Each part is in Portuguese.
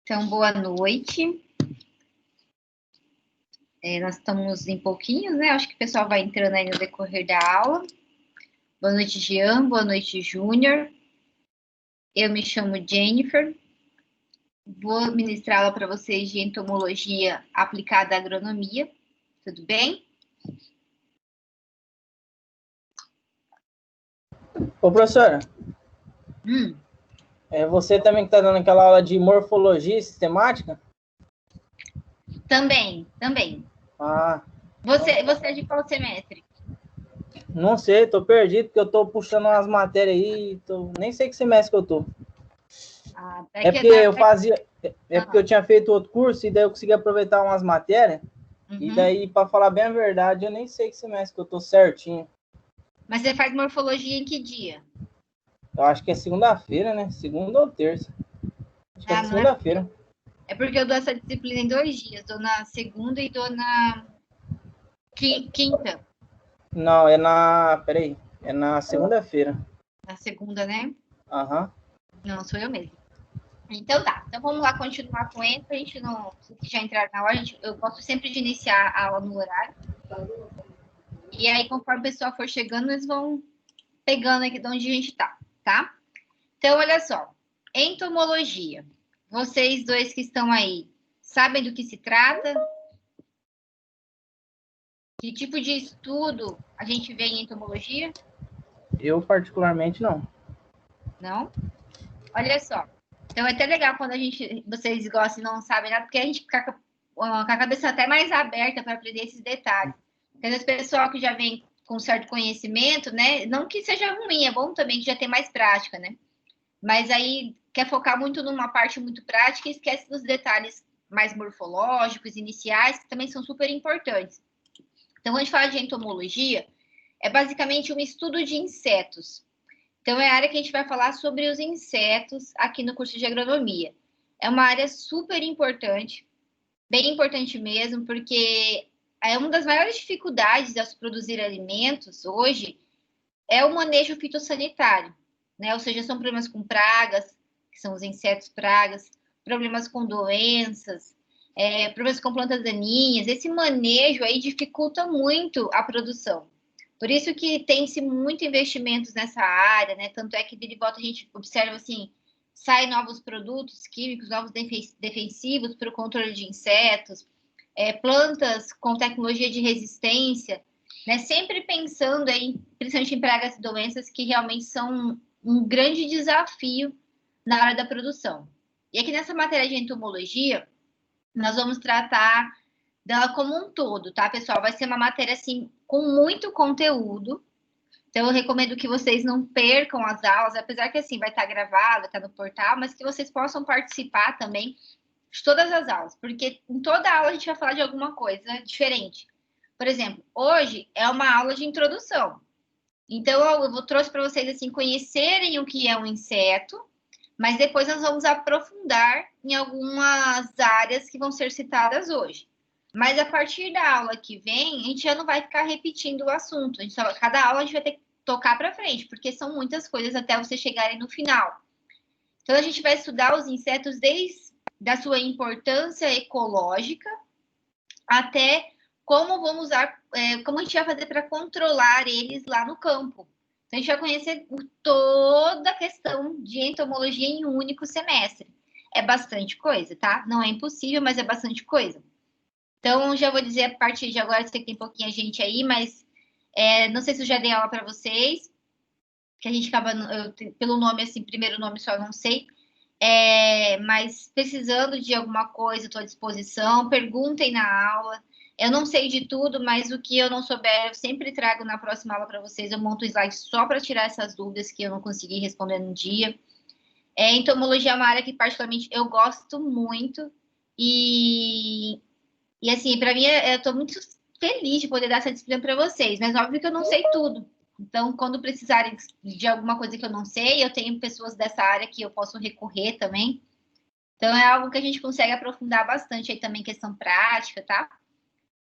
Então, boa noite. Nós estamos em pouquinhos, né? Acho que o pessoal vai entrando aí no decorrer da aula. Boa noite, Jean. Boa noite, Júnior. Eu me chamo Jennifer. Vou ministrar aula para vocês de entomologia aplicada à agronomia. Tudo bem? Ô, professora, você também que está dando aquela aula de morfologia sistemática? Também. Ah. Você é de qual semestre? Não sei, tô perdido, porque eu tô puxando umas matérias aí, nem sei que semestre que eu tô. Porque eu tinha feito outro curso e daí eu consegui aproveitar umas matérias. E daí, para falar bem a verdade, eu nem sei que semestre que eu tô certinho. Mas você faz morfologia em que dia? Eu acho que é segunda-feira, né? Segunda ou terça. Acho que é segunda-feira. É porque eu dou essa disciplina em 2 dias. Dou na segunda e dou na quinta. Não, é na... Peraí. É na segunda-feira. Na segunda, né? Aham. Não, sou eu mesmo. Então tá. Então vamos lá continuar com ele. Pra gente não... Se já entrar na hora, eu gosto sempre de iniciar a aula no horário. E aí, conforme o pessoal for chegando, eles vão pegando aqui de onde a gente tá? Então, olha só. Entomologia. Vocês dois que estão aí, sabem do que se trata? Que tipo de estudo a gente vê em entomologia? Eu, particularmente, não. Não? Olha só. Então, é até legal quando vocês gostam e não sabem nada, porque a gente fica com a cabeça até mais aberta para aprender esses detalhes. Porque esse pessoal que já vem com certo conhecimento, né? Não que seja ruim, é bom também que já tem mais prática, né? Mas aí quer focar muito numa parte muito prática e esquece dos detalhes mais morfológicos, iniciais, que também são super importantes. Então, quando a gente fala de entomologia, é basicamente um estudo de insetos. Então, é a área que a gente vai falar sobre os insetos aqui no curso de agronomia. É uma área super importante, bem importante mesmo, porque é uma das maiores dificuldades ao se produzir alimentos hoje é o manejo fitossanitário, né? Ou seja, são problemas com pragas, que são os insetos pragas, problemas com doenças, problemas com plantas daninhas. Esse manejo aí dificulta muito a produção. Por isso que tem-se muito investimentos nessa área, né? Tanto é que de volta a gente observa assim, saem novos produtos químicos, novos defensivos para o controle de insetos, plantas com tecnologia de resistência, né? Sempre pensando aí, principalmente em pragas e doenças que realmente são um grande desafio na hora da produção. E aqui nessa matéria de entomologia, nós vamos tratar dela como um todo, tá, pessoal? Vai ser uma matéria, assim, com muito conteúdo. Então, eu recomendo que vocês não percam as aulas, apesar que, assim, vai estar gravado, vai estar no portal, mas que vocês possam participar também de todas as aulas, porque em toda aula a gente vai falar de alguma coisa diferente. Por exemplo, hoje é uma aula de introdução. Então, eu trouxe para vocês, assim, conhecerem o que é um inseto, mas depois nós vamos aprofundar em algumas áreas que vão ser citadas hoje. Mas a partir da aula que vem, a gente já não vai ficar repetindo o assunto. Cada aula a gente vai ter que tocar para frente, porque são muitas coisas até vocês chegarem no final. Então, a gente vai estudar os insetos desde a sua importância ecológica até como vamos usar, como a gente vai fazer para controlar eles lá no campo. Então, a gente vai conhecer toda a questão de entomologia em um único semestre. É bastante coisa, tá? Não é impossível, mas é bastante coisa. Então, já vou dizer a partir de agora, sei que tem pouquinha gente aí, mas não sei se eu já dei aula para vocês, que a gente acaba, pelo nome, assim, primeiro nome só não sei, mas precisando de alguma coisa, estou à disposição, perguntem na aula. Eu não sei de tudo, mas o que eu não souber, eu sempre trago na próxima aula para vocês. Eu monto um slide só para tirar essas dúvidas que eu não consegui responder no dia. Entomologia é uma área que, particularmente, eu gosto muito. E assim, para mim, eu estou muito feliz de poder dar essa disciplina para vocês, mas óbvio que eu não sei tudo. Então, quando precisarem de alguma coisa que eu não sei, eu tenho pessoas dessa área que eu posso recorrer também. Então, é algo que a gente consegue aprofundar bastante aí também, questão prática, tá?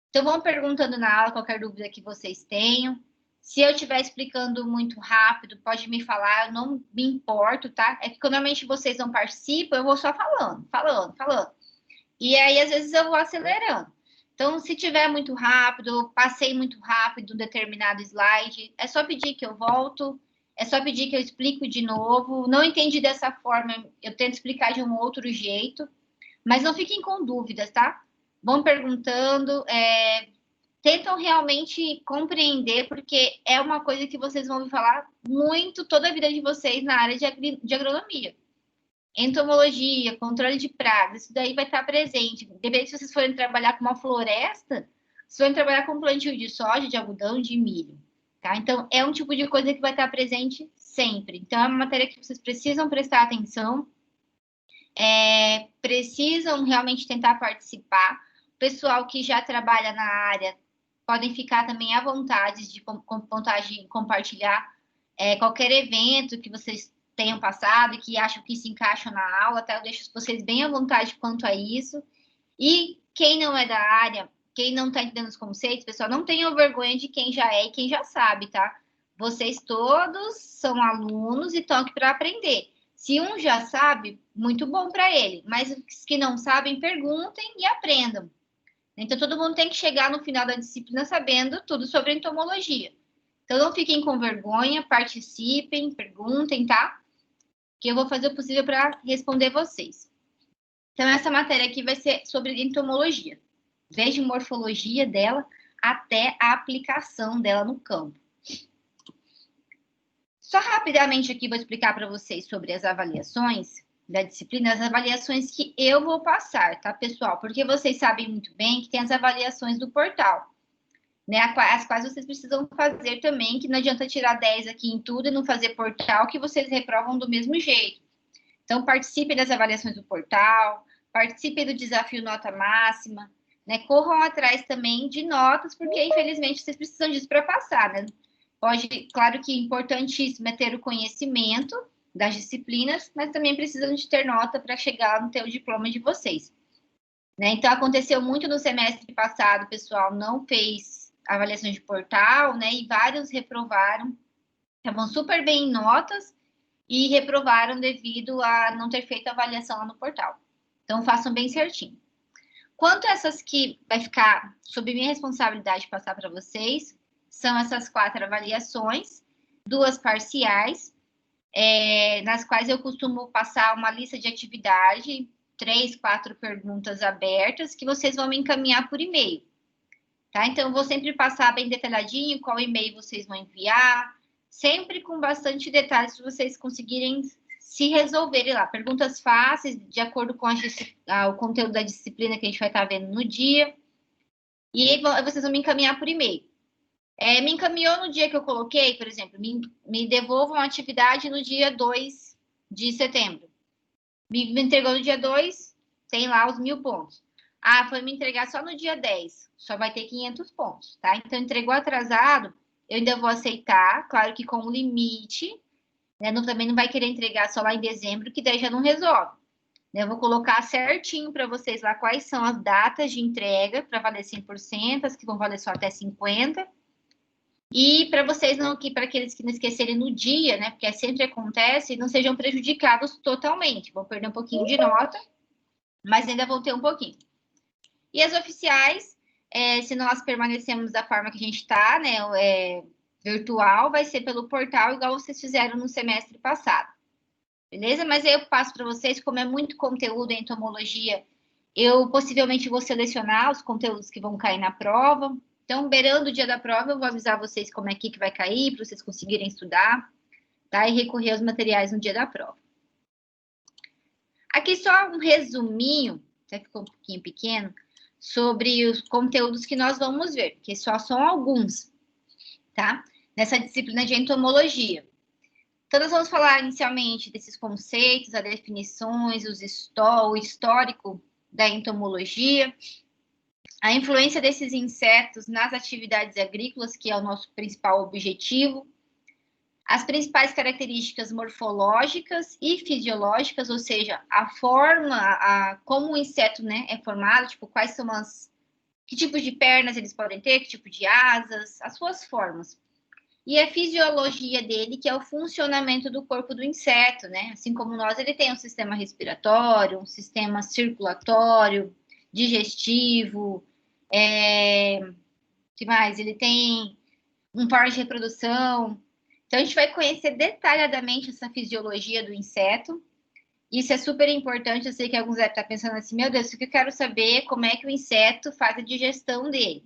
Então, vão perguntando na aula qualquer dúvida que vocês tenham. Se eu estiver explicando muito rápido, pode me falar, eu não me importo, tá? É que normalmente vocês não participam, eu vou só falando. E aí, às vezes, eu vou acelerando. Então, se tiver muito rápido, eu passei muito rápido um determinado slide, é só pedir que eu volto, é só pedir que eu explico de novo. Não entendi dessa forma, eu tento explicar de um outro jeito, mas não fiquem com dúvidas, tá? Vão perguntando, tentam realmente compreender, porque é uma coisa que vocês vão me falar muito toda a vida de vocês na área de agronomia. Entomologia, controle de pragas, isso daí vai estar presente. Dependendo se vocês forem trabalhar com uma floresta, vocês vão trabalhar com plantio de soja, de algodão, de milho. Tá? Então, é um tipo de coisa que vai estar presente sempre. Então, é uma matéria que vocês precisam prestar atenção, precisam realmente tentar participar. O pessoal que já trabalha na área podem ficar também à vontade de compartilhar qualquer evento que vocês tenham passado e que acham que se encaixam na aula, tá? Eu deixo vocês bem à vontade quanto a isso. E quem não é da área, quem não está entendendo os conceitos, pessoal, não tenham vergonha de quem já é e quem já sabe, tá? Vocês todos são alunos e estão aqui para aprender. Se um já sabe, muito bom para ele. Mas os que não sabem, perguntem e aprendam. Então, todo mundo tem que chegar no final da disciplina sabendo tudo sobre entomologia. Então, não fiquem com vergonha, participem, perguntem, tá? Que eu vou fazer o possível para responder vocês. Então, essa matéria aqui vai ser sobre entomologia, desde morfologia dela até a aplicação dela no campo. Só rapidamente aqui vou explicar para vocês sobre as avaliações da disciplina, as avaliações que eu vou passar, tá, pessoal? Porque vocês sabem muito bem que tem as avaliações do portal, né, as quais vocês precisam fazer também, que não adianta tirar 10 aqui em tudo e não fazer portal, que vocês reprovam do mesmo jeito. Então, participem das avaliações do portal, participem do desafio nota máxima, né? Corram atrás também de notas, porque, infelizmente, vocês precisam disso para passar, né? Claro que importantíssimo é ter o conhecimento das disciplinas, mas também precisam de ter nota para chegar no ter o diploma de vocês. Né? Então, aconteceu muito no semestre passado, o pessoal não fez avaliações de portal, né? E vários reprovaram, estavam super bem em notas, e reprovaram devido a não ter feito a avaliação lá no portal. Então, façam bem certinho. Quanto a essas que vai ficar sob minha responsabilidade de passar para vocês, são essas 4 avaliações, 2 parciais, nas quais eu costumo passar uma lista de atividade, 3, 4 perguntas abertas, que vocês vão me encaminhar por e-mail. Tá? Então, eu vou sempre passar bem detalhadinho qual e-mail vocês vão enviar, sempre com bastante detalhes para vocês conseguirem se resolverem lá. Perguntas fáceis, de acordo com o conteúdo da disciplina que a gente vai estar vendo no dia. E vocês vão me encaminhar por e-mail. Me encaminhou no dia que eu coloquei, por exemplo, me devolvam a atividade no dia 2 de setembro. Me entregou no dia 2, tem lá os 1.000 pontos. Ah, foi me entregar só no dia 10, só vai ter 500 pontos, tá? Então, entregou atrasado, eu ainda vou aceitar, claro que com um limite, né? Também não vai querer entregar só lá em dezembro, que daí já não resolve. Eu vou colocar certinho para vocês lá quais são as datas de entrega para valer 100%, as que vão valer só até 50%. E para vocês não, para aqueles que não esquecerem no dia, né? Porque sempre acontece, não sejam prejudicados totalmente. Vão perder um pouquinho de nota, mas ainda vão ter um pouquinho. E as oficiais, se nós permanecemos da forma que a gente está, né? Virtual, vai ser pelo portal, igual vocês fizeram no semestre passado. Beleza? Mas aí eu passo para vocês, como é muito conteúdo em entomologia, eu possivelmente vou selecionar os conteúdos que vão cair na prova. Então, beirando o dia da prova, eu vou avisar vocês como é que vai cair, para vocês conseguirem estudar, tá? E recorrer aos materiais no dia da prova. Aqui só um resuminho, até ficou um pouquinho pequeno, sobre os conteúdos que nós vamos ver, que só são alguns, tá? Nessa disciplina de entomologia. Então, nós vamos falar inicialmente desses conceitos, as definições, o histórico da entomologia, a influência desses insetos nas atividades agrícolas, que é o nosso principal objetivo, as principais características morfológicas e fisiológicas, ou seja, a forma, como o inseto, né, é formado, tipo, quais são que tipos de pernas eles podem ter, que tipo de asas, as suas formas. e a fisiologia dele, que é o funcionamento do corpo do inseto, né? Assim como nós, ele tem um sistema respiratório, um sistema circulatório, digestivo, que mais? Ele tem um par de reprodução. Então, a gente vai conhecer detalhadamente essa fisiologia do inseto. Isso é super importante. Eu sei que alguns devem estar pensando assim, meu Deus, o que eu quero saber é como é que o inseto faz a digestão dele.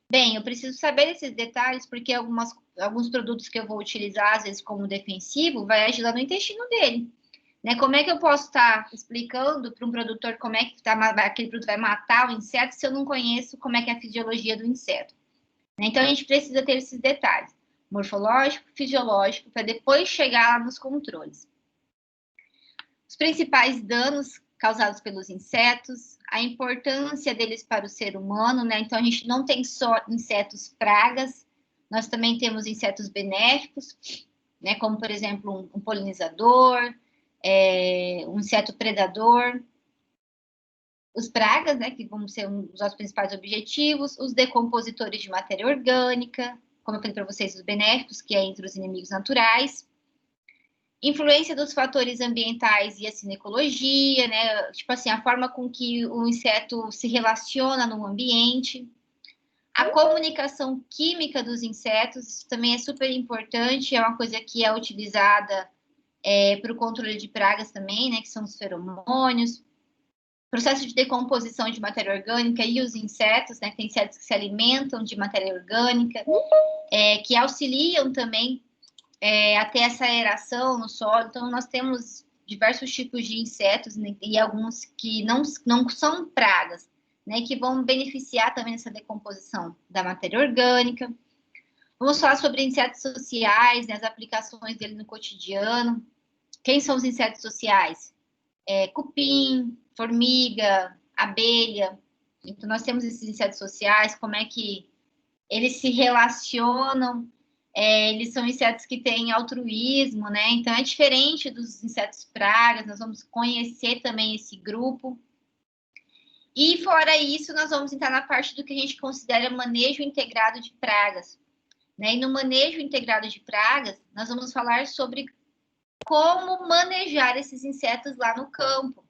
Bem, eu preciso saber esses detalhes porque alguns produtos que eu vou utilizar, às vezes como defensivo, vai ajudar no intestino dele. Né? Como é que eu posso estar explicando para um produtor como é que aquele produto vai matar o inseto se eu não conheço como é que é a fisiologia do inseto? Então, a gente precisa ter esses detalhes, morfológico, fisiológico, para depois chegar lá nos controles. Os principais danos causados pelos insetos, a importância deles para o ser humano, né? Então, a gente não tem só insetos pragas, nós também temos insetos benéficos, né? Como, por exemplo, um polinizador, um inseto predador. Os pragas, né, que vão ser um dos nossos principais objetivos, os decompositores de matéria orgânica, como eu falei para vocês, os benéficos, que é entre os inimigos naturais, influência dos fatores ambientais e a cinecologia, né, tipo assim, a forma com que o inseto se relaciona no ambiente, a comunicação química dos insetos, isso também é super importante, é uma coisa que é utilizada para o controle de pragas também, né, que são os feromônios, processo de decomposição de matéria orgânica e os insetos, né? Tem insetos que se alimentam de matéria orgânica, que auxiliam também até essa aeração no solo. Então, nós temos diversos tipos de insetos, né? E alguns que não são pragas, né? Que vão beneficiar também nessa decomposição da matéria orgânica. Vamos falar sobre insetos sociais, né? As aplicações dele no cotidiano. Quem são os insetos sociais? Cupim, formiga, abelha. Então, nós temos esses insetos sociais, como é que eles se relacionam. Eles são insetos que têm altruísmo, né? Então, é diferente dos insetos pragas, nós vamos conhecer também esse grupo. E, fora isso, nós vamos entrar na parte do que a gente considera manejo integrado de pragas. Né? E no manejo integrado de pragas, nós vamos falar sobre como manejar esses insetos lá no campo.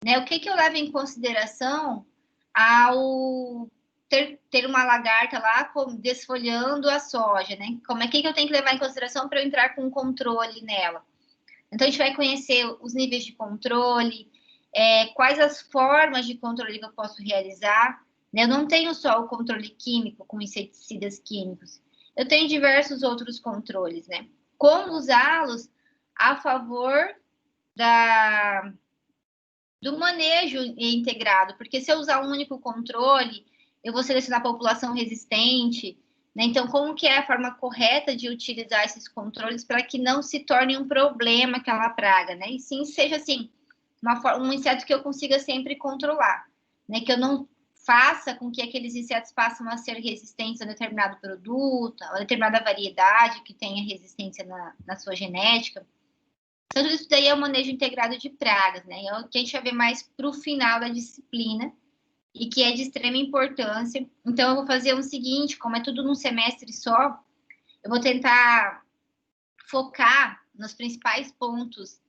Né? O que eu levo em consideração ao ter uma lagarta lá desfolhando a soja, né? Como é que eu tenho que levar em consideração para eu entrar com um controle nela? Então, a gente vai conhecer os níveis de controle, quais as formas de controle que eu posso realizar. Né? Eu não tenho só o controle químico com inseticidas químicos, eu tenho diversos outros controles, né? Como usá-los a favor do manejo integrado, porque se eu usar um único controle, eu vou selecionar a população resistente, né? Então, como que é a forma correta de utilizar esses controles para que não se torne um problema aquela praga, né? E sim seja, assim, um inseto que eu consiga sempre controlar, né? Que eu não faça com que aqueles insetos passem a ser resistentes a determinado produto, a determinada variedade que tenha resistência na sua genética. Então, tudo isso daí é o manejo integrado de pragas, né? É o que a gente vai ver mais para o final da disciplina e que é de extrema importância. Então, eu vou fazer o seguinte, como é tudo num semestre só, eu vou tentar focar nos principais pontos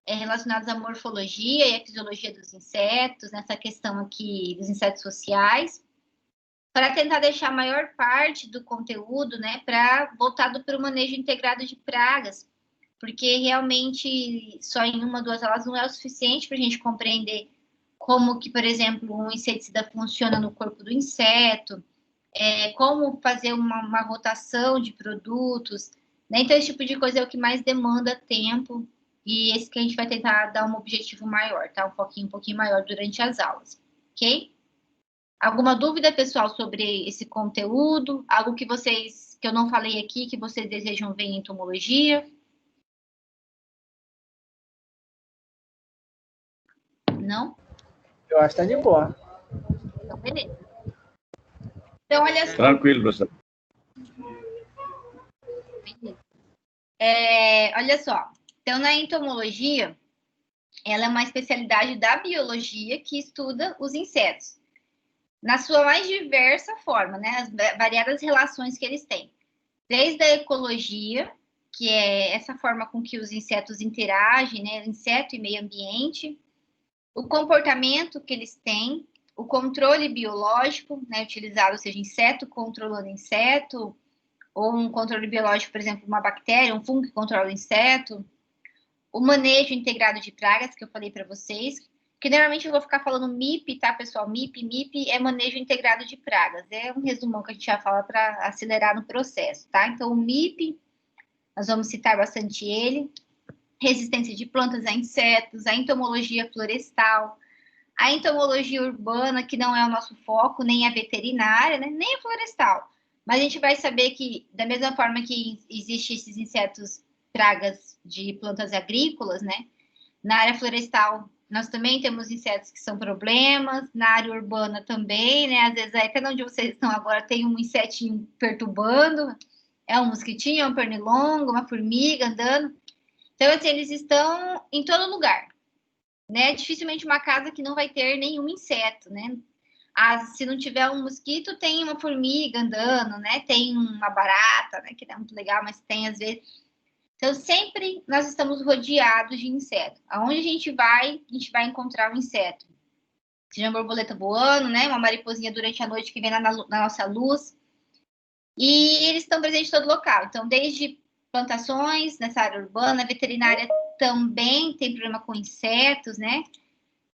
relacionados à morfologia e à fisiologia dos insetos, nessa questão aqui dos insetos sociais, para tentar deixar a maior parte do conteúdo, né, voltado para o manejo integrado de pragas, porque realmente só em uma, duas aulas não é o suficiente para a gente compreender como que, por exemplo, um inseticida funciona no corpo do inseto, como fazer uma rotação de produtos, né? Então, esse tipo de coisa é o que mais demanda tempo e esse que a gente vai tentar dar um objetivo maior, tá? Um pouquinho maior durante as aulas, ok? Alguma dúvida, pessoal, sobre esse conteúdo? Algo que eu não falei aqui, que vocês desejam ver em entomologia? Não? Eu acho que tá de boa. Então, beleza. Então, olha só. Tranquilo, professor. Olha só. Então, na entomologia, ela é uma especialidade da biologia que estuda os insetos na sua mais diversa forma, né? As variadas relações que eles têm. desde a ecologia, que é essa forma com que os insetos interagem, né, inseto e meio ambiente, o comportamento que eles têm, o controle biológico, né, utilizado, ou seja, inseto controlando inseto, ou um controle biológico, por exemplo, uma bactéria, um fungo que controla o inseto, o manejo integrado de pragas, que eu falei para vocês, que normalmente eu vou ficar falando MIP, tá, pessoal? MIP é manejo integrado de pragas. É um resumão que a gente já fala para acelerar no processo, tá? Então, o MIP, nós vamos citar bastante ele, resistência de plantas a insetos, a entomologia florestal, a entomologia urbana, que não é o nosso foco, nem a veterinária, né? Nem a florestal. Mas a gente vai saber que, da mesma forma que existem esses insetos pragas de plantas agrícolas, né? Na área florestal, nós também temos insetos que são problemas, na área urbana também, né? Às vezes, até onde vocês estão agora, tem um insetinho perturbando, é um mosquitinho, é um pernilongo, uma formiga andando. Então, assim, eles estão em todo lugar, né? Dificilmente uma casa que não vai ter nenhum inseto, né? Se não tiver um mosquito, tem uma formiga andando, né? Tem uma barata, né? Que é muito legal, mas tem às vezes. Então, sempre nós estamos rodeados de inseto. Aonde a gente vai encontrar um inseto. Seja uma borboleta voando, né? Uma mariposinha durante a noite que vem na nossa luz. E eles estão presentes em todo local. Então, desde plantações, nessa área urbana, a veterinária também tem problema com insetos, né?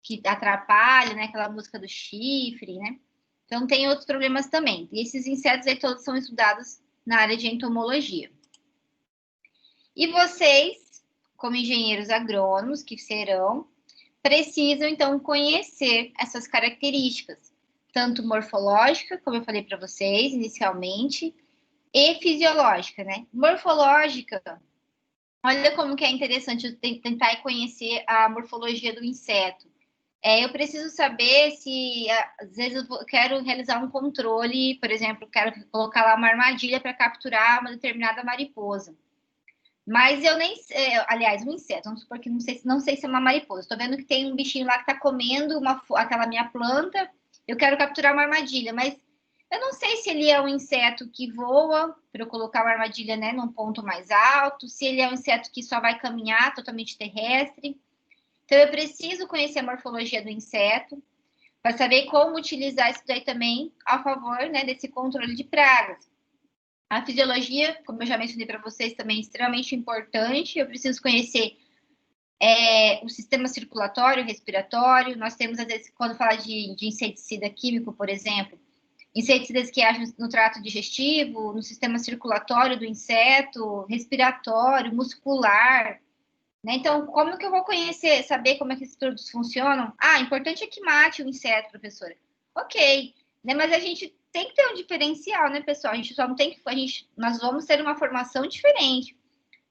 Que atrapalham, né? Aquela música do chifre, né? Então, tem outros problemas também. E esses insetos aí todos são estudados na área de entomologia. E vocês, como engenheiros agrônomos que serão, precisam, então, conhecer essas características, tanto morfológica, como eu falei para vocês inicialmente, e fisiológica, né? Morfológica, olha como que é interessante tentar conhecer a morfologia do inseto. Eu preciso saber se, às vezes, eu quero realizar um controle, por exemplo, quero colocar lá uma armadilha para capturar uma determinada mariposa. Mas eu nem sei, aliás, um inseto, vamos supor que não sei se é uma mariposa. Estou vendo que tem um bichinho lá que está comendo aquela minha planta, eu quero capturar uma armadilha, mas eu não sei se ele é um inseto que voa, para eu colocar uma armadilha, né, num ponto mais alto, se ele é um inseto que só vai caminhar totalmente terrestre. Então, eu preciso conhecer a morfologia do inseto, para saber como utilizar isso daí também a favor, né, desse controle de pragas. A fisiologia, como eu já mencionei para vocês, também é extremamente importante. Eu preciso conhecer o sistema circulatório, respiratório. Nós temos, às vezes, quando fala de inseticida químico, por exemplo, inseticidas que agem no trato digestivo, no sistema circulatório do inseto, respiratório, muscular. Né? Então, como que eu vou conhecer, saber como é que esses produtos funcionam? Importante é que mate o inseto, professora. Ok, né? Mas a gente tem que ter um diferencial, né, pessoal? A gente só não tem que. Nós vamos ter uma formação diferente.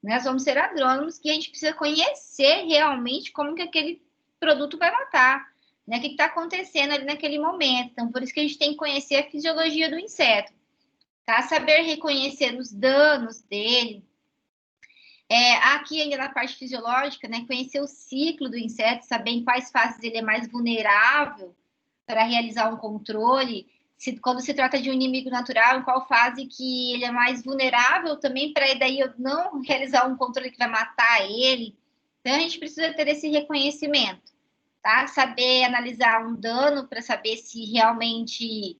Né? Nós vamos ser agrônomos que a gente precisa conhecer realmente como que aquele produto vai matar, né? O que está acontecendo ali naquele momento. Então, por isso que a gente tem que conhecer a fisiologia do inseto, tá? Saber reconhecer os danos dele. Aqui ainda na parte fisiológica, né? Conhecer o ciclo do inseto, saber em quais fases ele é mais vulnerável para realizar um controle. Quando se trata de um inimigo natural, em qual fase que ele é mais vulnerável também, para daí eu não realizar um controle que vai matar ele. Então, a gente precisa ter esse reconhecimento, tá? Saber analisar um dano para saber se realmente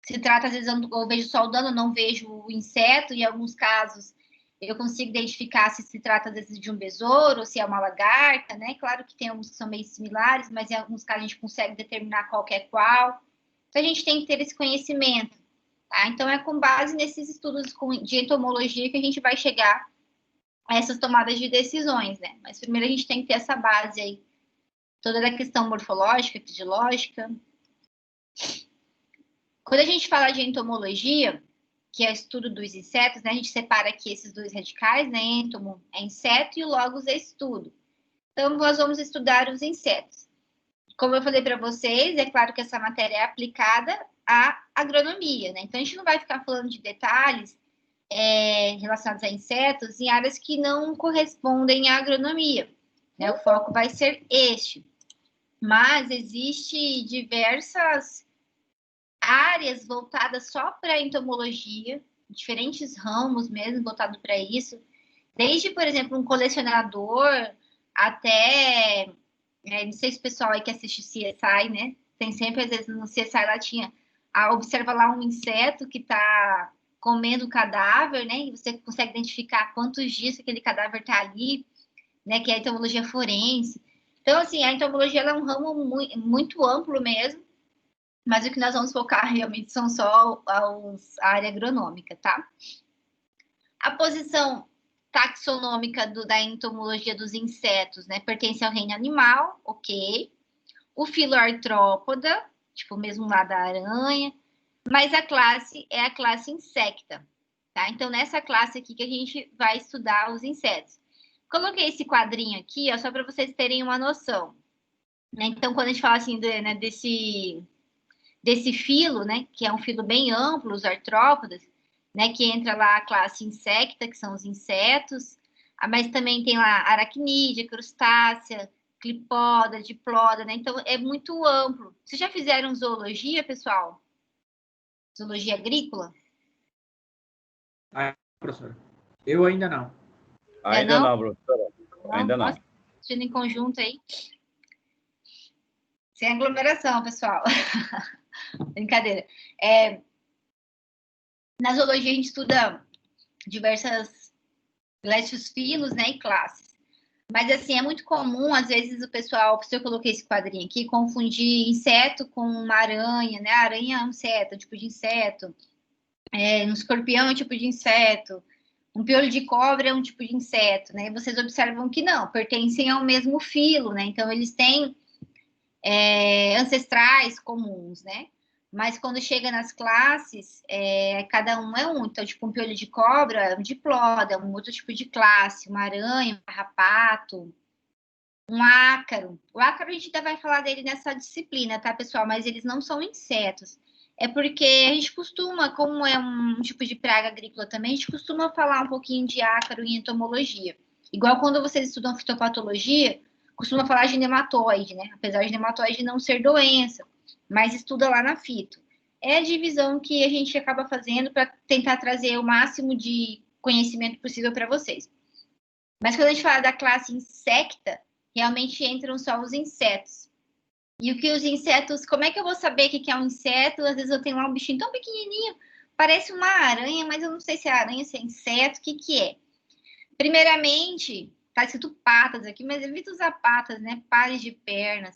se trata, às vezes, eu vejo só o dano, não vejo o inseto, e em alguns casos eu consigo identificar se trata, às vezes, de um besouro, ou se é uma lagarta, né? Claro que tem alguns que são meio similares, mas em alguns casos a gente consegue determinar qual é qual. Então, a gente tem que ter esse conhecimento, tá? Então, é com base nesses estudos de entomologia que a gente vai chegar a essas tomadas de decisões, né? Mas primeiro a gente tem que ter essa base aí, toda a questão morfológica, fisiológica. Quando a gente fala de entomologia, que é o estudo dos insetos, né, a gente separa aqui esses dois radicais, né, entomo é inseto e o logos é estudo. Então, nós vamos estudar os insetos. Como eu falei para vocês, é claro que essa matéria é aplicada à agronomia, né? Então, a gente não vai ficar falando de detalhes relacionados a insetos em áreas que não correspondem à agronomia, né? O foco vai ser este. Mas existe diversas áreas voltadas só para entomologia, diferentes ramos mesmo voltados para isso, desde, por exemplo, um colecionador até, não sei se o pessoal aí que assiste CSI, né? Tem sempre, às vezes, no CSI lá tinha, observa lá um inseto que está comendo o cadáver, né? E você consegue identificar quantos dias aquele cadáver está ali, né? Que é a entomologia forense. Então, assim, a entomologia ela é um ramo muito, muito amplo mesmo, mas o que nós vamos focar realmente são só a área agronômica, tá? A posição taxonômica da entomologia dos insetos, né? Pertence ao reino animal, ok. O filo artrópoda, tipo mesmo lá da aranha, mas a classe é a classe insecta, tá? Então, nessa classe aqui que a gente vai estudar os insetos. Coloquei esse quadrinho aqui, ó, só para vocês terem uma noção. Né? Então, quando a gente fala assim né, desse filo, né, que é um filo bem amplo, os artrópodas, né, que entra lá a classe insecta, que são os insetos, mas também tem lá aracnídea, crustácea, clipoda, diploda, né? Então é muito amplo. Vocês já fizeram zoologia, pessoal? Zoologia agrícola? Ah, professora. Eu ainda não. Ainda não, professora. Ainda não. Assistindo em conjunto aí. Sem aglomeração, pessoal. Brincadeira. Na zoologia a gente estuda diversos filos, né, e classes. Mas, assim, é muito comum, às vezes, o pessoal, se eu coloquei esse quadrinho aqui, confundir inseto com uma aranha, né? A aranha é um inseto, um tipo de inseto. Um escorpião é um tipo de inseto. Um piolho de cobra é um tipo de inseto, né? E vocês observam que não, pertencem ao mesmo filo, né? Então, eles têm ancestrais comuns, né? Mas quando chega nas classes, cada um é um. Então, tipo, um piolho de cobra é um diploda, um outro tipo de classe, uma aranha, um carrapato, um ácaro. O ácaro a gente ainda vai falar dele nessa disciplina, tá, pessoal? Mas eles não são insetos. É porque a gente costuma, como é um tipo de praga agrícola também, a gente costuma falar um pouquinho de ácaro em entomologia. Igual quando vocês estudam fitopatologia, costuma falar de nematóide, né? Apesar de nematóide não ser doença, mas estuda lá na fito. É a divisão que a gente acaba fazendo para tentar trazer o máximo de conhecimento possível para vocês. Mas quando a gente fala da classe insecta, realmente entram só os insetos. E o que os insetos, como é que eu vou saber o que é um inseto? Às vezes eu tenho lá um bichinho tão pequenininho, parece uma aranha, mas eu não sei se é aranha, se é inseto, o que é. Primeiramente, tá escrito patas aqui, mas evita usar patas, né? Pares de pernas.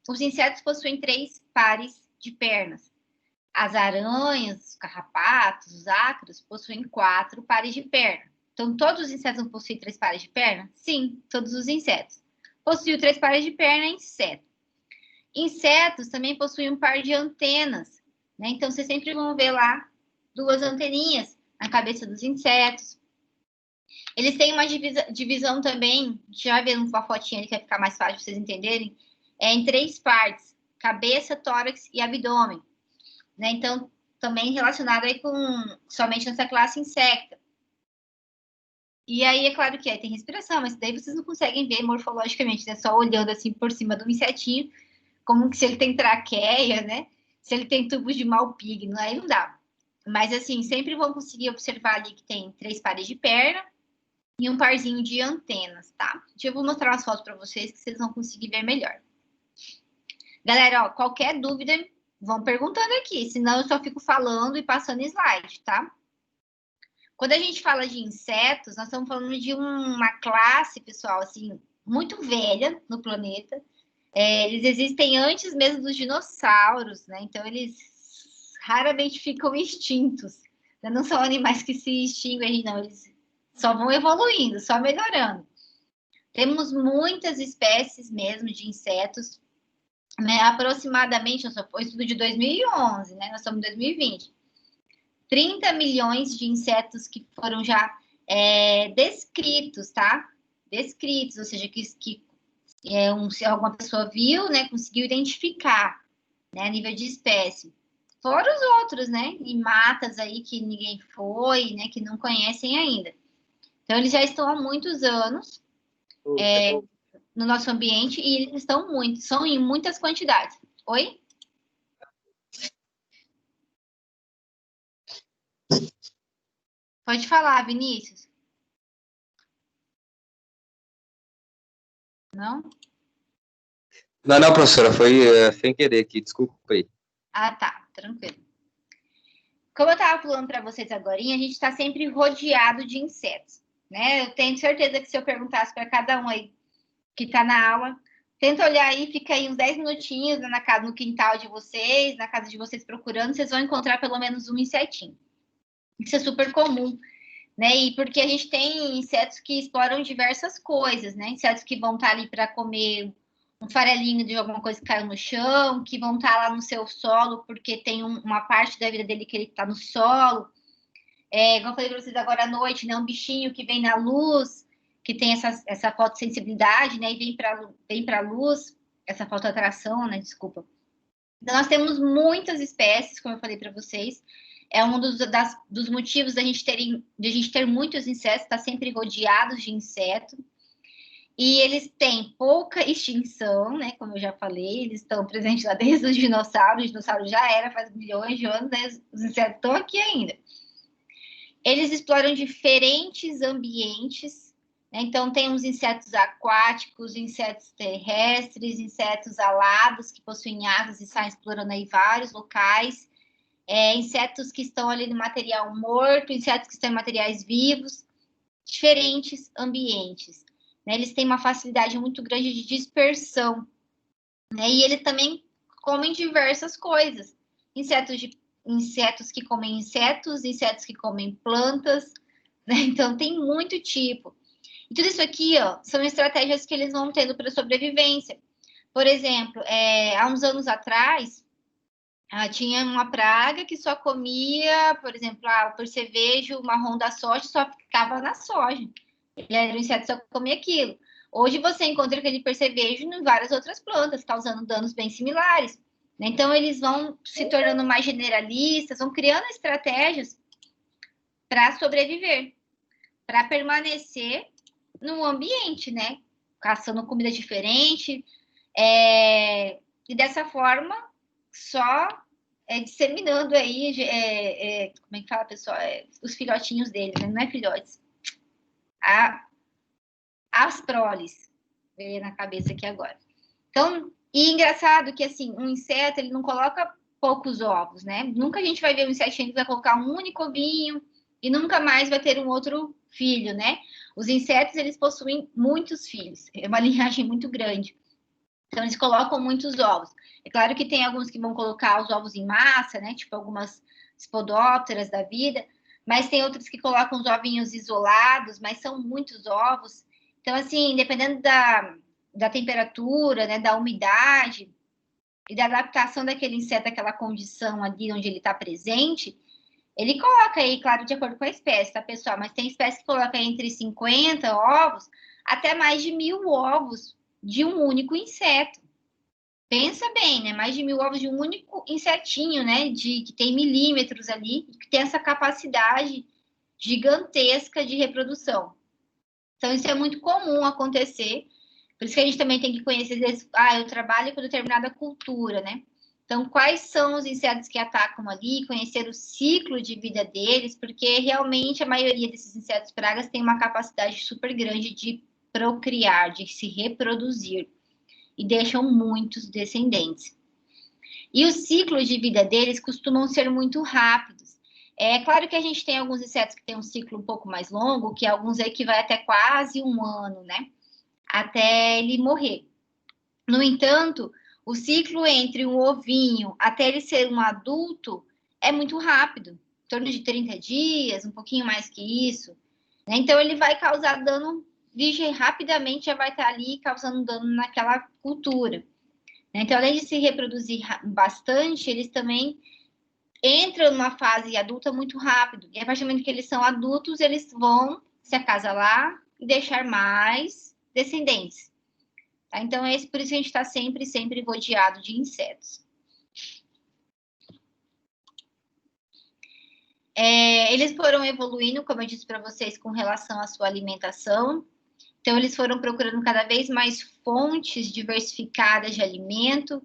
Os insetos possuem 3 pares de pernas. As aranhas, os carrapatos, os ácaros possuem 4 pares de perna. Então, todos os insetos não possuem 3 pares de perna? Sim, todos os insetos. Possuem 3 pares de perna, é inseto. Insetos também possuem um par de antenas, né? Então, vocês sempre vão ver lá 2 anteninhas na cabeça dos insetos. Eles têm uma divisão também, já vendo uma fotinha ali que vai ficar mais fácil de vocês entenderem, em 3 partes, cabeça, tórax e abdômen. Né? Então, também relacionado aí com somente nessa classe insecta. E aí, é claro que tem respiração, mas daí vocês não conseguem ver morfologicamente, né? Só olhando assim por cima do insetinho, como que se ele tem traqueia, né? Se ele tem tubos de Malpigno, aí não dá. Mas, assim, sempre vão conseguir observar ali que tem 3 pares de perna e um parzinho de antenas, tá? Eu vou mostrar umas fotos para vocês que vocês vão conseguir ver melhor. Galera, ó, qualquer dúvida, vão perguntando aqui, senão eu só fico falando e passando slide, tá? Quando a gente fala de insetos, nós estamos falando de uma classe, pessoal, assim, muito velha no planeta. Eles existem antes mesmo dos dinossauros, né? Então, eles raramente ficam extintos. Não são animais que se extinguem, não. Eles só vão evoluindo, só melhorando. Temos muitas espécies mesmo de insetos, né? Aproximadamente, foi um estudo de 2011, né? Nós estamos em 2020. 30 milhões de insetos que foram já descritos, tá? Descritos, ou seja, que alguma pessoa viu, né? Conseguiu identificar, né? A nível de espécie. Fora os outros, né? Em matas aí que ninguém foi, né? Que não conhecem ainda. Então, eles já estão há muitos anos no nosso ambiente e eles são em muitas quantidades. Oi? Pode falar, Vinícius. Não? Não, professora, foi sem querer aqui, desculpa aí. Ah, tá, tranquilo. Como eu estava falando para vocês agora, a gente está sempre rodeado de insetos, né? Eu tenho certeza que se eu perguntasse para cada um aí que está na aula, tenta olhar aí, fica aí uns 10 minutinhos na casa, no quintal de vocês, na casa de vocês procurando, vocês vão encontrar pelo menos um insetinho. Isso é super comum, né? E porque a gente tem insetos que exploram diversas coisas, né? Insetos que vão estar ali para comer um farelinho de alguma coisa que caiu no chão, que vão estar lá no seu solo, porque tem uma parte da vida dele que ele está no solo. Como eu falei para vocês agora à noite, né? Um bichinho que vem na luz, que tem essa fotossensibilidade, né? E vem para a luz, essa fotoatração, né? Desculpa. Então, nós temos muitas espécies, como eu falei para vocês. É um dos motivos de a gente ter muitos insetos, estar sempre rodeados de inseto. E eles têm pouca extinção, né? Como eu já falei, eles estão presentes lá desde os dinossauros. O dinossauro já era faz milhões de anos, né? Os insetos estão aqui ainda. Eles exploram diferentes ambientes, né? Então, tem uns insetos aquáticos, insetos terrestres, insetos alados, que possuem asas e saem explorando aí vários locais. Insetos que estão ali no material morto, insetos que estão em materiais vivos, diferentes ambientes. Né? Eles têm uma facilidade muito grande de dispersão, né? E eles também comem diversas coisas. Insetos que comem insetos, insetos que comem plantas, né? Então tem muito tipo. E tudo isso aqui, ó, são estratégias que eles vão tendo para sobrevivência. Por exemplo, há uns anos atrás, tinha uma praga que só comia, por exemplo, o percevejo marrom da soja, só ficava na soja. Ele era um inseto, só comia aquilo. Hoje você encontra aquele percevejo em várias outras plantas, causando danos bem similares. Então, eles vão se tornando mais generalistas, vão criando estratégias para sobreviver, para permanecer no ambiente, né? Caçando comida diferente. E dessa forma, só disseminando aí, como é que fala, pessoal? Os filhotinhos deles, né? Não é filhotes. As proles, veio na cabeça aqui agora. Então, e engraçado que, assim, um inseto, ele não coloca poucos ovos, né? Nunca a gente vai ver um insetinho que vai colocar um único ovinho e nunca mais vai ter um outro filho, né? Os insetos, eles possuem muitos filhos, é uma linhagem muito grande. Então, eles colocam muitos ovos. É claro que tem alguns que vão colocar os ovos em massa, né? Tipo algumas spodópteras da vida, mas tem outros que colocam os ovinhos isolados, mas são muitos ovos. Então, assim, dependendo da temperatura, né, da umidade e da adaptação daquele inseto àquela condição ali onde ele está presente, ele coloca aí, claro, de acordo com a espécie, tá, pessoal? Mas tem espécies que colocam entre 50 ovos até mais de 1.000 ovos de um único inseto. Pensa bem, né? Mais de 1.000 ovos de um único insetinho, né? Que tem milímetros ali, que tem essa capacidade gigantesca de reprodução. Então, isso é muito comum acontecer. Por isso que a gente também tem que conhecer, às vezes, eu trabalho com determinada cultura, né? Então, quais são os insetos que atacam ali, conhecer o ciclo de vida deles, porque realmente a maioria desses insetos pragas tem uma capacidade super grande de procriar, de se reproduzir, e deixam muitos descendentes. E os ciclos de vida deles costumam ser muito rápidos. É claro que a gente tem alguns insetos que têm um ciclo um pouco mais longo, que alguns aí que vai até quase 1 ano, né? Até ele morrer. No entanto, o ciclo entre um ovinho até ele ser um adulto é muito rápido, em torno de 30 dias, um pouquinho mais que isso. Né? Então, ele vai causar dano, rapidamente já vai estar ali causando dano naquela cultura. Então, além de se reproduzir bastante, eles também entram numa fase adulta muito rápido. E a partir do momento que eles são adultos, eles vão se acasalar e deixar mais descendentes. Tá? Então, por isso que a gente está sempre rodeado de insetos. Eles foram evoluindo, como eu disse para vocês, com relação à sua alimentação. Então, eles foram procurando cada vez mais fontes diversificadas de alimento,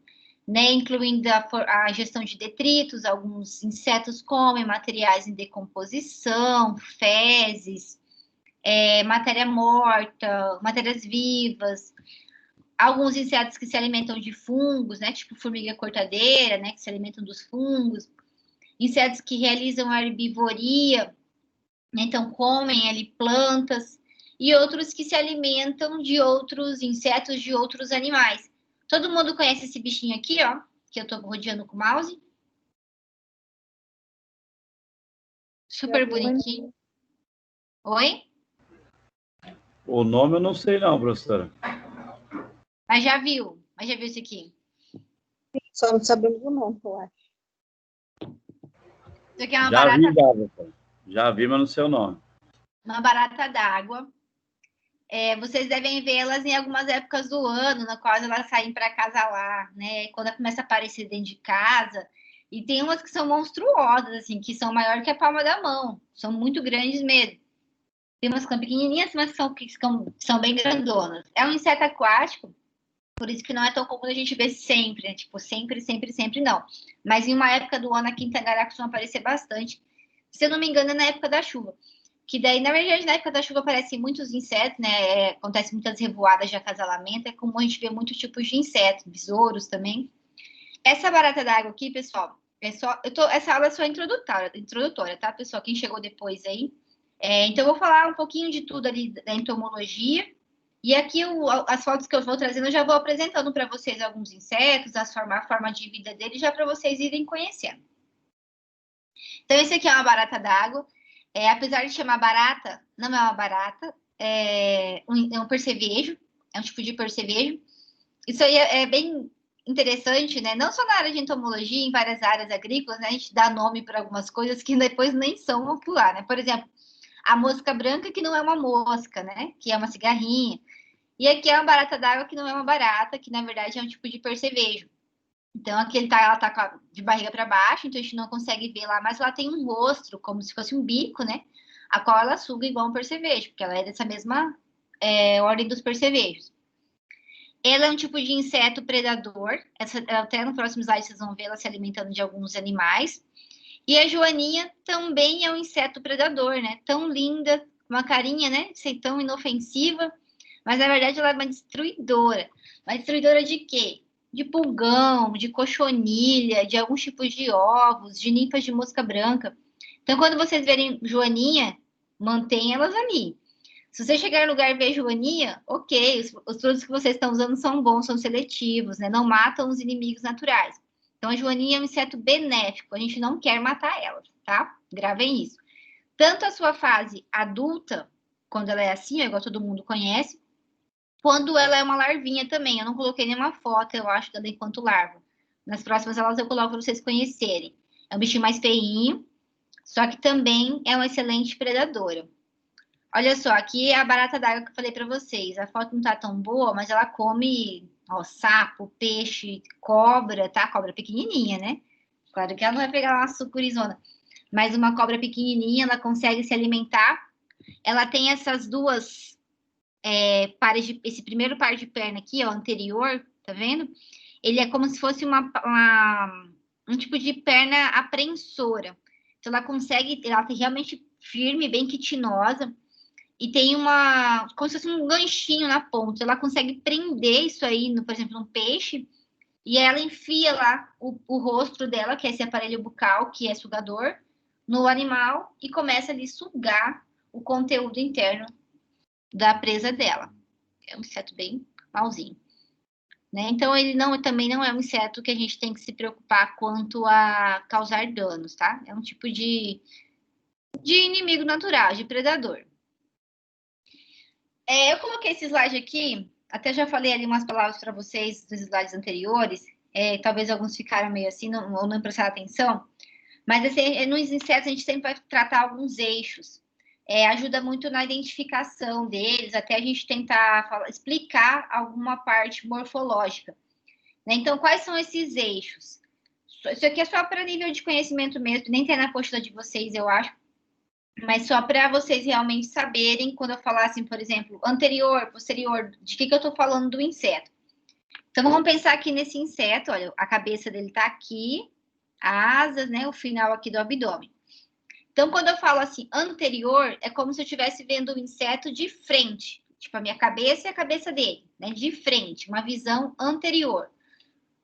né, incluindo a gestão de detritos. Alguns insetos comem materiais em decomposição, fezes, matéria morta, matérias vivas. Alguns insetos que se alimentam de fungos, né, tipo formiga cortadeira, né, que se alimentam dos fungos. Insetos que realizam a herbivoria, né, então comem ali plantas. E outros que se alimentam de outros insetos, de outros animais. Todo mundo conhece esse bichinho aqui, ó, que eu tô rodeando com o mouse? Super bonitinho. Oi? O nome eu não sei não, professora. Mas já viu isso aqui? Só não sabemos o nome, eu acho. Isso aqui é uma Já barata... vi, professora. Já vi, mas não sei o nome. Uma barata d'água. Vocês devem vê-las em algumas épocas do ano, na qual elas saem para acasalar, né? Quando ela começa a aparecer dentro de casa. E tem umas que são monstruosas, assim, que são maior que a palma da mão. São muito grandes mesmo. Tem umas que são pequenininhas, mas são bem grandonas. É um inseto aquático, por isso que não é tão comum a gente ver sempre, né? Tipo, sempre não. Mas em uma época do ano, aqui em Tangará costuma aparecer bastante. Se eu não me engano, é na época da chuva. Que daí, na verdade, na época da chuva aparecem muitos insetos, né? Acontecem muitas revoadas de acasalamento. É comum a gente ver muitos tipos de insetos, besouros também. Essa barata d'água aqui, pessoal, essa aula é só introdutória, tá, pessoal? Quem chegou depois aí. Então, eu vou falar um pouquinho de tudo ali da entomologia. E aqui, as fotos que eu vou trazendo, eu já vou apresentando para vocês alguns insetos, a forma de vida deles, já para vocês irem conhecendo. Então, esse aqui é uma barata d'água. Apesar de chamar barata, não é uma barata, é um percevejo, é um tipo de percevejo. Isso aí é bem interessante, né? Não só na área de entomologia, em várias áreas agrícolas, né? A gente dá nome para algumas coisas que depois nem são popular, né? Por exemplo, a mosca branca, que não é uma mosca, né? Que é uma cigarrinha. E aqui é uma barata d'água, que não é uma barata, que na verdade é um tipo de percevejo. Então, aqui ela tá de barriga para baixo, então a gente não consegue ver lá, mas ela tem um rosto, como se fosse um bico, né? A qual ela suga igual um percevejo, porque ela é dessa mesma ordem dos percevejos. Ela é um tipo de inseto predador. Até no próximo slide vocês vão ver ela se alimentando de alguns animais. E a joaninha também é um inseto predador, né? Tão linda, uma carinha, né? Ser tão inofensiva, mas na verdade ela é uma destruidora. Uma destruidora de quê? De pulgão, de cochonilha, de alguns tipos de ovos, de ninfas de mosca branca. Então, quando vocês verem joaninha, mantenham elas ali. Se você chegar no lugar e ver joaninha, ok, os produtos que vocês estão usando são bons, são seletivos, né? Não matam os inimigos naturais. Então, a joaninha é um inseto benéfico, a gente não quer matar elas, tá? Gravem isso. Tanto a sua fase adulta, quando ela é assim, igual todo mundo conhece, quando ela é uma larvinha também. Eu não coloquei nenhuma foto, eu acho, dela enquanto larva. Nas próximas aulas eu coloco para vocês conhecerem. É um bichinho mais feinho, só que também é uma excelente predadora. Olha só, aqui é a barata d'água que eu falei para vocês. A foto não tá tão boa, mas ela come sapo, peixe, cobra, tá? Cobra pequenininha, né? Claro que ela não vai pegar uma sucurizona. Mas uma cobra pequenininha, ela consegue se alimentar. Ela tem essas duas esse primeiro par de perna aqui, ó, anterior, tá vendo? Ele é como se fosse um tipo de perna apreensora. Então, ela tem realmente firme, bem quitinosa, e tem como se fosse um ganchinho na ponta. Ela consegue prender isso aí, por exemplo, num peixe, e ela enfia lá o rosto dela, que é esse aparelho bucal, que é sugador, no animal, e começa ali sugar o conteúdo interno da presa dela. É um inseto bem malzinho, né? Então, ele também não é um inseto que a gente tem que se preocupar quanto a causar danos, tá? É um tipo de inimigo natural, de predador. Eu coloquei esse slide aqui, até já falei ali umas palavras para vocês dos slides anteriores, talvez alguns ficaram meio assim, ou não prestaram atenção, mas assim, nos insetos a gente sempre vai tratar alguns eixos. Ajuda muito na identificação deles, até a gente tentar explicar alguma parte morfológica, né? Então, quais são esses eixos? Isso aqui é só para nível de conhecimento mesmo, nem tem na apostila de vocês, eu acho, mas só para vocês realmente saberem, quando eu falar assim, por exemplo, anterior, posterior, de que eu estou falando do inseto. Então, vamos pensar aqui nesse inseto, olha, a cabeça dele tá aqui, asas, né, o final aqui do abdômen. Então, quando eu falo assim, anterior, é como se eu estivesse vendo o inseto de frente. Tipo, a minha cabeça e a cabeça dele, né? De frente, uma visão anterior.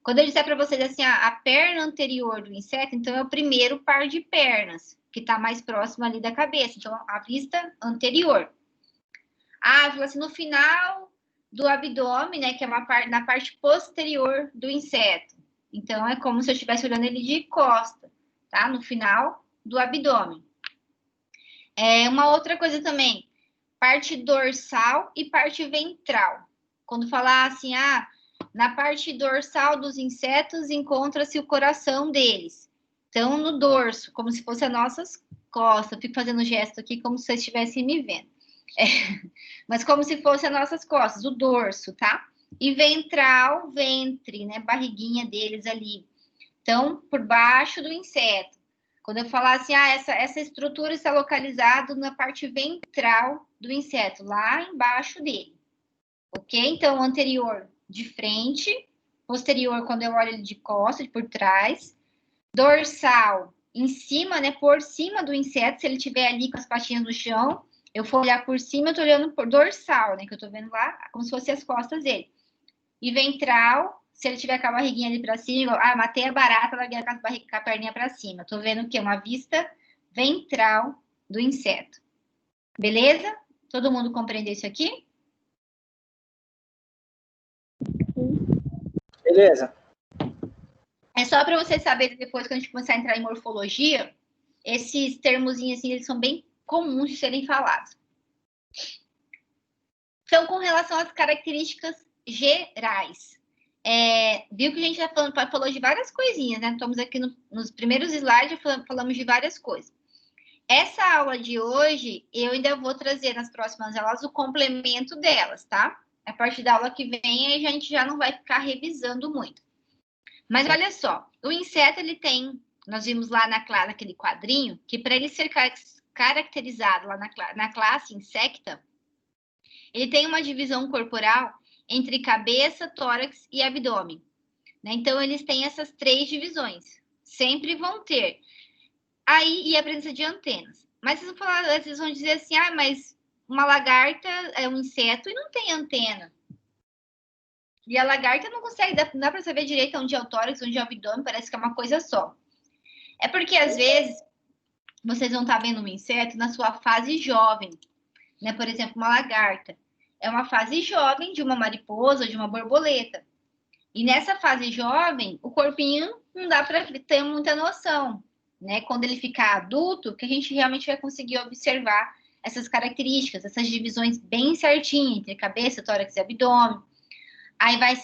Quando eu disser para vocês assim, a perna anterior do inseto, então é o primeiro par de pernas, que está mais próximo ali da cabeça. Então, a vista anterior. Ah, eu falo assim, no final do abdômen, né? Que é na parte posterior do inseto. Então, é como se eu estivesse olhando ele de costa, tá? No final do abdômen. Uma outra coisa também, parte dorsal e parte ventral. Quando falar assim, na parte dorsal dos insetos encontra-se o coração deles. Então, no dorso, como se fosse as nossas costas. Eu fico fazendo gesto aqui como se vocês estivessem me vendo. Mas como se fosse as nossas costas, o dorso, tá? E ventral, ventre, né? Barriguinha deles ali. Então, por baixo do inseto. Quando eu falar assim, essa estrutura está localizada na parte ventral do inseto, lá embaixo dele. Ok? Então, anterior de frente, posterior quando eu olho ele de costas, por trás. Dorsal em cima, né? Por cima do inseto, se ele estiver ali com as patinhas no chão, eu for olhar por cima, eu estou olhando por dorsal, né? Que eu estou vendo lá, como se fosse as costas dele. E ventral, se ele tiver com a barriguinha ali para cima, matei a barata, larguei com a perninha para cima. Estou vendo o quê? Uma vista ventral do inseto. Beleza? Todo mundo compreendeu isso aqui? Beleza. É só para vocês saberem depois, quando a gente começar a entrar em morfologia, esses termozinhos assim, eles são bem comuns de serem falados. Então, com relação às características gerais. Viu que a gente já falou de várias coisinhas, né? Estamos aqui nos primeiros slides, falamos de várias coisas. Essa aula de hoje, eu ainda vou trazer nas próximas aulas o complemento delas, tá? A partir da aula que vem, a gente já não vai ficar revisando muito. Mas olha só, o inseto, ele tem, nós vimos lá naquele quadrinho, que para ele ser caracterizado lá na classe insecta, ele tem uma divisão corporal entre cabeça, tórax e abdômen. Né? Então, eles têm essas 3 divisões. Sempre vão ter. Aí, e a presença de antenas. Mas vocês vão dizer assim, mas uma lagarta é um inseto e não tem antena. E a lagarta não consegue, não dá para saber direito onde é o tórax, onde é o abdômen, parece que é uma coisa só. É porque, às vezes, vocês vão estar vendo um inseto na sua fase jovem. Né? Por exemplo, uma lagarta. É uma fase jovem de uma mariposa ou de uma borboleta. E nessa fase jovem, o corpinho não dá para ter muita noção. Né? Quando ele ficar adulto, que a gente realmente vai conseguir observar essas características, essas divisões bem certinhas entre cabeça, tórax e abdômen. Aí vai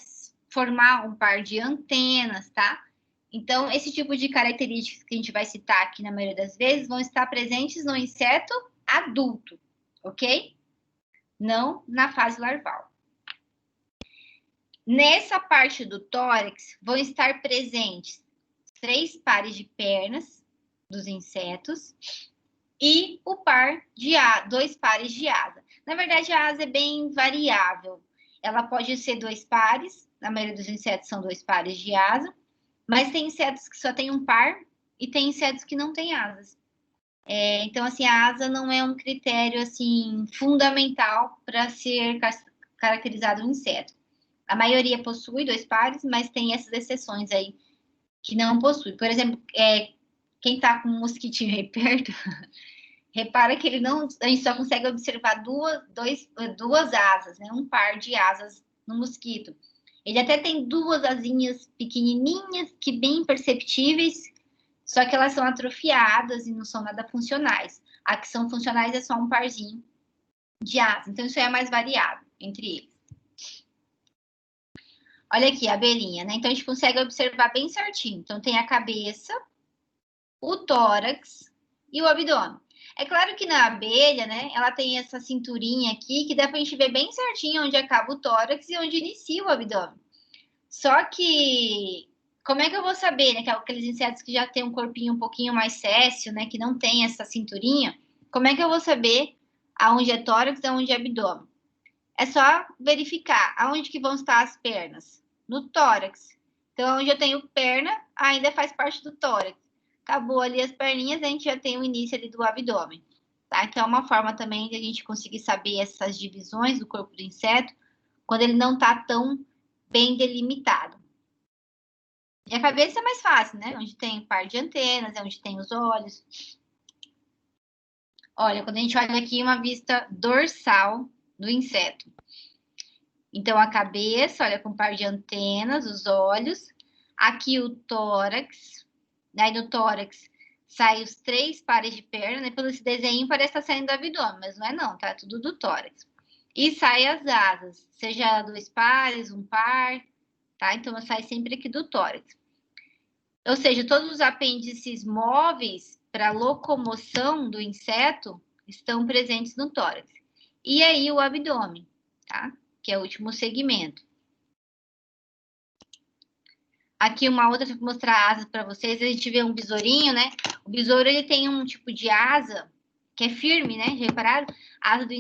formar um par de antenas, tá? Então, esse tipo de características que a gente vai citar aqui na maioria das vezes vão estar presentes no inseto adulto, ok? Não na fase larval. Nessa parte do tórax vão estar presentes 3 pares de pernas dos insetos e o par de 2 pares de asa. Na verdade, a asa é bem variável. Ela pode ser 2 pares, na maioria dos insetos são 2 pares de asa, mas tem insetos que só tem um par e tem insetos que não têm asas. Então, assim, a asa não é um critério, assim, fundamental para ser caracterizado um inseto. A maioria possui 2 pares, mas tem essas exceções aí que não possui. Por exemplo, quem está com um mosquitinho aí perto, repara que a gente só consegue observar duas asas, né? Um par de asas no mosquito. Ele até tem 2 asinhas pequenininhas, que bem perceptíveis, só que elas são atrofiadas e não são nada funcionais. A que são funcionais é só um parzinho de asas. Então, isso é mais variado entre eles. Olha aqui a abelhinha, né? Então, a gente consegue observar bem certinho. Então, tem a cabeça, o tórax e o abdômen. É claro que na abelha, né, ela tem essa cinturinha aqui, que dá pra gente ver bem certinho onde acaba o tórax e onde inicia o abdômen. Só que, como é que eu vou saber, né, que aqueles insetos que já tem um corpinho um pouquinho mais céssio, né, que não tem essa cinturinha, como é que eu vou saber aonde é tórax e aonde é abdômen? É só verificar aonde que vão estar as pernas. no tórax. Então, onde eu tenho perna, ainda faz parte do tórax. Acabou ali as perninhas, a gente já tem o início ali do abdômen. Tá? Então, é uma forma também de a gente conseguir saber essas divisões do corpo do inseto, quando ele não está tão bem delimitado. E a cabeça é mais fácil, né? Onde tem um par de antenas, é onde tem os olhos. Olha, quando a gente olha aqui, uma vista dorsal do inseto. Então, a cabeça, olha, com um par de antenas, os olhos. Aqui o tórax. Daí no tórax saem os 3 pares de perna, né? Pelo esse desenho parece estar saindo do abdômen, mas não é não, tá? Tudo do tórax. E sai as asas, seja 2 pares, 1 par, tá? Então, sai sempre aqui do tórax. Ou seja, todos os apêndices móveis para locomoção do inseto estão presentes no tórax. E aí o abdômen, tá? Que é o último segmento. Aqui uma outra para mostrar asas para vocês. A gente vê um besourinho, né? O besouro ele tem um tipo de asa que é firme, né? Já repararam? A asa do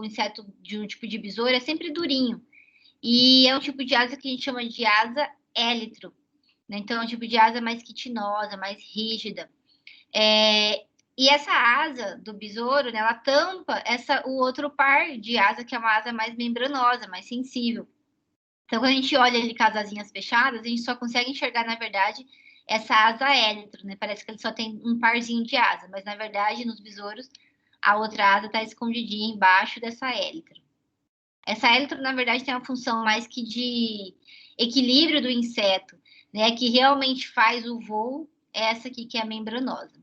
inseto de um tipo de besouro é sempre durinho. E é um tipo de asa que a gente chama de asa élitro. Né? Então, é um tipo de asa mais quitinosa, mais rígida. E essa asa do besouro, né, ela tampa o outro par de asa, que é uma asa mais membranosa, mais sensível. Então, quando a gente olha ele com as asinhas fechadas, a gente só consegue enxergar, na verdade, essa asa élitro, né? Parece que ele só tem um parzinho de asa, mas, na verdade, nos besouros, a outra asa está escondidinha embaixo dessa élitro. Essa élitro, na verdade, tem uma função mais que de equilíbrio do inseto, né? Que realmente faz o voo, essa aqui que é a membranosa.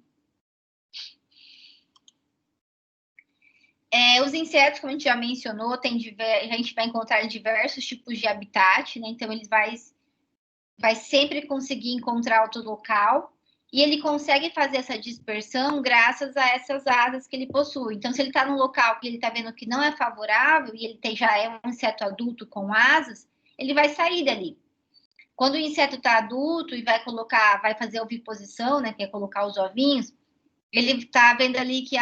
Os insetos, como a gente já mencionou, a gente vai encontrar diversos tipos de habitat, né? Então, ele vai sempre conseguir encontrar outro local e ele consegue fazer essa dispersão graças a essas asas que ele possui. Então, se ele está num local que ele está vendo que não é favorável e ele já é um inseto adulto com asas, ele vai sair dali. Quando o inseto está adulto e vai fazer a oviposição, né? Que é colocar os ovinhos, ele está vendo ali que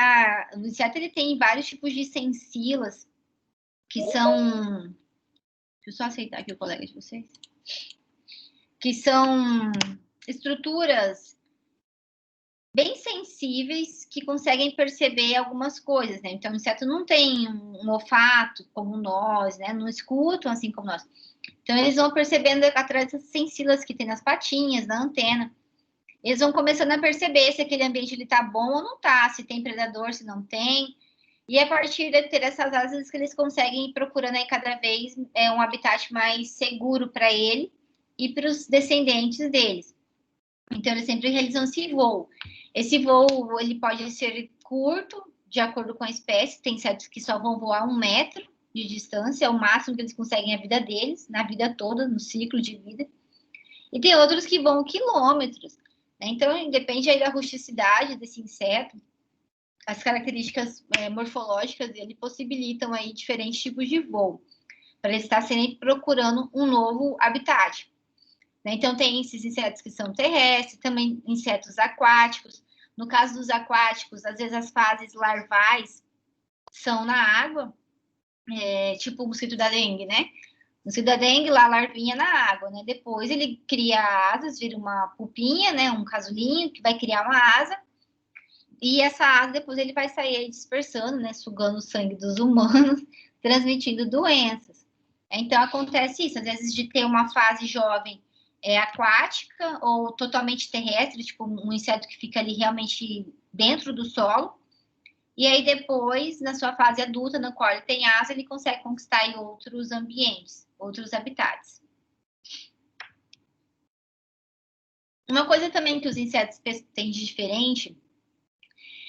o inseto ele tem vários tipos de sensilas, que são... Deixa eu só aceitar aqui o colega de vocês. Que são estruturas bem sensíveis que conseguem perceber algumas coisas, né? Então, o inseto não tem um olfato como nós, né? Não escutam assim como nós. Então, eles vão percebendo através das sensilas que tem nas patinhas, na antena. Eles vão começando a perceber se aquele ambiente está bom ou não está, se tem predador, se não tem. E a partir de ter essas asas que eles conseguem ir procurando aí cada vez um habitat mais seguro para ele e para os descendentes deles. Então, eles sempre realizam esse voo. Esse voo ele pode ser curto, de acordo com a espécie. Tem insetos que só vão voar 1 metro de distância, é o máximo que eles conseguem a vida deles, na vida toda, no ciclo de vida. E tem outros que vão quilômetros. Então, depende aí da rusticidade desse inseto, as características morfológicas dele possibilitam aí diferentes tipos de voo, para ele estar sempre procurando um novo habitat. Então, tem esses insetos que são terrestres, também insetos aquáticos. No caso dos aquáticos, às vezes as fases larvais são na água, tipo o mosquito da dengue, né? O mosquito da dengue, lá a larvinha na água, né? Depois ele cria asas, vira uma pupinha, né? Um casulinho que vai criar uma asa. E essa asa, depois ele vai sair dispersando, né? Sugando o sangue dos humanos, transmitindo doenças. Então, acontece isso. Às vezes, de ter uma fase jovem aquática ou totalmente terrestre, tipo um inseto que fica ali realmente dentro do solo. E aí, depois, na sua fase adulta, na qual ele tem asa, ele consegue conquistar em outros ambientes, outros habitats. Uma coisa também que os insetos têm de diferente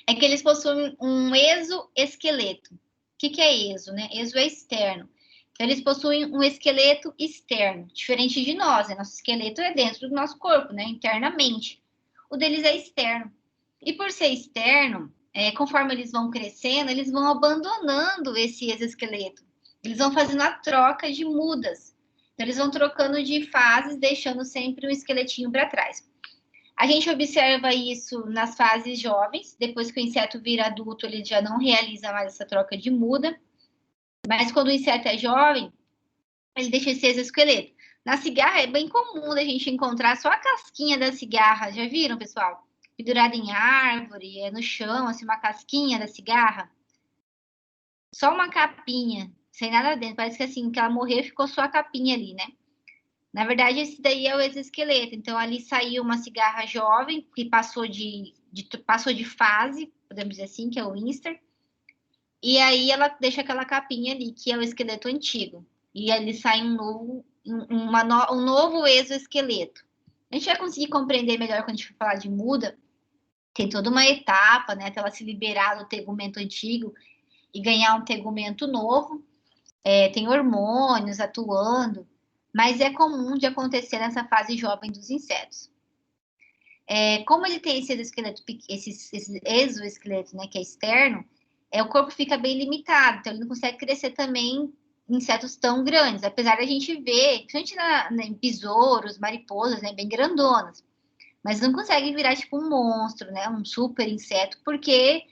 é que eles possuem um exoesqueleto. O que é exo, né? Exo é externo. Então, eles possuem um esqueleto externo, diferente de nós, né? Nosso esqueleto é dentro do nosso corpo, né? Internamente. O deles é externo. E por ser externo, conforme eles vão crescendo, eles vão abandonando esse exoesqueleto. Eles vão fazendo a troca de mudas. Então, eles vão trocando de fases, deixando sempre um esqueletinho para trás. A gente observa isso nas fases jovens. Depois que o inseto vira adulto, ele já não realiza mais essa troca de muda. Mas quando o inseto é jovem, ele deixa esse exoesqueleto. Na cigarra é bem comum a gente encontrar só a casquinha da cigarra. Já viram, pessoal? Pendurada em árvore, no chão, assim, uma casquinha da cigarra. Só uma capinha, sem nada dentro. Parece que assim, que ela morreu e ficou só a capinha ali, né? Na verdade, esse daí é o exoesqueleto. Então, ali saiu uma cigarra jovem, que passou de fase, podemos dizer assim, que é o Winster. E aí ela deixa aquela capinha ali, que é o esqueleto antigo. E ali sai um novo exoesqueleto. A gente vai conseguir compreender melhor quando a gente for falar de muda. Tem toda uma etapa, né? Até ela se liberar do tegumento antigo e ganhar um tegumento novo. Tem hormônios atuando, mas é comum de acontecer nessa fase jovem dos insetos. Como ele tem esse exoesqueleto, né, que é externo, o corpo fica bem limitado, então ele não consegue crescer também insetos tão grandes, apesar da gente ver, principalmente em besouros, mariposas, né, bem grandonas, mas não consegue virar tipo um monstro, né, um super inseto, porque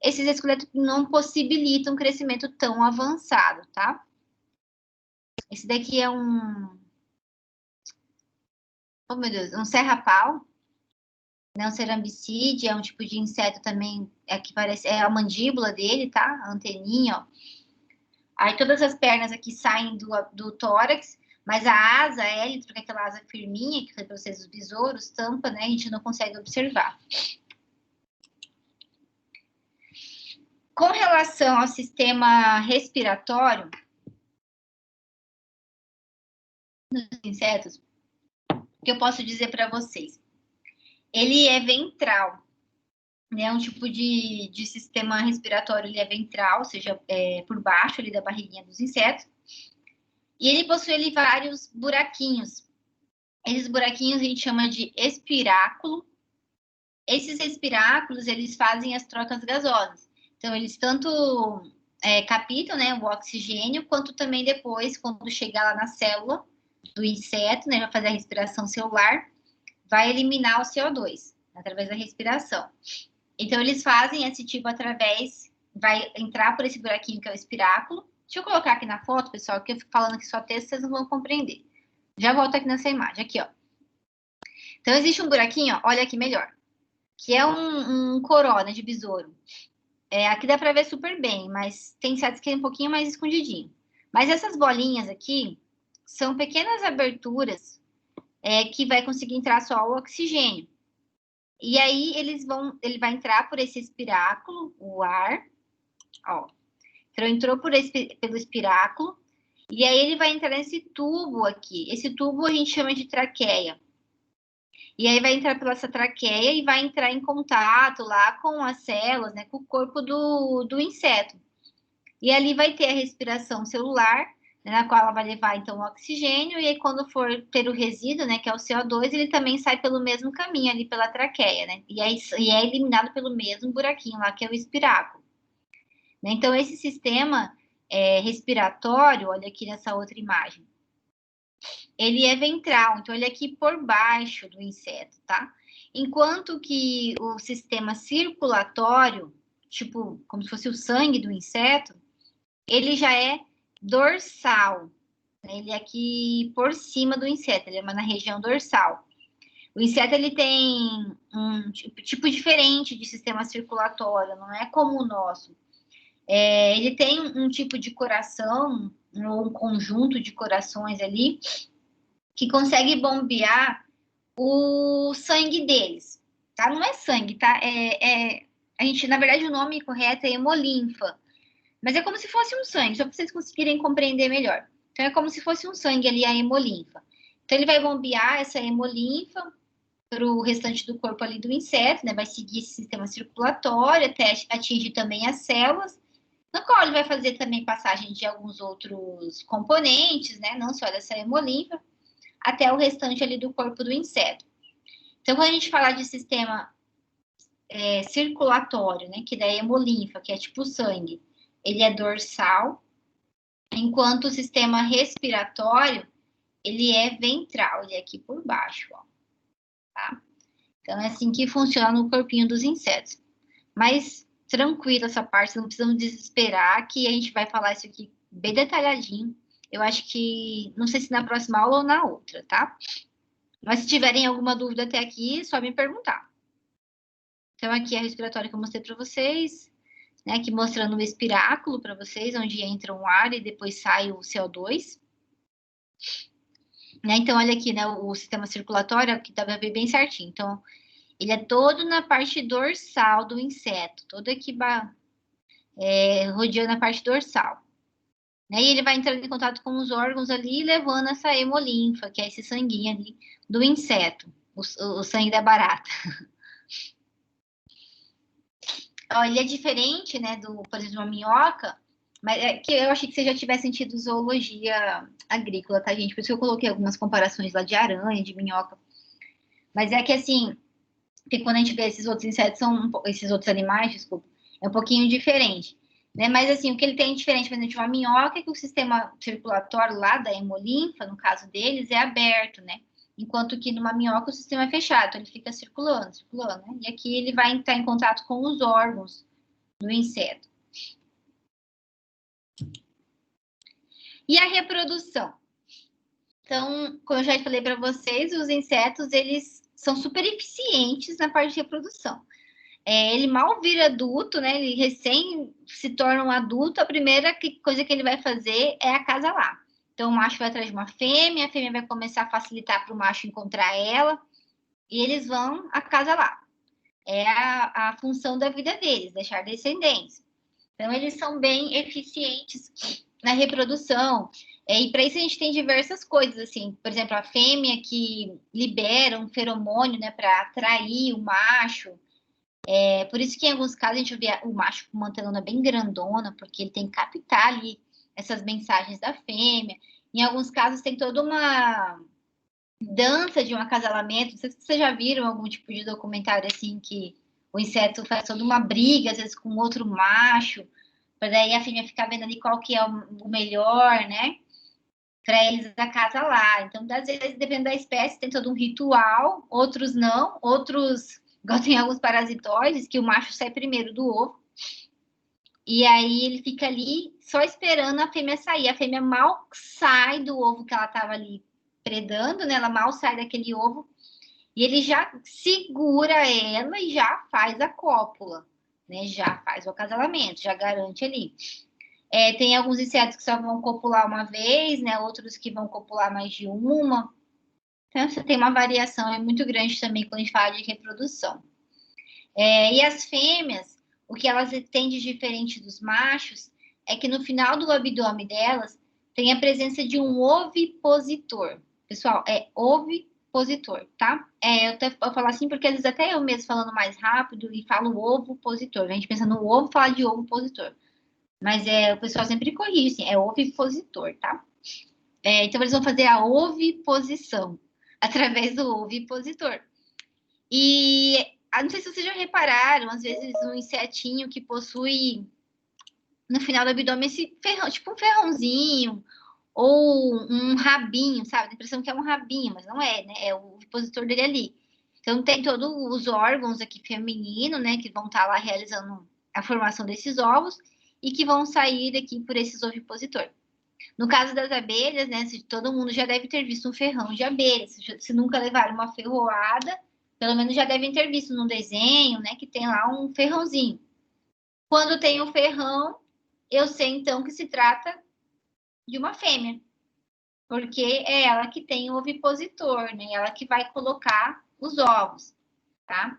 esses esqueletos não possibilitam um crescimento tão avançado, tá? Esse daqui é oh meu Deus, um serra-pau, né, um cerambicide, é um tipo de inseto também, que parece, é a mandíbula dele, tá? A anteninha, ó. Aí todas as pernas aqui saem do tórax, mas a asa élitro, que é aquela asa firminha, que foi para vocês os besouros, tampa, né? A gente não consegue observar. Com relação ao sistema respiratório dos insetos, o que eu posso dizer para vocês? Ele é ventral, né? Um tipo de sistema respiratório, ele é ventral, ou seja, por baixo ali da barriguinha dos insetos. E ele possui ali vários buraquinhos. Esses buraquinhos a gente chama de espiráculo. Esses espiráculos, eles fazem as trocas gasosas. Então, eles tanto captam, né, o oxigênio, quanto também depois, quando chegar lá na célula do inseto, né, vai fazer a respiração celular, vai eliminar o CO2 através da respiração. Então, eles fazem esse tipo vai entrar por esse buraquinho que é o espiráculo. Deixa eu colocar aqui na foto, pessoal, que eu fico falando aqui só texto, vocês não vão compreender. Já volto aqui nessa imagem, aqui, ó. Então, existe um buraquinho, ó, olha aqui melhor, que é um corona de besouro. Aqui dá para ver super bem, mas tem insetos que é um pouquinho mais escondidinho. Mas essas bolinhas aqui são pequenas aberturas que vai conseguir entrar só o oxigênio. E aí ele vai entrar por esse espiráculo, o ar, ó. Então entrou pelo espiráculo, e aí ele vai entrar nesse tubo aqui. Esse tubo a gente chama de traqueia. E aí vai entrar pela essa traqueia e vai entrar em contato lá com as células, né, com o corpo do inseto. E ali vai ter a respiração celular, né, na qual ela vai levar, então, o oxigênio, e aí quando for ter o resíduo, né, que é o CO2, ele também sai pelo mesmo caminho ali pela traqueia, né, e é eliminado pelo mesmo buraquinho lá, que é o espiráculo. Então, esse sistema respiratório, olha aqui nessa outra imagem, ele é ventral, então ele é aqui por baixo do inseto, tá? Enquanto que o sistema circulatório, tipo, como se fosse o sangue do inseto, ele já é dorsal, né? Ele é aqui por cima do inseto, ele é na região dorsal. O inseto, ele tem um tipo diferente de sistema circulatório, não é como o nosso. Ele tem um tipo de coração, ou um conjunto de corações ali, que consegue bombear o sangue deles, tá? Não é sangue, tá? A gente, na verdade, o nome correto é hemolinfa, mas é como se fosse um sangue, só para vocês conseguirem compreender melhor. Então, é como se fosse um sangue ali, a hemolinfa. Então, ele vai bombear essa hemolinfa para o restante do corpo ali do inseto, né? Vai seguir esse sistema circulatório até atingir também as células, no qual ele vai fazer também passagem de alguns outros componentes, né? Não só dessa hemolinfa, até o restante ali do corpo do inseto. Então, quando a gente falar de sistema circulatório, né, que da hemolinfa, que é tipo sangue, ele é dorsal, enquanto o sistema respiratório, ele é ventral, ele é aqui por baixo, ó, tá? Então, é assim que funciona no corpinho dos insetos. Mas, tranquilo essa parte, não precisamos desesperar, que a gente vai falar isso aqui bem detalhadinho Eu acho que, não sei se na próxima aula ou na outra, tá? Mas se tiverem alguma dúvida até aqui, é só me perguntar. Então, aqui é a respiratória que eu mostrei para vocês, né? Aqui mostrando o espiráculo para vocês, onde entra o ar e depois sai o CO2. Né? Então, olha aqui, né? O sistema circulatório, aqui dá para ver bem certinho. Então, ele é todo na parte dorsal do inseto, todo aqui rodeando a parte dorsal. Né? E ele vai entrando em contato com os órgãos ali, levando essa hemolinfa, que é esse sanguinho ali do inseto, o sangue da barata. Ó, ele é diferente, né, por exemplo, uma minhoca, mas é que eu achei que você já tivesse sentido zoologia agrícola, tá, gente? Por isso que eu coloquei algumas comparações lá de aranha, de minhoca. Mas é que, assim, que quando a gente vê esses outros insetos, esses outros animais, desculpa, é um pouquinho diferente. Né? Mas, assim, o que ele tem diferente, por exemplo, de uma minhoca é que o sistema circulatório lá da hemolinfa, no caso deles, é aberto, né? Enquanto que numa minhoca o sistema é fechado, então ele fica circulando, né? E aqui ele vai entrar em contato com os órgãos do inseto. E a reprodução? Então, como eu já falei para vocês, os insetos, eles são super eficientes na parte de reprodução. Ele mal vira adulto, né? Ele recém se torna um adulto, a primeira coisa que ele vai fazer é acasalar. Então, o macho vai atrás de uma fêmea, a fêmea vai começar a facilitar para o macho encontrar ela, e eles vão acasalar. É a função da vida deles, deixar descendentes. Então, eles são bem eficientes na reprodução. E para isso a gente tem diversas coisas, assim, por exemplo, a fêmea que libera um feromônio, né, para atrair o macho. Por isso que em alguns casos a gente vê o macho com uma antenona bem grandona, porque ele tem que captar ali essas mensagens da fêmea. Em alguns casos tem toda uma dança de um acasalamento. Não sei se vocês já viram algum tipo de documentário assim que o inseto faz toda uma briga, às vezes com outro macho, para daí a fêmea ficar vendo ali qual que é o melhor, né? Para eles acasalar. Então, às vezes, dependendo da espécie, tem todo um ritual, outros não, outros, igual tem alguns parasitoides, que o macho sai primeiro do ovo, e aí ele fica ali só esperando a fêmea sair. A fêmea mal sai do ovo que ela estava ali predando, né? Ela mal sai daquele ovo, e ele já segura ela e já faz a cópula, né? Já faz o acasalamento, já garante ali. Tem alguns insetos que só vão copular uma vez, né? Outros que vão copular mais de uma. Então, você tem uma variação muito grande também quando a gente fala de reprodução. E as fêmeas, o que elas têm de diferente dos machos é que no final do abdômen delas tem a presença de um ovipositor. Pessoal, é ovipositor, tá? Eu falo assim porque às vezes até eu mesmo falando mais rápido e falo ovopositor. A gente pensa no ovo, fala de ovopositor. Mas o pessoal sempre corrige, assim, é ovipositor, tá? Então, eles vão fazer a oviposição através do ovipositor. E não sei se vocês já repararam, às vezes um insetinho que possui no final do abdômen esse ferrão, tipo um ferrãozinho ou um rabinho, sabe? A impressão que é um rabinho, mas não é, né? É o ovipositor dele ali. Então, tem todos os órgãos aqui feminino, né? Que vão estar lá realizando a formação desses ovos e que vão sair daqui por esses ovipositor. No caso das abelhas, né, todo mundo já deve ter visto um ferrão de abelha. Se nunca levaram uma ferroada, pelo menos já devem ter visto no desenho, né, que tem lá um ferrãozinho. Quando tem um ferrão, eu sei então que se trata de uma fêmea, porque é ela que tem o ovipositor, né, ela que vai colocar os ovos, tá?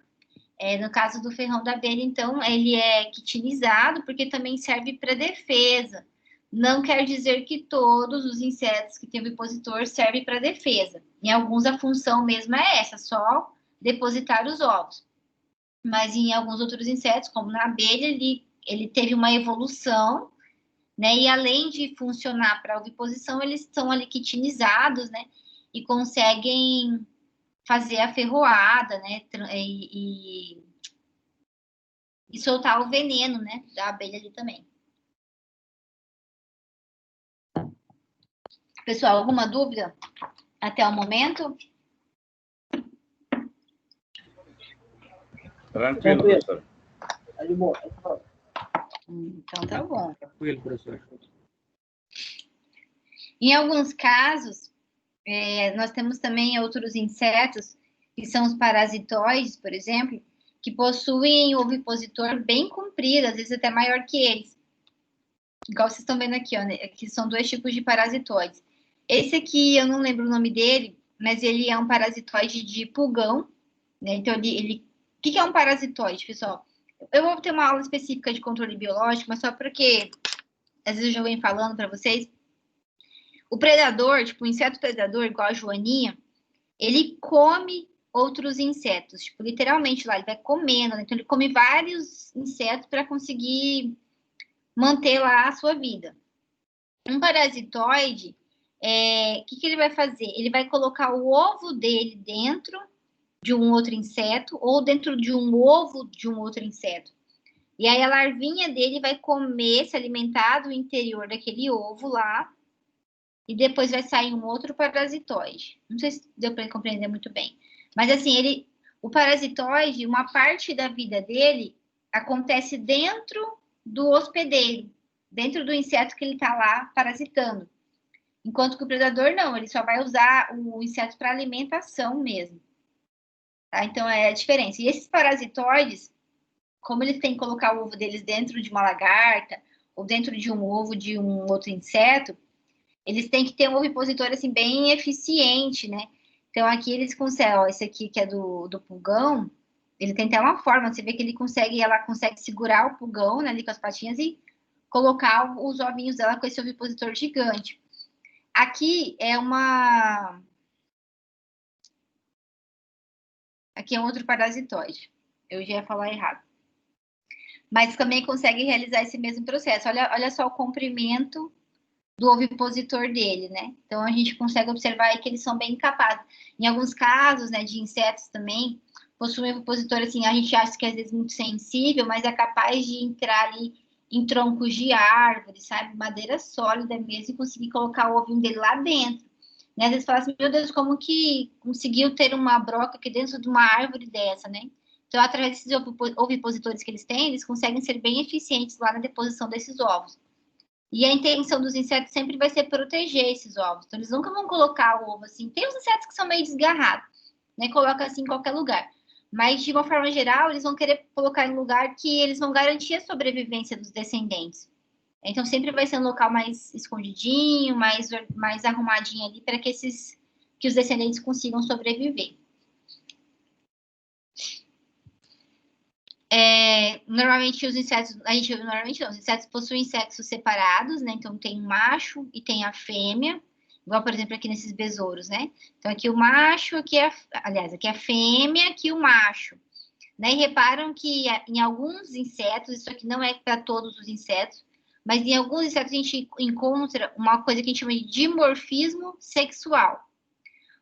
No caso do ferrão da abelha, então, ele é quitinizado porque também serve para defesa. Não quer dizer que todos os insetos que têm ovipositor servem para defesa. Em alguns, a função mesmo é essa, só depositar os ovos. Mas em alguns outros insetos, como na abelha, ele teve uma evolução, né? E além de funcionar para a oviposição, eles estão ali quitinizados, né? E conseguem fazer a ferroada, né? E soltar o veneno, né? Da abelha ali também. Pessoal, alguma dúvida até o momento? Tranquilo, professor. Tá de boa. Então tá bom. Tranquilo, professor. Em alguns casos, nós temos também outros insetos, que são os parasitoides, por exemplo, que possuem ovipositor bem comprido, às vezes até maior que eles. Igual vocês estão vendo aqui, ó, né? Aqui são 2 tipos de parasitoides. Esse aqui, eu não lembro o nome dele, mas ele é um parasitoide de pulgão, né? Então, o que é um parasitoide, pessoal? Eu vou ter uma aula específica de controle biológico, mas só porque, às vezes eu já venho falando para vocês. O predador, tipo, o inseto predador, igual a joaninha, ele come outros insetos, tipo, literalmente lá, ele vai comendo, né? Então ele come vários insetos para conseguir manter lá a sua vida. Um parasitoide, que ele vai fazer? Ele vai colocar o ovo dele dentro de um outro inseto ou dentro de um ovo de um outro inseto. E aí a larvinha dele vai comer, se alimentar do interior daquele ovo lá, e depois vai sair um outro parasitoide. Não sei se deu para compreender muito bem. Mas assim, o parasitoide, uma parte da vida dele acontece dentro do hospedeiro, dentro do inseto que ele está lá parasitando. Enquanto que o predador não, ele só vai usar o inseto para alimentação mesmo. Tá? Então é a diferença. E esses parasitoides, como eles têm que colocar o ovo deles dentro de uma lagarta ou dentro de um ovo de um outro inseto, eles têm que ter um ovipositor assim bem eficiente, né? Então aqui eles conseguem, ó, esse aqui que é do pulgão, ele tem até uma forma, você vê que ela consegue segurar o pulgão, né, ali com as patinhas e colocar os ovinhos dela com esse ovipositor gigante. Aqui é Aqui é um outro parasitoide. Eu já ia falar errado. Mas também consegue realizar esse mesmo processo. Olha só o comprimento do ovipositor dele, né? Então, a gente consegue observar aí que eles são bem capazes. Em alguns casos, né, de insetos também, possuem ovipositor, assim, a gente acha que às vezes muito sensível, mas é capaz de entrar ali em troncos de árvore, sabe? Madeira sólida mesmo, e conseguir colocar o ovinho dele lá dentro. Né? Às vezes fala assim, meu Deus, como que conseguiu ter uma broca aqui dentro de uma árvore dessa, né? Então, através desses ovipositores que eles têm, eles conseguem ser bem eficientes lá na deposição desses ovos. E a intenção dos insetos sempre vai ser proteger esses ovos. Então, eles nunca vão colocar o ovo assim. Tem os insetos que são meio desgarrados, né? Coloca assim em qualquer lugar. Mas, de uma forma geral, eles vão querer colocar em lugar que eles vão garantir a sobrevivência dos descendentes. Então, sempre vai ser um local mais escondidinho, mais arrumadinho ali, para que os descendentes consigam sobreviver. Normalmente os insetos, os insetos possuem sexos separados, né? Então tem o macho e tem a fêmea, igual, por exemplo, aqui nesses besouros, né? Então aqui o macho, aqui a fêmea, aqui o macho. Né? E reparam que em alguns insetos, isso aqui não é para todos os insetos, mas em alguns insetos a gente encontra uma coisa que a gente chama de dimorfismo sexual.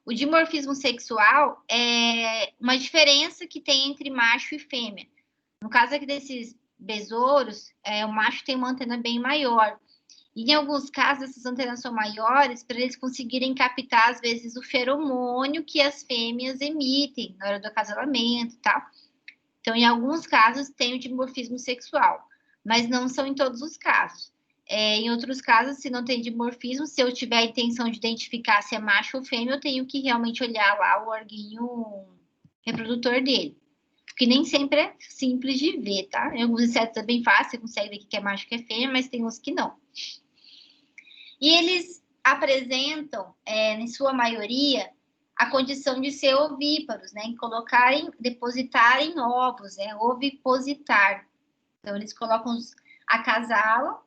O dimorfismo sexual é uma diferença que tem entre macho e fêmea. No caso aqui desses besouros, o macho tem uma antena bem maior. E em alguns casos, essas antenas são maiores para eles conseguirem captar, às vezes, o feromônio que as fêmeas emitem na hora do acasalamento e tal. Então, em alguns casos, tem o dimorfismo sexual, mas não são em todos os casos. Em outros casos, se não tem dimorfismo, se eu tiver a intenção de identificar se é macho ou fêmea, eu tenho que realmente olhar lá o orguinho reprodutor dele. Porque nem sempre é simples de ver, tá? Em alguns insetos é bem fácil, você consegue ver que é macho e que é fêmea, mas tem uns que não. E eles apresentam, em sua maioria, a condição de ser ovíparos, né? Depositarem ovos, né? Ovipositar. Então, eles acasalam,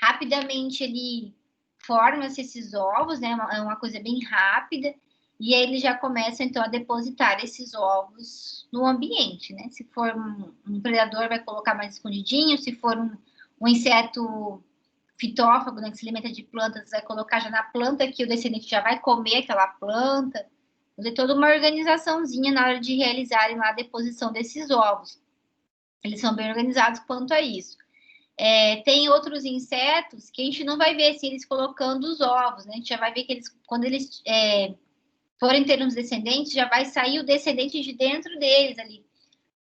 rapidamente ele forma-se esses ovos, né? É uma coisa bem rápida, e aí eles já começam, então, a depositar esses ovos no ambiente, né? Se for um predador, vai colocar mais escondidinho, se for um inseto fitófago, né, que se alimenta de plantas, vai colocar já na planta que o descendente já vai comer aquela planta. Tem toda uma organizaçãozinha na hora de realizarem lá a deposição desses ovos. Eles são bem organizados quanto a isso. Tem outros insetos que a gente não vai ver assim, eles colocando os ovos, né? A gente já vai ver que quando eles forem ter uns descendentes, já vai sair o descendente de dentro deles ali.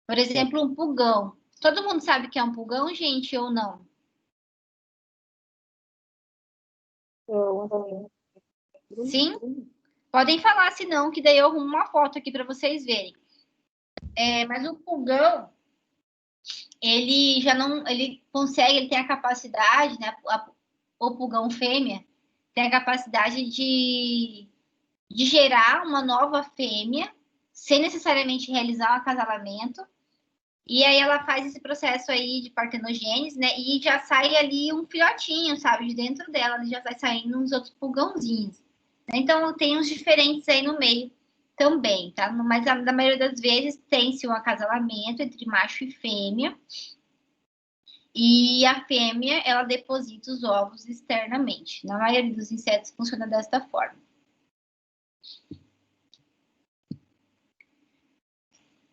Por exemplo, um pulgão. Todo mundo sabe que é um pulgão, gente, ou não? Sim? Podem falar, se não, que daí eu arrumo uma foto aqui para vocês verem. Mas o pulgão, ele já não... Ele consegue, ele tem a capacidade, né? O pulgão fêmea tem a capacidade de gerar uma nova fêmea sem necessariamente realizar um acasalamento. E aí ela faz esse processo aí de partenogênese, né? E já sai ali um filhotinho, sabe? De dentro dela, já vai saindo uns outros pulgãozinhos. Então, tem uns diferentes aí no meio também, tá? Mas na maioria das vezes tem-se um acasalamento entre macho e fêmea. E a fêmea, ela deposita os ovos externamente. Na maioria dos insetos funciona desta forma.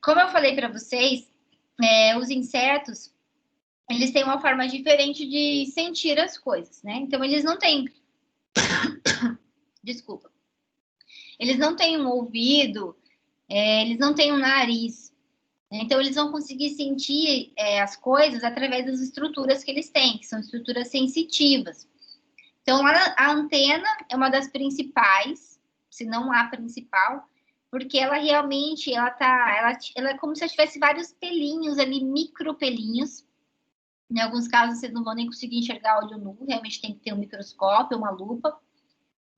Como eu falei para vocês, os insetos, eles têm uma forma diferente de sentir as coisas, né? Então, eles não têm... Desculpa. Eles não têm um ouvido, eles não têm um nariz. Né? Então, eles vão conseguir sentir as coisas através das estruturas que eles têm, que são estruturas sensitivas. Então, a antena é uma das principais, se não a principal, porque ela realmente, ela é como se ela tivesse vários pelinhos ali, micro pelinhos. Em alguns casos, vocês não vão nem conseguir enxergar olho nu, realmente tem que ter um microscópio, uma lupa.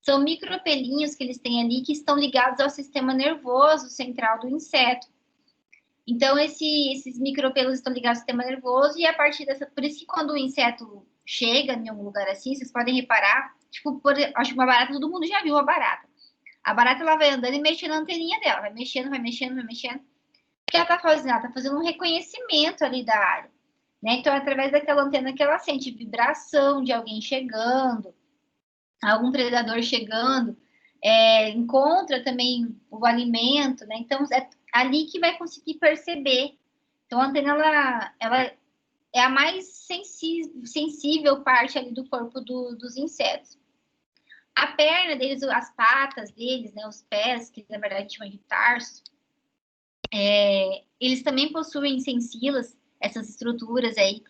São micropelinhos que eles têm ali que estão ligados ao sistema nervoso central do inseto. Então, esses micropelos estão ligados ao sistema nervoso e a partir dessa... Por isso que quando o inseto chega em algum lugar assim, vocês podem reparar, tipo, acho que uma barata, todo mundo já viu uma barata. A barata, ela vai andando e mexendo na anteninha dela, vai mexendo, vai mexendo, vai mexendo. O que ela está fazendo? Ela está fazendo um reconhecimento ali da área. Né? Então, através daquela antena que ela sente vibração de alguém chegando, algum predador chegando, encontra também o alimento, né? Então, é ali que vai conseguir perceber. Então, a antena, ela é a mais sensível parte ali do corpo dos insetos. A perna deles, as patas deles, né, os pés, que na verdade a gente chama de tarsos, eles também possuem sensilas, essas estruturas aí,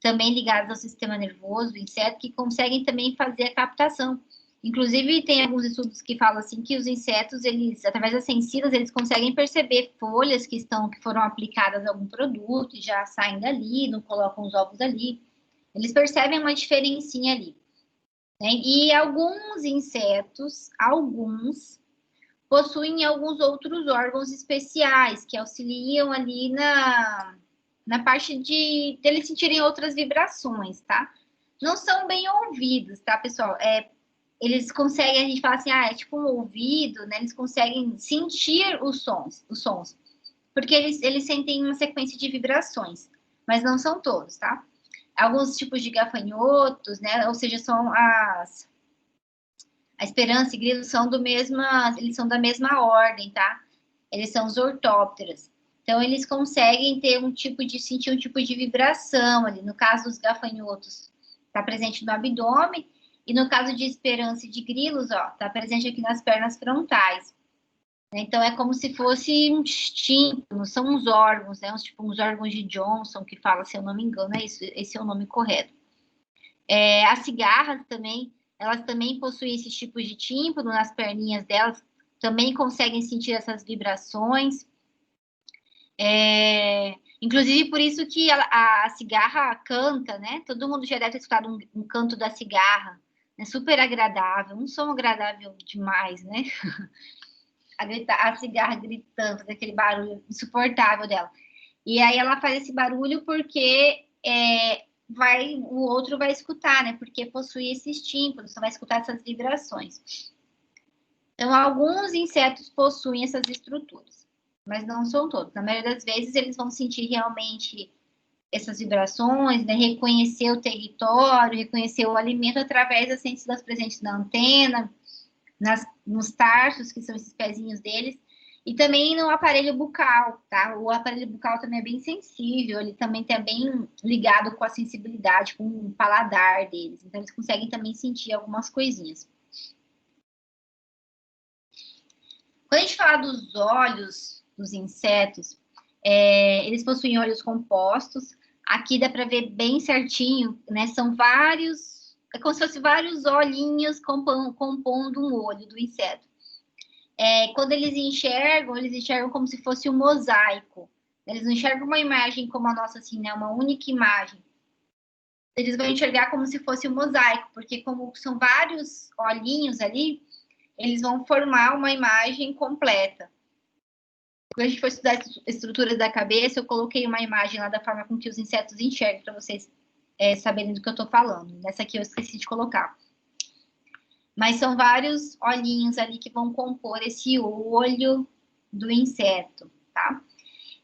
também ligadas ao sistema nervoso do inseto, que conseguem também fazer a captação. Inclusive, tem alguns estudos que falam assim que os insetos, eles, através das sensilas, eles conseguem perceber folhas que foram aplicadas a algum produto e já saem dali, não colocam os ovos ali. Eles percebem uma diferencinha ali. Né? E alguns insetos, possuem alguns outros órgãos especiais que auxiliam ali na parte de eles sentirem outras vibrações, tá? Não são bem ouvidos, tá, pessoal? Eles conseguem, a gente fala assim, é tipo um ouvido, né? Eles conseguem sentir os sons, porque eles sentem uma sequência de vibrações, mas não são todos, tá? Alguns tipos de gafanhotos, né? Ou seja, são a esperança e grilo são eles são da mesma ordem, tá? Eles são os ortópteras. Então, eles conseguem sentir um tipo de vibração ali. No caso dos gafanhotos, está presente no abdômen. E no caso de esperança e de grilos, está presente aqui nas pernas frontais. Então, é como se fosse um tímpano, são uns órgãos, né? Uns órgãos de Johnson, que fala, se eu não me engano, esse é o nome correto. As cigarras também, elas também possuem esses tipos de tímpano nas perninhas delas, também conseguem sentir essas vibrações. Inclusive, por isso que a cigarra canta, né? Todo mundo já deve ter escutado um canto da cigarra, né? Super agradável, um som agradável demais, né? A cigarra gritando, aquele barulho insuportável dela. E aí ela faz esse barulho porque o outro vai escutar, né? Porque possui esses tímpanos, então vai escutar essas vibrações. Então, alguns insetos possuem essas estruturas, mas não são todos. Na maioria das vezes, eles vão sentir realmente essas vibrações, né? Reconhecer o território, reconhecer o alimento através das sensilas presentes na antena, nos tarsos, que são esses pezinhos deles, e também no aparelho bucal, tá? O aparelho bucal também é bem sensível, ele também está bem ligado com a sensibilidade, com o paladar deles. Então, eles conseguem também sentir algumas coisinhas. Quando a gente fala dos olhos dos insetos, eles possuem olhos compostos. Aqui dá para ver bem certinho, né? São vários é como se fosse vários olhinhos compondo um olho do inseto. Quando eles enxergam como se fosse um mosaico. Eles não enxergam uma imagem como a nossa, assim, né? Uma única imagem. Eles vão enxergar como se fosse um mosaico, porque como são vários olhinhos ali, eles vão formar uma imagem completa. Quando a gente for estudar estruturas da cabeça, eu coloquei uma imagem lá da forma com que os insetos enxergam, para vocês saberem do que eu estou falando. Nessa aqui eu esqueci de colocar. Mas são vários olhinhos ali que vão compor esse olho do inseto, tá?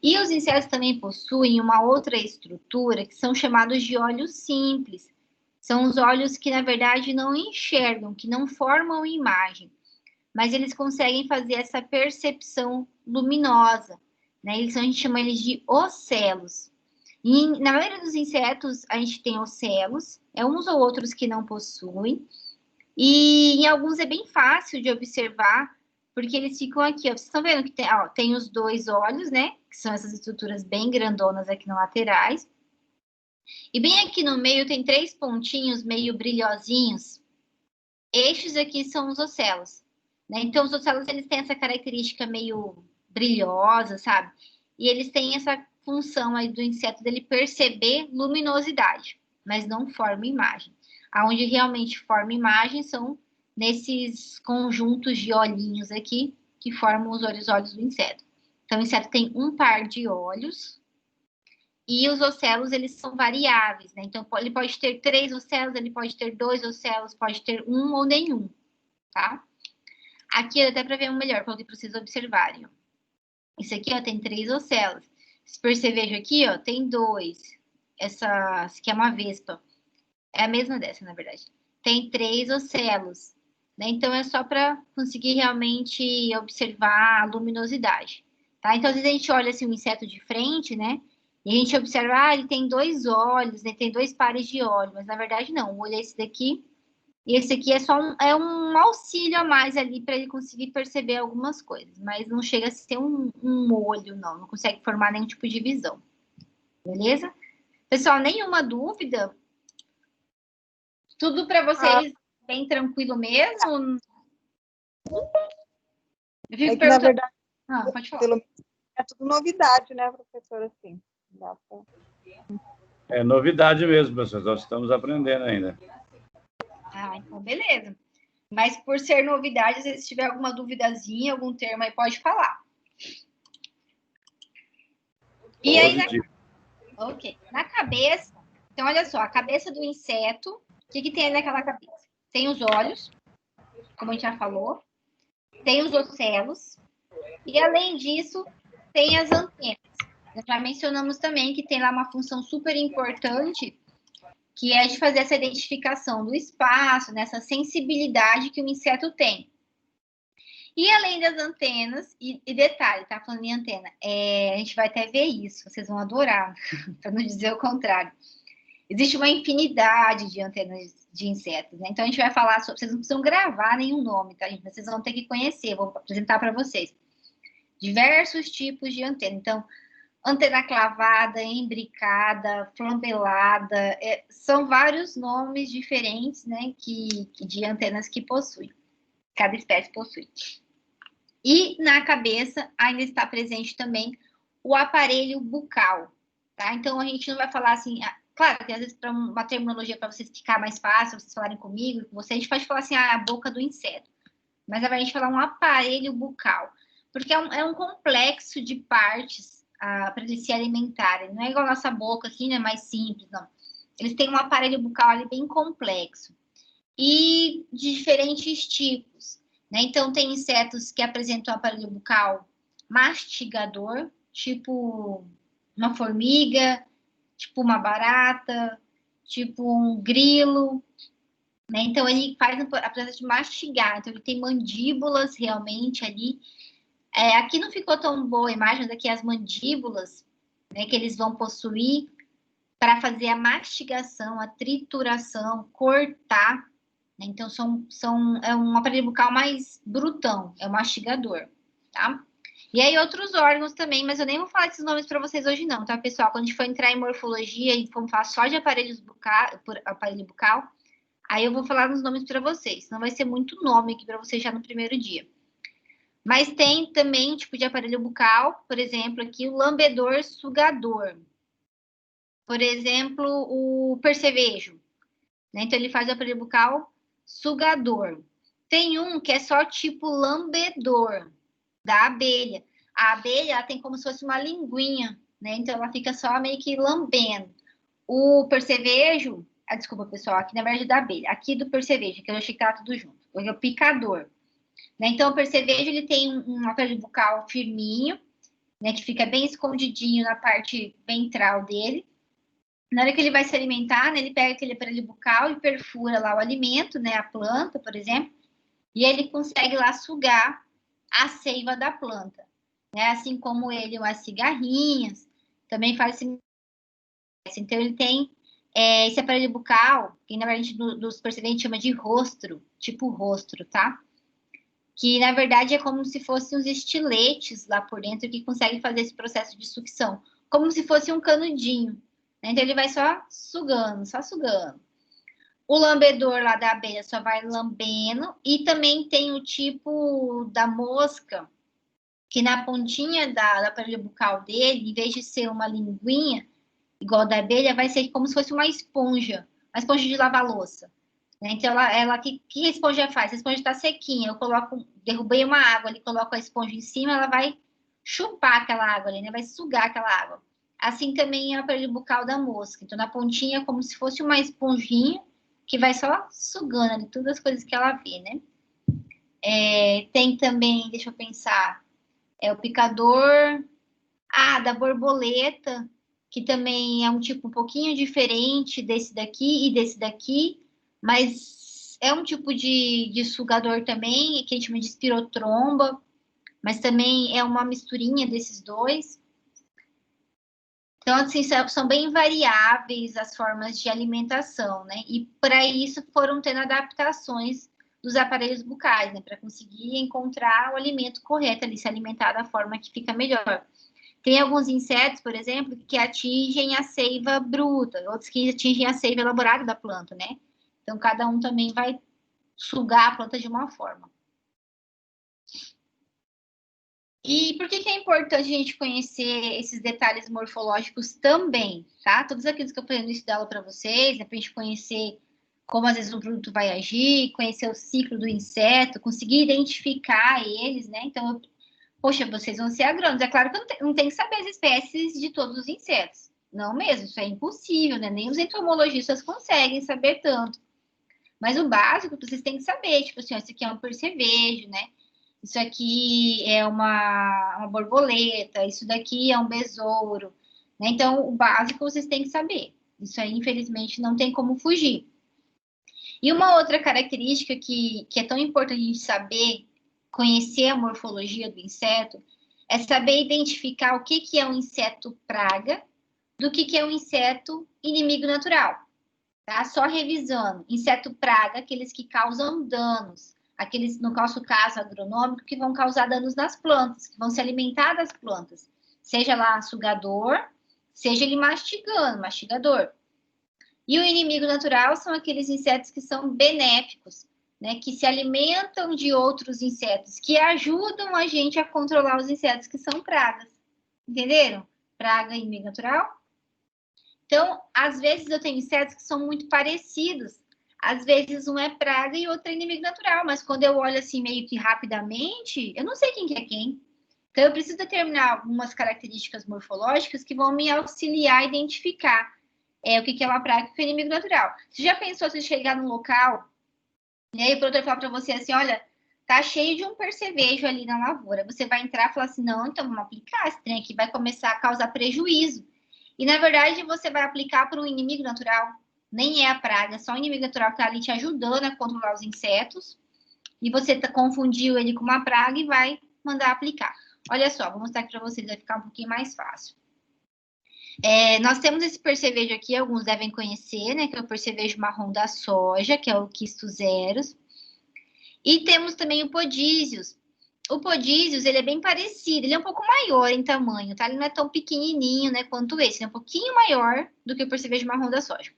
E os insetos também possuem uma outra estrutura que são chamados de olhos simples. São os olhos que, na verdade, não enxergam, que não formam imagem, mas eles conseguem fazer essa percepção luminosa, né? A gente chama eles de ocelos. E na maioria dos insetos, a gente tem ocelos, uns ou outros que não possuem, e em alguns é bem fácil de observar, porque eles ficam aqui, ó. Vocês estão vendo que tem os dois olhos, né? Que são essas estruturas bem grandonas aqui nas laterais. E bem aqui no meio tem 3 pontinhos meio brilhosinhos. Estes aqui são os ocelos, né? Então, os ocelos, eles têm essa característica meio brilhosa, sabe? E eles têm essa função aí do inseto dele perceber luminosidade, mas não forma imagem. Aonde realmente forma imagem são nesses conjuntos de olhinhos aqui, que formam os olhos do inseto. Então, o inseto tem um par de olhos, e os ocelos, eles são variáveis, né? Então, ele pode ter 3 ocelos, ele pode ter 2 ocelos, pode ter 1 ou nenhum, tá? Aqui, até para ver melhor, coloquei para vocês observarem, ó. Isso aqui, ó, tem 3 ocelos. Esse percevejo aqui, ó, tem 2. Essa aqui é uma vespa. É a mesma dessa, na verdade. Tem 3 ocelos, né? Então, é só para conseguir realmente observar a luminosidade, tá? Então, às vezes a gente olha assim um inseto de frente, né? E a gente observa, ele tem 2 olhos, né? Tem 2 pares de olhos, mas na verdade não. O olho é esse daqui, e esse aqui é só um auxílio a mais ali para ele conseguir perceber algumas coisas, mas não chega a ser um olho, não consegue formar nenhum tipo de visão. Beleza? Pessoal, nenhuma dúvida? Tudo para vocês bem tranquilo mesmo? Na verdade, pode falar. É tudo novidade, né, professora? Assim, dá pra... É novidade mesmo, professor. Nós estamos aprendendo ainda. Então beleza. Mas por ser novidade, se tiver alguma duvidazinha, algum termo aí, pode falar. E aí, na cabeça, então olha só, a cabeça do inseto, o que tem aí naquela cabeça? Tem os olhos, como a gente já falou, tem os ocelos, e além disso, tem as antenas. Nós já mencionamos também que tem lá uma função super importante, que é de fazer essa identificação do espaço, nessa sensibilidade que o inseto tem. E além das antenas, e detalhe, tá falando em antena, a gente vai até ver isso, vocês vão adorar, para não dizer o contrário. Existe uma infinidade de antenas de insetos, né? Então a gente vai falar sobre, vocês não precisam gravar nenhum nome, tá, gente? Vocês vão ter que conhecer, vou apresentar para vocês. Diversos tipos de antena. Então, antena clavada, embricada, flambelada, são vários nomes diferentes, né, de antenas que possuem. Cada espécie possui. E na cabeça ainda está presente também o aparelho bucal, tá? Então a gente não vai falar assim, claro que às vezes para uma terminologia para vocês ficar mais fácil, vocês falarem comigo, com vocês, a gente pode falar assim, a boca do inseto. Mas a gente falar um aparelho bucal, porque é um complexo de partes para eles se alimentarem. Não é igual a nossa boca, assim, né? Mais simples, não. Eles têm um aparelho bucal ali bem complexo. E de diferentes tipos, né? Então, tem insetos que apresentam um aparelho bucal mastigador, tipo uma formiga, tipo uma barata, tipo um grilo, né? Então, ele faz a presença de mastigar. Então, ele tem mandíbulas realmente ali. Aqui não ficou tão boa a imagem, mas aqui as mandíbulas, né, que eles vão possuir para fazer a mastigação, a trituração, cortar. Né? Então, é um aparelho bucal mais brutão, é o mastigador, tá? E aí, outros órgãos também, mas eu nem vou falar esses nomes para vocês hoje não, tá, pessoal? Quando a gente for entrar em morfologia e for falar só de aparelho bucal, Aí eu vou falar os nomes para vocês, não vai ser muito nome aqui para vocês já no primeiro dia. Mas tem também um tipo de aparelho bucal, por exemplo, aqui o lambedor sugador. Por exemplo, o percevejo, né? Então ele faz o aparelho bucal sugador. Tem um que é só tipo lambedor, da abelha. A abelha ela tem como se fosse uma linguinha, né? Então ela fica só meio que lambendo. O percevejo, desculpa pessoal, aqui na verdade da abelha, aqui do percevejo, que eu achei que estava tudo junto, é o picador. Né? Então o percevejo ele tem um aparelho bucal firminho, né? Que fica bem escondidinho na parte ventral dele. Na hora que ele vai se alimentar, né, ele pega aquele aparelho bucal e perfura lá o alimento, né, a planta, por exemplo, e ele consegue lá sugar a seiva da planta, né? Assim como ele, as cigarrinhas, também faz esse. Então, ele tem esse aparelho bucal, que na verdade dos percebentes chama de rostro, tipo rostro, tá? Que na verdade é como se fossem uns estiletes lá por dentro que conseguem fazer esse processo de sucção, como se fosse um canudinho. Né? Então, ele vai só sugando, só sugando. O lambedor lá da abelha só vai lambendo. E também tem o tipo da mosca, que na pontinha do aparelho bucal dele, em vez de ser uma linguinha, igual da abelha, vai ser como se fosse uma esponja de lavar louça. Né? Então, que a esponja faz? A esponja está sequinha, derrubei uma água ali, coloco a esponja em cima, ela vai chupar aquela água ali, né? Vai sugar aquela água. Assim também é o aparelho bucal da mosca. Então, na pontinha é como se fosse uma esponjinha que vai só sugando ali todas as coisas que ela vê, né? Tem também, deixa eu pensar, o picador da borboleta, que também é um tipo um pouquinho diferente desse daqui e desse daqui, mas é um tipo de sugador também, que a gente chama de espirotromba, mas também é uma misturinha desses dois. Então, assim, são bem variáveis as formas de alimentação, né? E para isso foram tendo adaptações dos aparelhos bucais, né? Para conseguir encontrar o alimento correto ali, se alimentar da forma que fica melhor. Tem alguns insetos, por exemplo, que atingem a seiva bruta, outros que atingem a seiva elaborada da planta, né? Então, cada um também vai sugar a planta de uma forma. E por que é importante a gente conhecer esses detalhes morfológicos também, tá? Todos aqueles que eu falei no início da aula para vocês, né? Para a gente conhecer como às vezes o produto vai agir, conhecer o ciclo do inseto, conseguir identificar eles, né? Então, poxa, vocês vão ser agrônomos. É claro que não tem que saber as espécies de todos os insetos. Não mesmo, isso é impossível, né? Nem os entomologistas conseguem saber tanto. Mas o básico vocês têm que saber, tipo assim, isso aqui é um percevejo, né? Isso aqui é uma borboleta, isso daqui é um besouro, né? Então, o básico vocês têm que saber. Isso aí, infelizmente, não tem como fugir. E uma outra característica que é tão importante a gente saber, conhecer a morfologia do inseto, é saber identificar o que é um inseto praga do que é um inseto inimigo natural. Tá? Só revisando. Inseto praga, aqueles que causam danos. Aqueles, no nosso caso agronômico, que vão causar danos nas plantas, que vão se alimentar das plantas. Seja lá sugador, seja ele mastigador. E o inimigo natural são aqueles insetos que são benéficos, né? Que se alimentam de outros insetos, que ajudam a gente a controlar os insetos que são pragas. Entenderam? Praga e inimigo natural. Então, às vezes eu tenho insetos que são muito parecidos. Às vezes um é praga e outro é inimigo natural, mas quando eu olho assim meio que rapidamente, eu não sei quem que é quem. Então, eu preciso determinar algumas características morfológicas que vão me auxiliar a identificar o que é uma praga e o que é inimigo natural. Você já pensou se chegar num local e aí o produtor falar para você assim, olha, tá cheio de um percevejo ali na lavoura. Você vai entrar e falar assim, não, então vamos aplicar, esse trem aqui vai começar a causar prejuízo. E, na verdade, você vai aplicar para um inimigo natural. Nem é a praga, é só o inimigo natural que está ali te ajudando a controlar os insetos. E você confundiu ele com uma praga e vai mandar aplicar. Olha só, vou mostrar aqui para vocês, vai ficar um pouquinho mais fácil. Nós temos esse percevejo aqui, alguns devem conhecer, né? Que é o percevejo marrom da soja, que é o quistozeros. E temos também o podízios. O podízios, ele é bem parecido, ele é um pouco maior em tamanho, tá? Ele não é tão pequenininho, né, quanto esse, ele é um pouquinho maior do que o percevejo marrom da soja.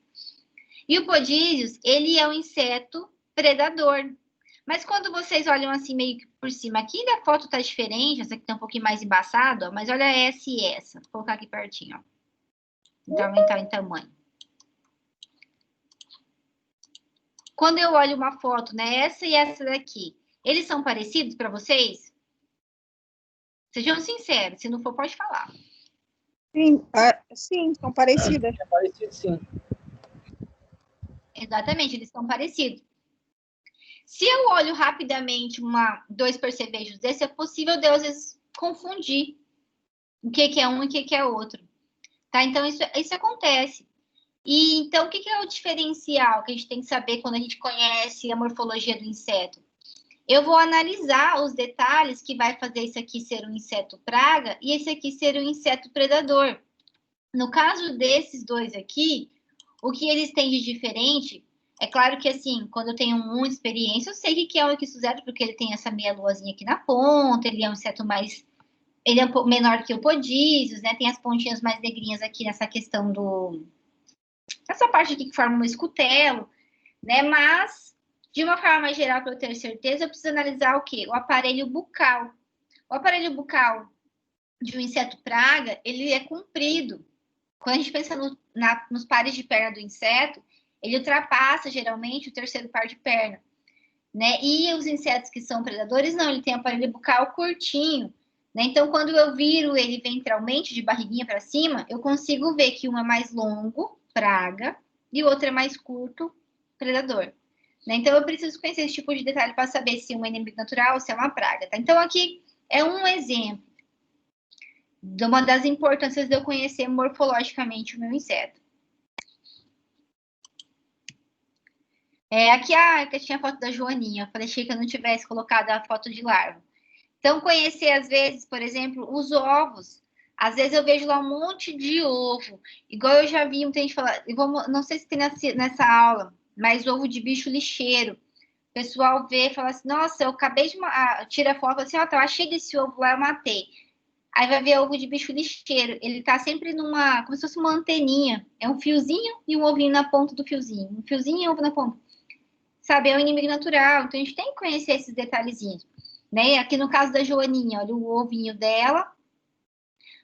E o podízios, ele é um inseto predador. Mas quando vocês olham assim meio que por cima, aqui a foto tá diferente, essa aqui tá um pouquinho mais embaçada, ó, mas olha essa e essa. Vou colocar aqui pertinho, ó. Tentar aumentar em tamanho. Quando eu olho uma foto, né, essa e essa daqui, eles são parecidos para vocês? Sejam sinceros, se não for, pode falar. Sim, sim, são parecidas. É parecido, sim. Exatamente, eles são parecidos. Se eu olho rapidamente dois percevejos desse, é possível de eu, às vezes, confundir o que é um e o que é outro. Tá? Então, isso acontece. E, então, o que é o diferencial que a gente tem que saber quando a gente conhece a morfologia do inseto? Eu vou analisar os detalhes que vai fazer isso aqui ser um inseto praga e esse aqui ser um inseto predador. No caso desses dois aqui, o que eles têm de diferente, é claro que assim, quando eu tenho muita experiência, eu sei que é o equistuzero, porque ele tem essa meia luazinha aqui na ponta, ele é um inseto mais... Ele é um pouco menor que o podízios, né? Tem as pontinhas mais negrinhas aqui nessa questão do... Essa parte aqui que forma um escutelo, né? Mas, de uma forma mais geral, para eu ter certeza, eu preciso analisar o quê? O aparelho bucal. O aparelho bucal de um inseto praga, ele é comprido. Quando a gente pensa nos pares de perna do inseto, ele ultrapassa, geralmente, o terceiro par de perna, né? E os insetos que são predadores, não, ele tem aparelho bucal curtinho, né? Então, quando eu viro ele ventralmente, de barriguinha para cima, eu consigo ver que um é mais longo, praga, e o outro é mais curto, predador. Né? Então, eu preciso conhecer esse tipo de detalhe para saber se um é inimigo natural ou se é uma praga, tá? Então, aqui é um exemplo de uma das importâncias de eu conhecer morfologicamente o meu inseto. Aqui que tinha a foto da Joaninha. Eu falei que eu não tivesse colocado a foto de larva. Então, conhecer, às vezes, por exemplo, os ovos. Às vezes eu vejo lá um monte de ovo. Igual eu já vi muita gente falar, não sei se tem nessa aula, mas ovo de bicho lixeiro. O pessoal vê e fala assim, nossa, eu acabei de... tira a foto e fala assim, ó, eu achei desse ovo lá, eu matei. Aí vai ver ovo de bicho lixeiro. Ele tá sempre como se fosse uma anteninha. É um fiozinho e um ovinho na ponta do fiozinho. Um fiozinho e um ovo na ponta. Sabe, é um inimigo natural. Então, a gente tem que conhecer esses detalhezinhos. Né? Aqui no caso da Joaninha, olha o ovinho dela.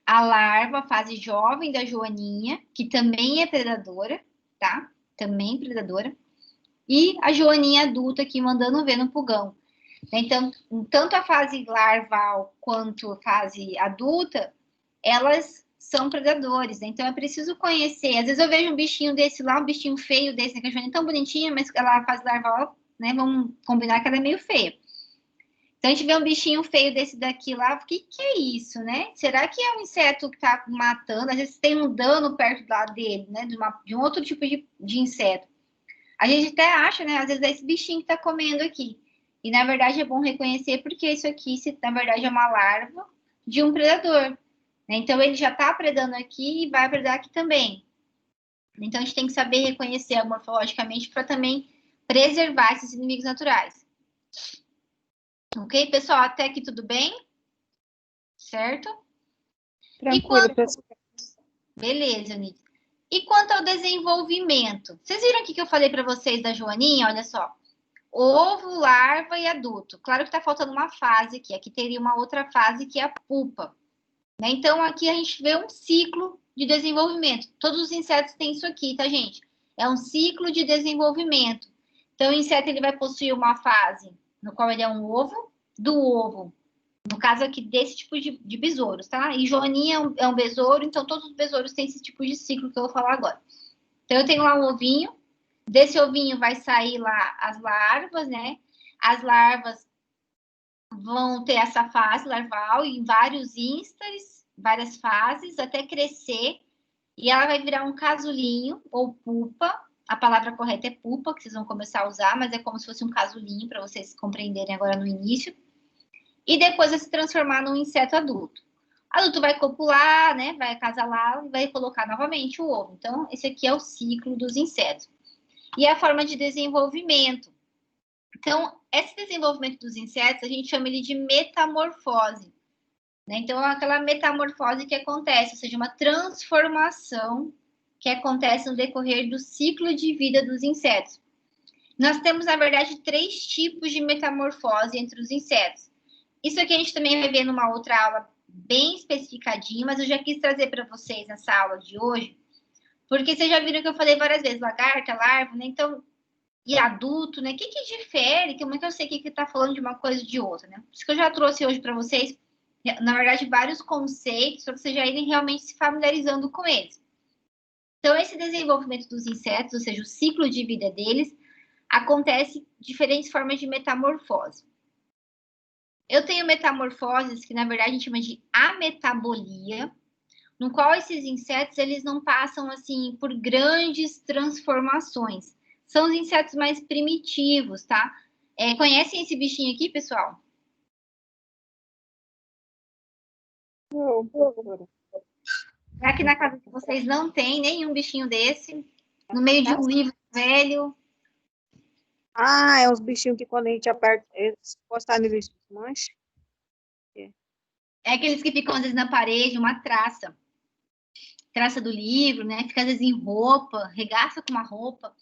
A larva, a fase jovem da Joaninha, que também é predadora, tá? Também predadora. E a Joaninha adulta aqui mandando ver no pulgão. Então, tanto a fase larval quanto a fase adulta, elas são predadores. Então, é preciso conhecer. Às vezes eu vejo um bichinho desse lá, um bichinho feio desse, né, que a Joaninha é tão bonitinha, mas ela, a fase larval, né, vamos combinar que ela é meio feia. Então, a gente vê um bichinho feio desse daqui lá, o que é isso, né? Será que é um inseto que tá matando? Às vezes tem um dano perto lá dele, né, de um outro tipo de inseto. A gente até acha, né, às vezes é esse bichinho que tá comendo aqui. E, na verdade, é bom reconhecer porque isso aqui, na verdade, é uma larva de um predador. Né? Então, ele já está predando aqui e vai predar aqui também. Então, a gente tem que saber reconhecer morfologicamente para também preservar esses inimigos naturais. Ok, pessoal? Até aqui tudo bem? Certo? Tranquilo, pessoal. Beleza, Anitta. E quanto ao desenvolvimento? Vocês viram aqui que eu falei para vocês da Joaninha? Olha só. Ovo, larva e adulto. Claro que está faltando uma fase aqui. Aqui teria uma outra fase que é a pupa. Né? Então, aqui a gente vê um ciclo de desenvolvimento. Todos os insetos têm isso aqui, tá, gente? É um ciclo de desenvolvimento. Então, o inseto ele vai possuir uma fase no qual ele é um ovo. Do ovo, no caso aqui desse tipo de besouros, tá? E Joaninha é um besouro, então todos os besouros têm esse tipo de ciclo que eu vou falar agora. Então, eu tenho lá um ovinho. Desse ovinho vai sair lá as larvas, né? As larvas vão ter essa fase larval em vários instares, várias fases, até crescer. E ela vai virar um casulinho ou pupa. A palavra correta é pupa, que vocês vão começar a usar, mas é como se fosse um casulinho, para vocês compreenderem agora no início. E depois vai se transformar num inseto adulto. O adulto vai copular, né? Vai acasalar e vai colocar novamente o ovo. Então, esse aqui é o ciclo dos insetos. E a forma de desenvolvimento. Então, esse desenvolvimento dos insetos, a gente chama ele de metamorfose. Né? Então, é aquela metamorfose que acontece, ou seja, uma transformação que acontece no decorrer do ciclo de vida dos insetos. Nós temos, na verdade, 3 tipos de metamorfose entre os insetos. Isso aqui a gente também vai ver numa outra aula bem especificadinho, mas eu já quis trazer para vocês nessa aula de hoje, porque vocês já viram que eu falei várias vezes, lagarta, larva, né? Então, e adulto, né? O que difere? Como é que eu sei que está falando de uma coisa ou de outra, né? Por isso que eu já trouxe hoje para vocês, na verdade, vários conceitos para vocês já irem realmente se familiarizando com eles. Então, esse desenvolvimento dos insetos, ou seja, o ciclo de vida deles, acontece diferentes formas de metamorfose. Eu tenho metamorfoses que, na verdade, a gente chama de ametabolia, no qual esses insetos, eles não passam, assim, por grandes transformações. São os insetos mais primitivos, tá? Conhecem esse bichinho aqui, pessoal? Será que na casa de vocês não tem nenhum bichinho desse? No meio de um livro velho? Ah, é uns bichinhos que quando a gente aperta, eles encostar neles mancha. É aqueles que ficam, às vezes, na parede, uma traça. Traça do livro, né? Fica, às vezes, em roupa, regaça com uma roupa.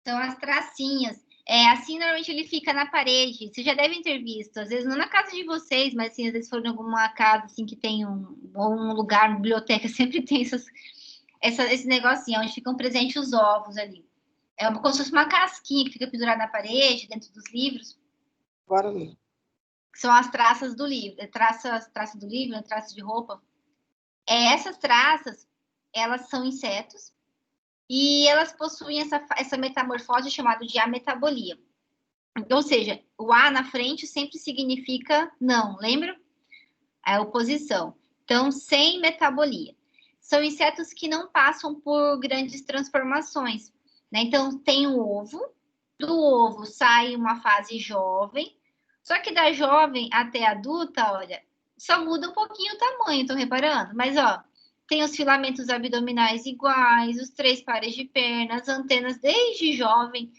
São as tracinhas. Assim, normalmente, ele fica na parede. Vocês já devem ter visto. Às vezes, não na casa de vocês, mas, assim, às vezes, for em alguma casa, assim, que tem um lugar, uma biblioteca, sempre tem esse negocinho, onde ficam presentes os ovos ali. Como se fosse uma casquinha que fica pendurada na parede, dentro dos livros. Agora mesmo. São as traças do livro. Traças do livro, traças de roupa. Essas traças, elas são insetos e elas possuem essa metamorfose chamada de ametabolia. Ou seja, o A na frente sempre significa não, lembra? A oposição. Então, sem metabolia. São insetos que não passam por grandes transformações, né? Então, tem o ovo, do ovo sai uma fase jovem, só que da jovem até adulta, olha, só muda um pouquinho o tamanho, estão reparando? Mas, ó, tem os filamentos abdominais iguais, os 3 pares de pernas, antenas desde jovem,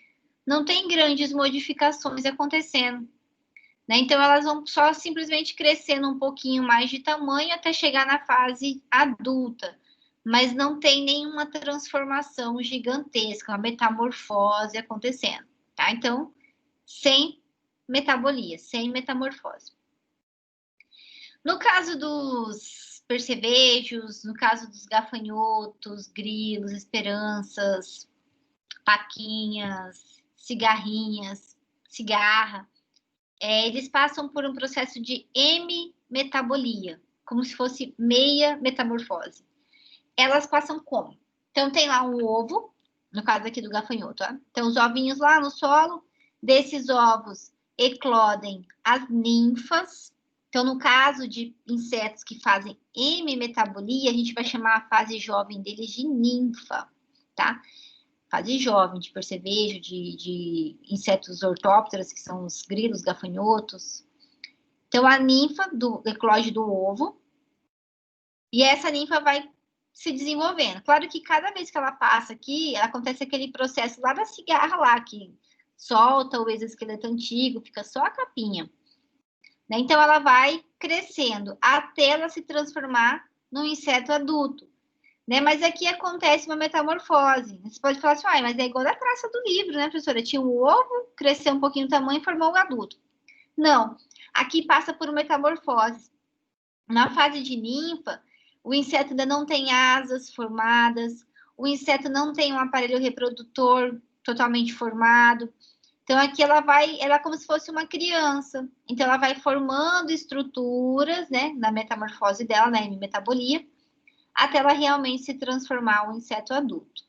não tem grandes modificações acontecendo, né? Então, elas vão só simplesmente crescendo um pouquinho mais de tamanho até chegar na fase adulta, mas não tem nenhuma transformação gigantesca, uma metamorfose acontecendo, tá? Então, sem metabolia, sem metamorfose. No caso dos percevejos, no caso dos gafanhotos, grilos, esperanças, paquinhas, cigarrinhas, cigarra, eles passam por um processo de hemimetabolia, como se fosse meia metamorfose. Elas passam como? Então, tem lá um ovo, no caso aqui do gafanhoto, ó. Então, os ovinhos lá no solo, desses ovos eclodem as ninfas. Então, no caso de insetos que fazem hemimetabolia, a gente vai chamar a fase jovem deles de ninfa, tá? Fase jovem, de percevejo, de insetos ortópteros, que são os grilos, gafanhotos. Então, a ninfa eclode do ovo, e essa ninfa vai se desenvolvendo. Claro que cada vez que ela passa aqui, acontece aquele processo lá da cigarra lá, que solta o exoesqueleto antigo, fica só a capinha. Né? Então, ela vai crescendo até ela se transformar num inseto adulto. Né? Mas aqui acontece uma metamorfose. Você pode falar assim, mas é igual a traça do livro, né, professora? Tinha um ovo, cresceu um pouquinho o tamanho e formou um adulto. Não, aqui passa por uma metamorfose. Na fase de ninfa, o inseto ainda não tem asas formadas, o inseto não tem um aparelho reprodutor totalmente formado. Então, aqui ela é como se fosse uma criança. Então, ela vai formando estruturas, né, na metamorfose dela, na hemimetabolia, até ela realmente se transformar um inseto adulto,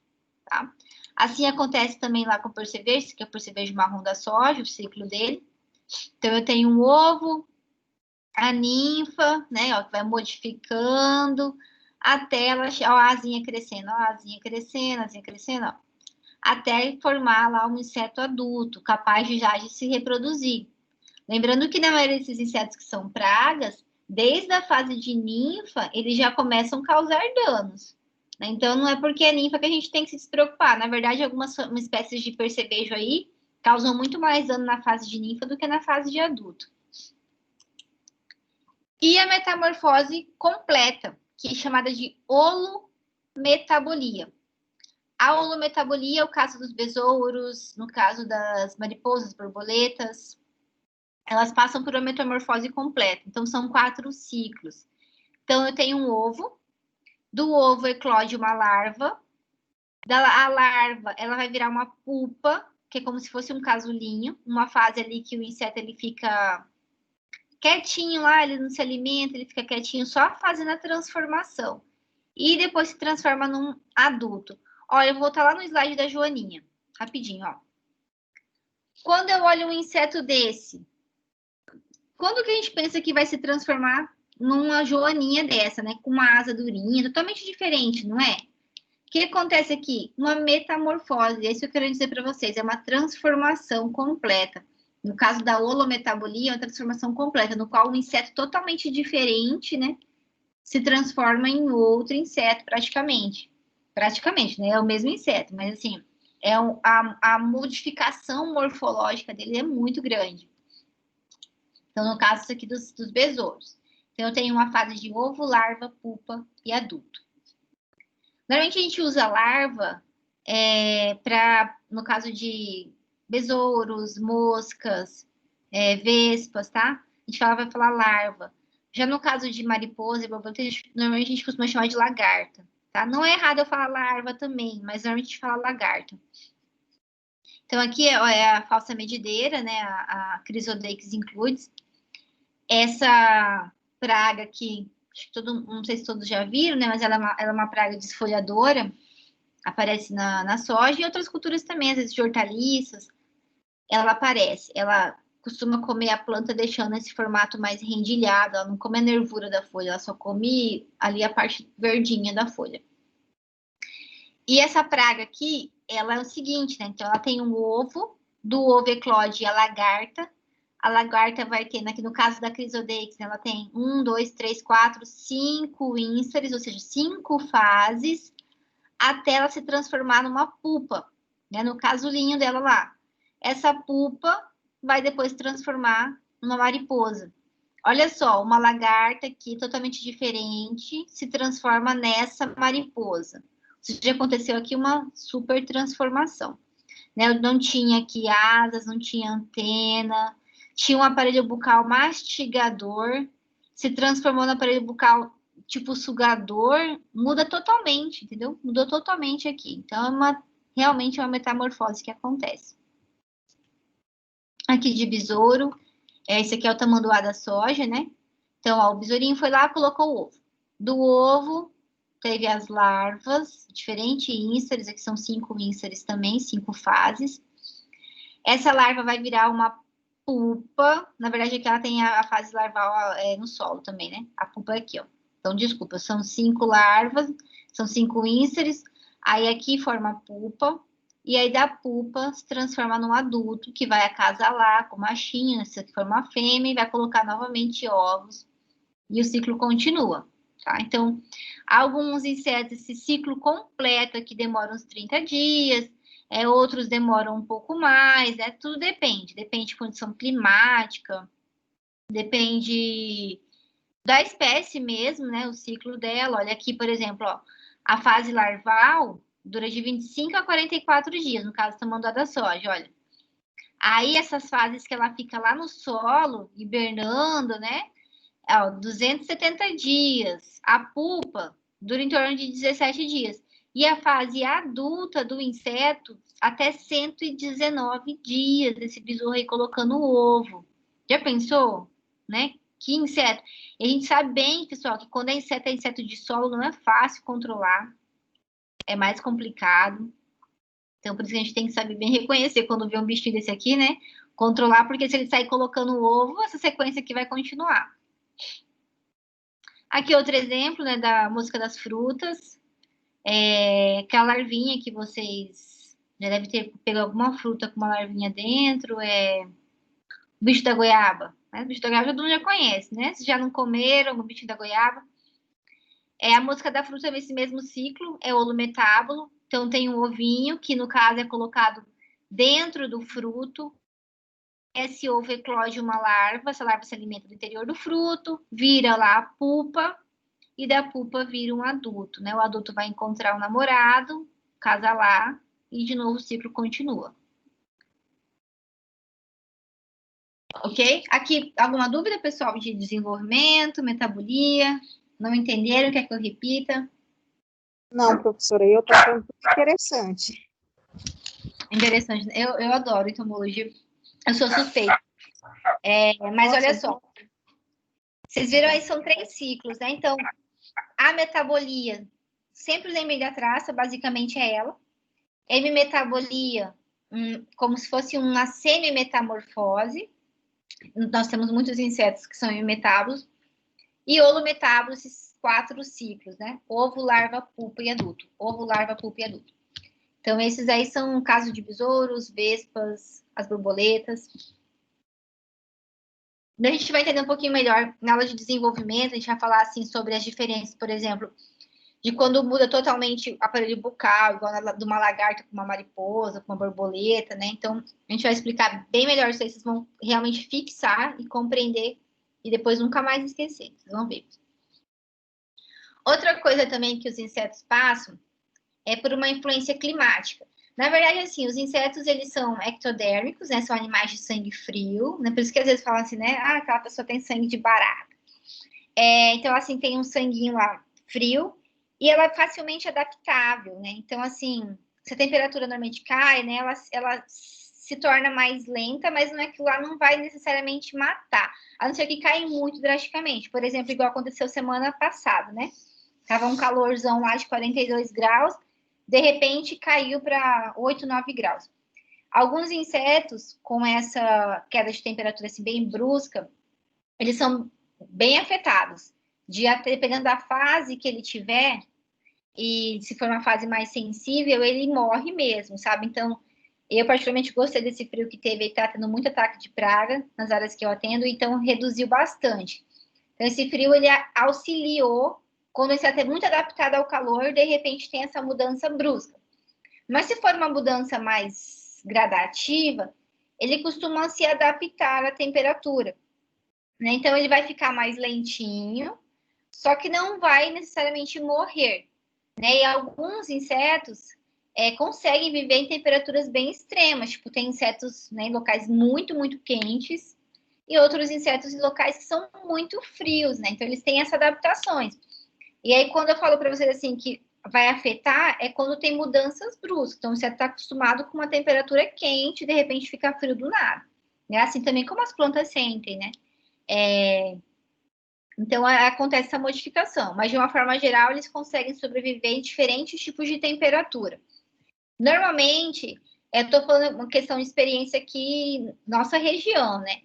tá? Assim acontece também lá com o percevejo, que é o percevejo marrom da soja, o ciclo dele. Então, eu tenho um ovo, a ninfa, né, ó, que vai modificando até ela, ó, a asinha crescendo, ó, até formar lá um inseto adulto, capaz de se reproduzir. Lembrando que na maioria desses insetos que são pragas, desde a fase de ninfa, eles já começam a causar danos. Né? Então, não é porque é ninfa que a gente tem que se despreocupar. Na verdade, algumas espécies de percevejo aí causam muito mais dano na fase de ninfa do que na fase de adulto. E a metamorfose completa, que é chamada de holometabolia. A holometabolia é o caso dos besouros, no caso das mariposas, borboletas, elas passam por uma metamorfose completa. Então, são 4 ciclos. Então, eu tenho um ovo, do ovo eclode uma larva, a larva, ela vai virar uma pupa, que é como se fosse um casulinho, uma fase ali que o inseto ele fica quietinho lá, ele não se alimenta, ele fica quietinho, só fazendo a transformação. E depois se transforma num adulto. Olha, eu vou voltar lá no slide da Joaninha, rapidinho, ó. Quando eu olho um inseto desse, quando que a gente pensa que vai se transformar numa Joaninha dessa, né? Com uma asa durinha, totalmente diferente, não é? O que acontece aqui? Uma metamorfose, é isso que eu quero dizer para vocês, é uma transformação completa. No caso da holometabolia, é uma transformação completa, no qual um inseto totalmente diferente, né, se transforma em outro inseto, praticamente. Praticamente, né, é o mesmo inseto, mas assim, a modificação morfológica dele é muito grande. Então, no caso isso aqui dos besouros. Então, eu tenho uma fase de ovo, larva, pupa e adulto. Normalmente a gente usa larva para, no caso de besouros, moscas, vespas, tá? A gente vai falar larva. Já no caso de mariposa e borboleta, normalmente a gente costuma chamar de lagarta, tá? Não é errado eu falar larva também, mas normalmente a gente fala lagarta. Então, aqui é a falsa medideira, né? A Chrysodex includes. Essa praga aqui, acho que não sei se todos já viram, né? Mas ela é uma praga desfolhadora, aparece na soja e outras culturas também, às vezes de hortaliças, ela aparece. Ela costuma comer a planta deixando esse formato mais rendilhado, ela não come a nervura da folha, ela só come ali a parte verdinha da folha. E essa praga aqui, ela é o seguinte, né? Então, ela tem um ovo, do ovo eclode a lagarta vai ter, aqui no caso da Chrysodex, ela tem 1, 2, 3, 4, 5 ínsares, ou seja, 5 fases, até ela se transformar numa pupa, né? No casulinho dela lá. Essa pupa vai depois se transformar numa mariposa. Olha só, uma lagarta aqui totalmente diferente se transforma nessa mariposa. Ou seja, aconteceu aqui uma super transformação. Né? Não tinha aqui asas, não tinha antena, tinha um aparelho bucal mastigador, se transformou no aparelho bucal tipo sugador, muda totalmente, entendeu? Mudou totalmente aqui. Então, realmente é uma metamorfose que acontece. Aqui de besouro, esse aqui é o tamanduá da soja, né? Então, ó, o besourinho foi lá, colocou o ovo. Do ovo, teve as larvas, diferentes ínsares, aqui são 5 ínsares também, 5 fases. Essa larva vai virar uma pupa, na verdade aqui ela tem a fase larval no solo também, né? A pupa é aqui, ó. Então, desculpa, são 5 larvas, são 5 ínsares, aí aqui forma a pupa, e aí da pupa se transforma num adulto, que vai acasalar com machinha, se for uma fêmea, e vai colocar novamente ovos, e o ciclo continua, tá? Então, alguns insetos, esse ciclo completo aqui demora uns 30 dias, outros demoram um pouco mais, tudo depende de condição climática, depende da espécie mesmo, né, o ciclo dela. Olha aqui, por exemplo, ó, a fase larval dura de 25 a 44 dias, no caso do tamanduá da soja, olha. Aí essas fases que ela fica lá no solo, hibernando, né, 270 dias. A pupa dura em torno de 17 dias. E a fase adulta do inseto, até 119 dias, esse besouro aí colocando o ovo. Já pensou? Né? Que inseto. E a gente sabe bem, pessoal, que quando é inseto de solo, não é fácil controlar. É mais complicado. Então, por isso que a gente tem que saber bem reconhecer quando vê um bichinho desse aqui, né? Controlar, porque se ele sair colocando o ovo, essa sequência aqui vai continuar. Aqui outro exemplo, né, da música das frutas. Aquela larvinha que vocês já devem ter pego alguma fruta com uma larvinha dentro, o bicho da goiaba. Né? O bicho da goiaba todo mundo já conhece, né? Se já não comeram o bicho da goiaba. A música da fruta é esse mesmo ciclo, é o holometábulo. Então tem um ovinho, que no caso é colocado dentro do fruto. Esse ovo eclode uma larva, essa larva se alimenta do interior do fruto, vira lá a pupa, e da pupa vir um adulto, né? O adulto vai encontrar o namorado, casalar, e de novo o ciclo continua. Ok? Aqui, alguma dúvida, pessoal, de desenvolvimento, metabolia? Não entenderam? Quer que eu repita? Não, professora, eu estou achando muito interessante. Interessante. Eu adoro entomologia. Eu sou suspeita. Mas Nossa, olha só. Vocês viram aí, são 3 ciclos, né? Então, a metabolia, sempre lembrem da traça, basicamente é ela. Hemimetabolia, como se fosse uma semi-metamorfose. Nós temos muitos insetos que são hemimetábolos. E holometábolos, esses 4 ciclos, né? Ovo, larva, pupa e adulto. Ovo, larva, pupa e adulto. Então, esses aí são casos de besouros, vespas, as borboletas. A gente vai entender um pouquinho melhor na aula de desenvolvimento, a gente vai falar assim sobre as diferenças, por exemplo, de quando muda totalmente o aparelho bucal, igual de uma lagarta com uma mariposa, com uma borboleta, né? Então, a gente vai explicar bem melhor isso aí, vocês vão realmente fixar e compreender e depois nunca mais esquecer, vocês vão ver. Outra coisa também que os insetos passam é por uma influência climática. Na verdade, assim, os insetos, eles são ectodérmicos, né? São animais de sangue frio, né? Por isso que às vezes falam assim, né? Ah, aquela pessoa tem sangue de barata. Então, assim, tem um sanguinho lá frio e ela é facilmente adaptável, né? Então, assim, se a temperatura normalmente cai, né? Ela se torna mais lenta, mas não é que lá não vai necessariamente matar, a não ser que caia muito drasticamente. Por exemplo, igual aconteceu semana passada, né? Tava um calorzão lá de 42 graus, de repente caiu para 8, 9 graus. Alguns insetos, com essa queda de temperatura assim, bem brusca, eles são bem afetados. Dependendo da fase que ele tiver, e se for uma fase mais sensível, ele morre mesmo, sabe? Então, eu particularmente gostei desse frio que teve, ele tá tendo muito ataque de praga nas áreas que eu atendo, então reduziu bastante. Então, esse frio, ele auxiliou, quando ele está muito adaptado ao calor, de repente tem essa mudança brusca. Mas se for uma mudança mais gradativa, ele costuma se adaptar à temperatura, né? Então, ele vai ficar mais lentinho, só que não vai necessariamente morrer, né? E alguns insetos conseguem viver em temperaturas bem extremas, tipo, tem insetos, né, em locais muito, muito quentes, e outros insetos em locais que são muito frios, né? Então, eles têm essas adaptações. E aí, quando eu falo para vocês assim que vai afetar, é quando tem mudanças bruscas. Então, você está acostumado com uma temperatura quente, de repente fica frio do nada. Né? Assim também como as plantas sentem, né? Então, acontece essa modificação. Mas, de uma forma geral, eles conseguem sobreviver em diferentes tipos de temperatura. Normalmente, eu estou falando uma questão de experiência aqui, nossa região, né?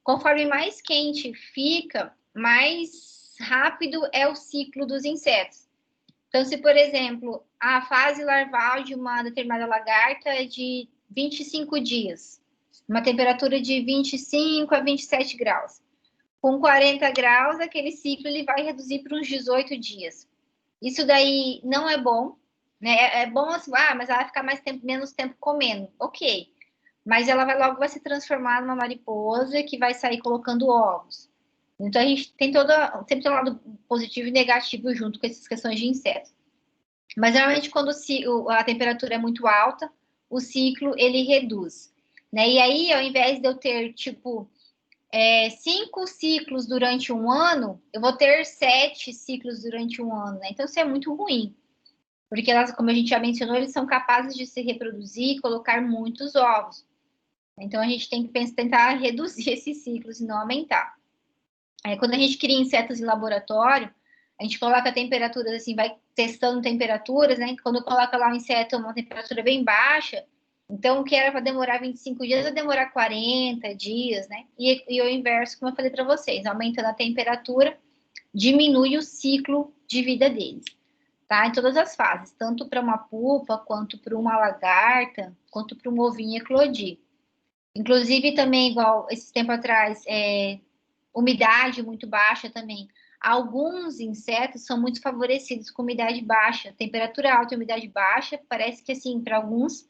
Conforme mais quente fica, mais rápido é o ciclo dos insetos. Então, se, por exemplo, a fase larval de uma determinada lagarta é de 25 dias, uma temperatura de 25 a 27 graus. Com 40 graus, aquele ciclo ele vai reduzir para uns 18 dias. Isso daí não é bom, né? É bom assim, mas ela vai ficar menos tempo comendo. Ok. Mas ela logo vai se transformar numa mariposa que vai sair colocando ovos. Então, a gente tem sempre tem um lado positivo e negativo junto com essas questões de insetos. Mas, normalmente, quando a temperatura é muito alta, o ciclo, ele reduz. Né? E aí, ao invés de eu ter, 5 ciclos durante um ano, eu vou ter 7 ciclos durante um ano. Né? Então, isso é muito ruim. Porque, elas, como a gente já mencionou, eles são capazes de se reproduzir e colocar muitos ovos. Então, a gente tem que tentar reduzir esses ciclos e não aumentar. Quando a gente cria insetos em laboratório, a gente coloca temperaturas, assim, vai testando temperaturas, né? Quando coloca lá um inseto a uma temperatura bem baixa, então o que era para demorar 25 dias vai demorar 40 dias, né? E o inverso, como eu falei para vocês, aumentando a temperatura, diminui o ciclo de vida deles, tá? Em todas as fases, tanto para uma pupa, quanto para uma lagarta, quanto para um ovinho eclodir. Inclusive, também, igual esse tempo atrás, umidade muito baixa também. Alguns insetos são muito favorecidos com umidade baixa, temperatura alta e umidade baixa, parece que, assim, para alguns,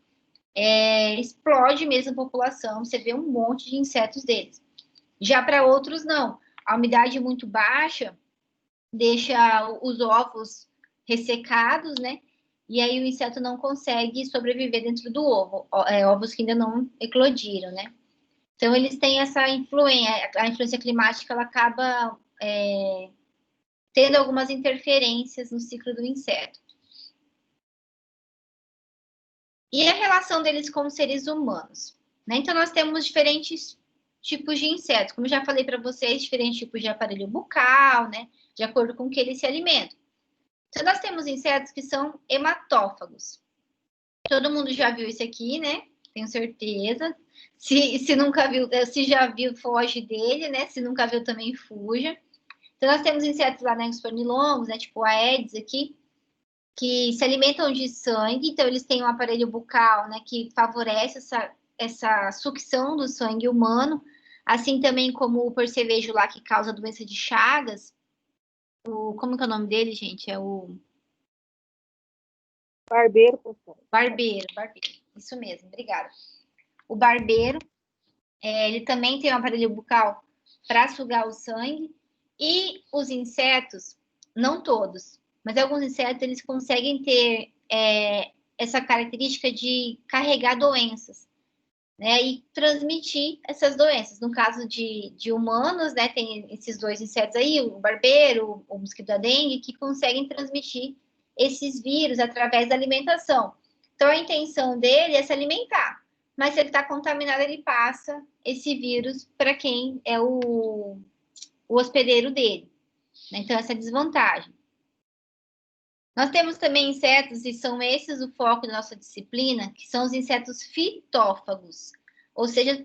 explode mesmo a população, você vê um monte de insetos deles. Já para outros, não. A umidade muito baixa deixa os ovos ressecados, né? E aí o inseto não consegue sobreviver dentro do ovo, ovos que ainda não eclodiram, né? Então, eles têm essa influência, a influência climática, ela acaba tendo algumas interferências no ciclo do inseto. E a relação deles com os seres humanos, né? Então, nós temos diferentes tipos de insetos, como eu já falei para vocês, diferentes tipos de aparelho bucal, né? De acordo com o que eles se alimentam. Então, nós temos insetos que são hematófagos. Todo mundo já viu isso aqui, né? Tenho certeza. Se nunca viu, se já viu, foge dele, né? Se nunca viu, também fuja. Então, nós temos insetos lá, né? Os pernilongos, né? Tipo a Aedes aqui, que se alimentam de sangue. Então, eles têm um aparelho bucal, né? Que favorece essa sucção do sangue humano. Assim também como o percevejo lá, que causa doença de Chagas. Como que é o nome dele, gente? É o... Barbeiro, professor. Barbeiro. Isso mesmo, obrigada. O barbeiro, ele também tem um aparelho bucal para sugar o sangue. E os insetos, não todos, mas alguns insetos, eles conseguem ter essa característica de carregar doenças, né? E transmitir essas doenças. No caso de humanos, né? Tem esses dois insetos aí, o barbeiro, o mosquito da dengue, que conseguem transmitir esses vírus através da alimentação. Então, a intenção dele é se alimentar. Mas se ele está contaminado, ele passa esse vírus para quem é o hospedeiro dele. Então, essa é a desvantagem. Nós temos também insetos, e são esses o foco da nossa disciplina, que são os insetos fitófagos, ou seja,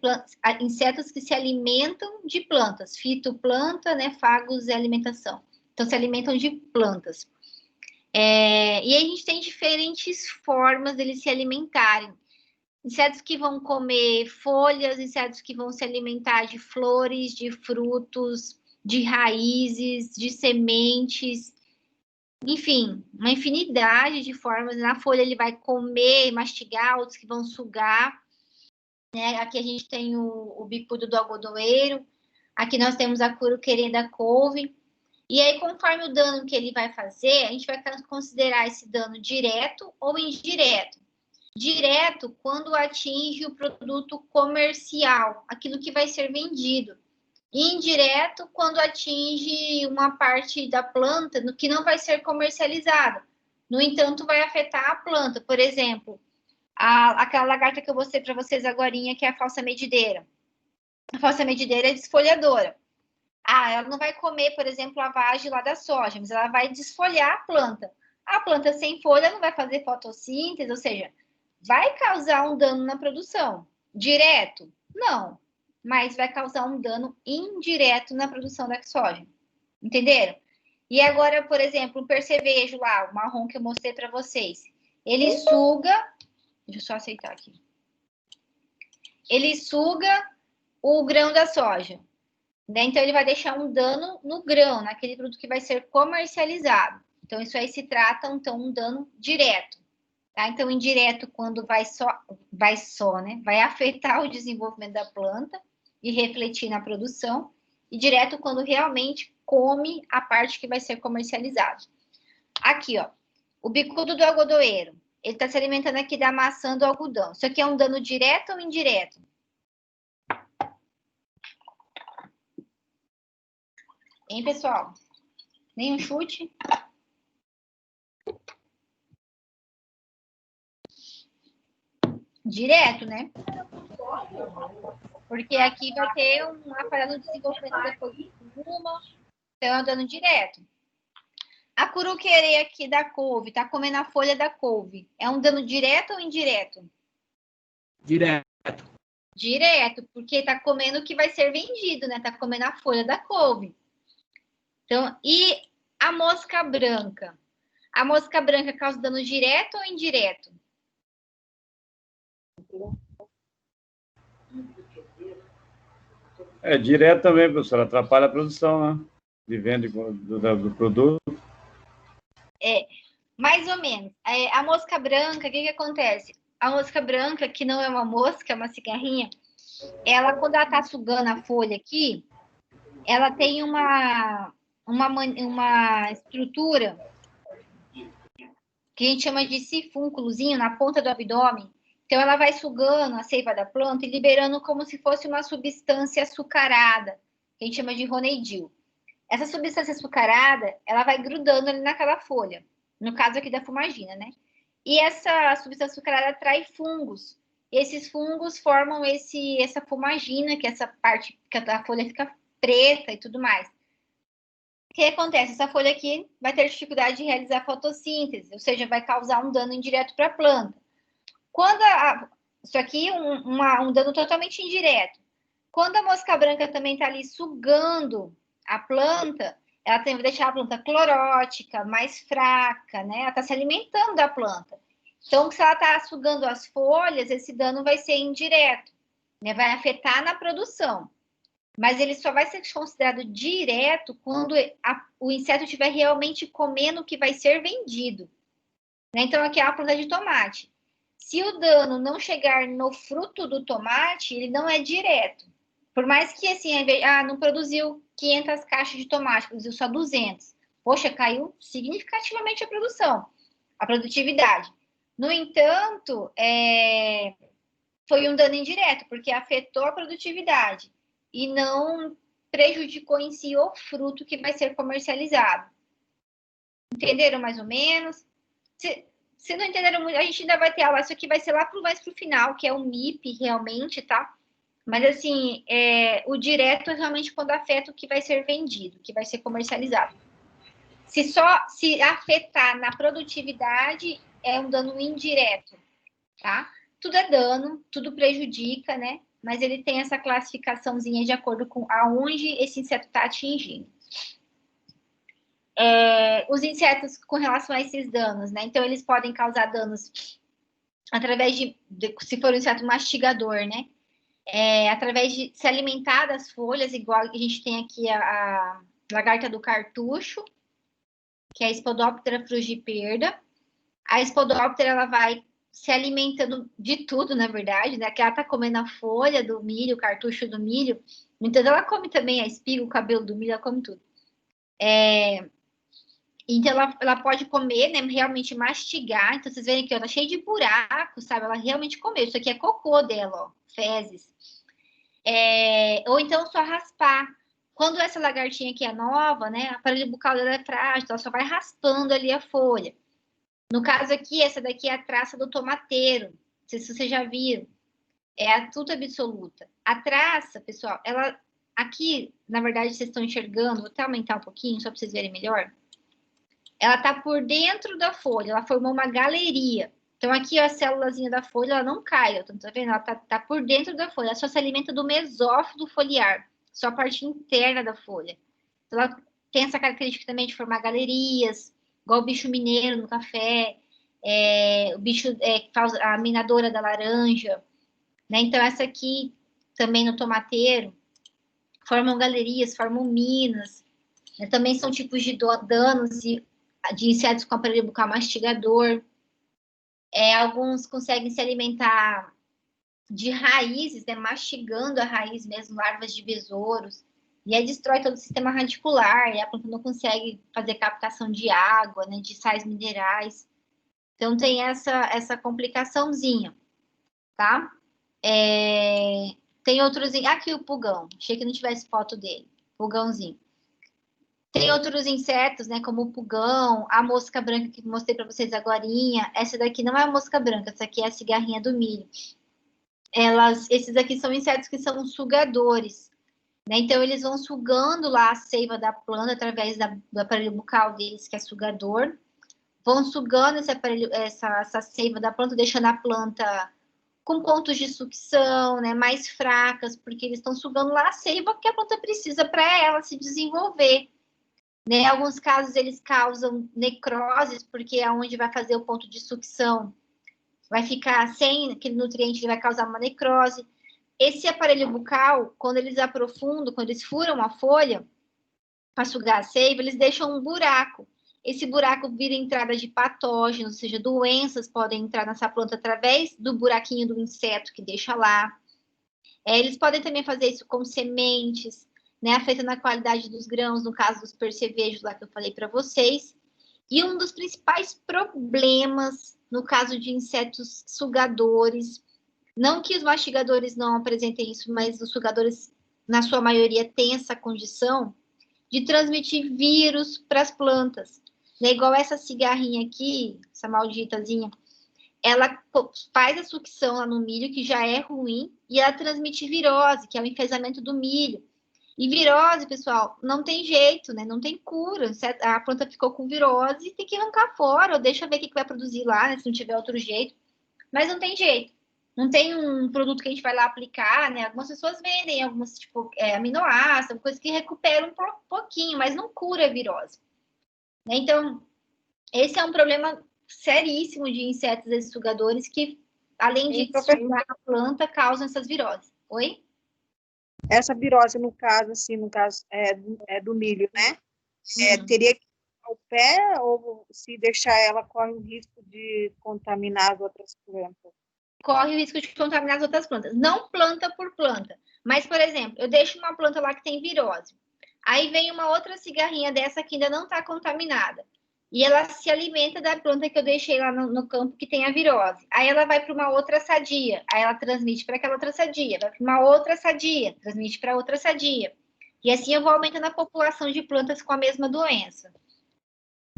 insetos que se alimentam de plantas. Fitoplanta, né? Fagos é alimentação. Então, se alimentam de plantas. E aí a gente tem diferentes formas deles se alimentarem. Insetos que vão comer folhas, insetos que vão se alimentar de flores, de frutos, de raízes, de sementes, enfim, uma infinidade de formas. Na folha ele vai comer, mastigar, outros que vão sugar, né? Aqui a gente tem o bicudo do algodoeiro, aqui nós temos a curuquerê da couve. E aí, conforme o dano que ele vai fazer, a gente vai considerar esse dano direto ou indireto. Direto, quando atinge o produto comercial, aquilo que vai ser vendido. Indireto, quando atinge uma parte da planta que não vai ser comercializada. No entanto, vai afetar a planta. Por exemplo, aquela lagarta que eu mostrei para vocês agora, que é a falsa medideira. A falsa medideira é desfolhadora. Ela não vai comer, por exemplo, a vagem lá da soja, mas ela vai desfolhar a planta. A planta sem folha não vai fazer fotossíntese, ou seja, vai causar um dano na produção. Direto? Não. Mas vai causar um dano indireto na produção da soja. Entenderam? E agora, por exemplo, o percevejo lá, o marrom que eu mostrei para vocês. Ele suga... Deixa eu só aceitar aqui. Ele suga o grão da soja. Né? Então, ele vai deixar um dano no grão, naquele produto que vai ser comercializado. Então, isso aí se trata, então, um dano direto. Tá? Então, indireto, quando vai né? Vai afetar o desenvolvimento da planta e refletir na produção. E direto, quando realmente come a parte que vai ser comercializada. Aqui, ó, o bicudo do algodoeiro. Ele está se alimentando aqui da maçã do algodão. Isso aqui é um dano direto ou indireto? Hein, pessoal? Nenhum chute? Direto, né? Porque aqui vai ter uma falha no desenvolvimento depois de uma, então é um dano direto. A curuquerê aqui da couve, tá comendo a folha da couve. É um dano direto ou indireto? Direto. Direto, porque tá comendo o que vai ser vendido, né? Tá comendo a folha da couve. Então, e a mosca branca? A mosca branca causa dano direto ou indireto? Direto também, professor. Atrapalha a produção, né? De venda do produto. Mais ou menos. A mosca branca, o que acontece? A mosca branca, que não é uma mosca, é uma cigarrinha, ela, quando ela tá sugando a folha aqui, ela tem uma uma estrutura que a gente chama de sifúnculozinho na ponta do abdômen. Então, ela vai sugando a seiva da planta e liberando como se fosse uma substância açucarada, que a gente chama de roneidil. Essa substância açucarada, ela vai grudando ali naquela folha. No caso aqui da fumagina, né? E essa substância açucarada atrai fungos. E esses fungos formam essa fumagina, que é essa parte que a folha fica preta e tudo mais. O que acontece? Essa folha aqui vai ter dificuldade de realizar fotossíntese, ou seja, vai causar um dano indireto para a planta. Isso aqui é um dano totalmente indireto. Quando a mosca branca também está ali sugando a planta, ela tem que deixar a planta clorótica, mais fraca, né? Ela está se alimentando da planta. Então, se ela está sugando as folhas, esse dano vai ser indireto, né? Vai afetar na produção. Mas ele só vai ser considerado direto quando o inseto estiver realmente comendo o que vai ser vendido. Né? Então, aqui é a planta de tomate. Se o dano não chegar no fruto do tomate, ele não é direto. Por mais que, assim, não produziu 500 caixas de tomate, produziu só 200. Poxa, caiu significativamente a produção, a produtividade. No entanto, foi um dano indireto, porque afetou a produtividade e não prejudicou em si o fruto que vai ser comercializado. Entenderam mais ou menos? Se não entenderam muito, a gente ainda vai ter aula. Isso aqui vai ser lá mais pro final, que é o MIP, realmente, tá? Mas, assim, o direto é realmente quando afeta o que vai ser vendido, que vai ser comercializado. Se afetar na produtividade, é um dano indireto, tá? Tudo é dano, tudo prejudica, né? Mas ele tem essa classificaçãozinha de acordo com aonde esse inseto está atingindo. Os insetos com relação a esses danos, né? Então, eles podem causar danos através se for um inseto mastigador, né? Através de se alimentar das folhas, igual a gente tem aqui a lagarta do cartucho, que é a Spodoptera frugiperda. A Spodoptera, ela vai se alimentando de tudo, na verdade, né? Que ela tá comendo a folha do milho, o cartucho do milho. Então, ela come também a espiga, o cabelo do milho, ela come tudo. Então, ela pode comer, né? Realmente mastigar. Então, vocês veem aqui, ó, tá cheio de buracos, sabe? Ela realmente comeu. Isso aqui é cocô dela, ó, fezes. Ou então, só raspar. Quando essa lagartinha aqui é nova, né? A aparelho bucal dela é frágil, ela só vai raspando ali a folha. No caso aqui, essa daqui é a traça do tomateiro. Não sei se vocês já viram. É a tuta absoluta. A traça, pessoal, ela... Aqui, na verdade, vocês estão enxergando. Vou até aumentar um pouquinho, só para vocês verem melhor. Ela tá por dentro da folha. Ela formou uma galeria. Então, aqui, ó, a célulazinha da folha, ela não cai. Ó, tá vendo? Ela tá por dentro da folha. Ela só se alimenta do mesófilo foliar. Só a parte interna da folha. Então, ela tem essa característica também de formar galerias, igual o bicho mineiro no café, o bicho que faz a minadora da laranja, né? Então, essa aqui também no tomateiro, formam galerias, formam minas, né? Também são tipos de danos de insetos com aparelho bucal mastigador. Alguns conseguem se alimentar de raízes, né? Mastigando a raiz mesmo, larvas de besouros. E aí destrói todo o sistema radicular, e a planta não consegue fazer captação de água, né, de sais minerais. Então, tem essa complicaçãozinha, tá? Tem outros... Aqui o pulgão. Achei que não tivesse foto dele. Pulgãozinho. Tem outros insetos, né, como o pulgão, a mosca branca que mostrei para vocês agorinha. Essa daqui não é a mosca branca, essa aqui é a cigarrinha do milho. Esses aqui são insetos que são sugadores. Né? Então, eles vão sugando lá a seiva da planta através do aparelho bucal deles, que é sugador. Vão sugando essa seiva da planta, deixando a planta com pontos de sucção, né, mais fracas, porque eles estão sugando lá a seiva que a planta precisa para ela se desenvolver. Né? Em alguns casos, eles causam necroses, porque é onde vai fazer o ponto de sucção. Vai ficar sem aquele nutriente, ele vai causar uma necrose. Esse aparelho bucal, quando eles aprofundam, quando eles furam a folha para sugar a seiva, eles deixam um buraco. Esse buraco vira entrada de patógenos, ou seja, doenças podem entrar nessa planta através do buraquinho do inseto que deixa lá. Eles podem também fazer isso com sementes, né, afetando a qualidade dos grãos, no caso dos percevejos lá que eu falei para vocês. E um dos principais problemas, no caso de insetos sugadores, não que os mastigadores não apresentem isso, mas os sugadores, na sua maioria, têm essa condição de transmitir vírus para as plantas. Né? Igual essa cigarrinha aqui, essa malditazinha, ela faz a sucção lá no milho, que já é ruim, e ela transmite virose, que é o enfesamento do milho. E virose, pessoal, não tem jeito, né? Não tem cura. A planta ficou com virose, tem que arrancar fora, ou deixa ver o que vai produzir lá, né? Se não tiver outro jeito. Mas não tem jeito. Não tem um produto que a gente vai lá aplicar, né? Algumas pessoas vendem algumas, tipo, aminoácidos, coisas que recuperam um pouquinho, mas não cura a virose. Né? Então, esse é um problema seríssimo de insetos sugadores que, além de sugar a planta, causam essas viroses. Oi? Essa virose, no caso, assim, do milho, né? Teria que ir ao pé ou se deixar ela corre o risco de contaminar as outras plantas? Corre o risco de contaminar as outras plantas. Não planta por planta. Mas, por exemplo, eu deixo uma planta lá que tem virose. Aí vem uma outra cigarrinha dessa que ainda não está contaminada. E ela se alimenta da planta que eu deixei lá no campo que tem a virose. Aí ela vai para uma outra sadia. Aí ela transmite para aquela outra sadia. Vai para uma outra sadia. Transmite para outra sadia. E assim eu vou aumentando a população de plantas com a mesma doença.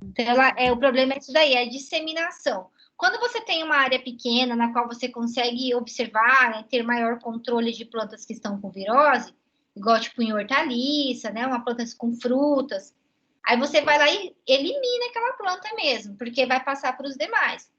Então, o problema é isso daí, é a disseminação. Quando você tem uma área pequena na qual você consegue observar, né, ter maior controle de plantas que estão com virose, igual tipo em hortaliça, né, uma planta com frutas, aí você vai lá e elimina aquela planta mesmo, porque vai passar para os demais.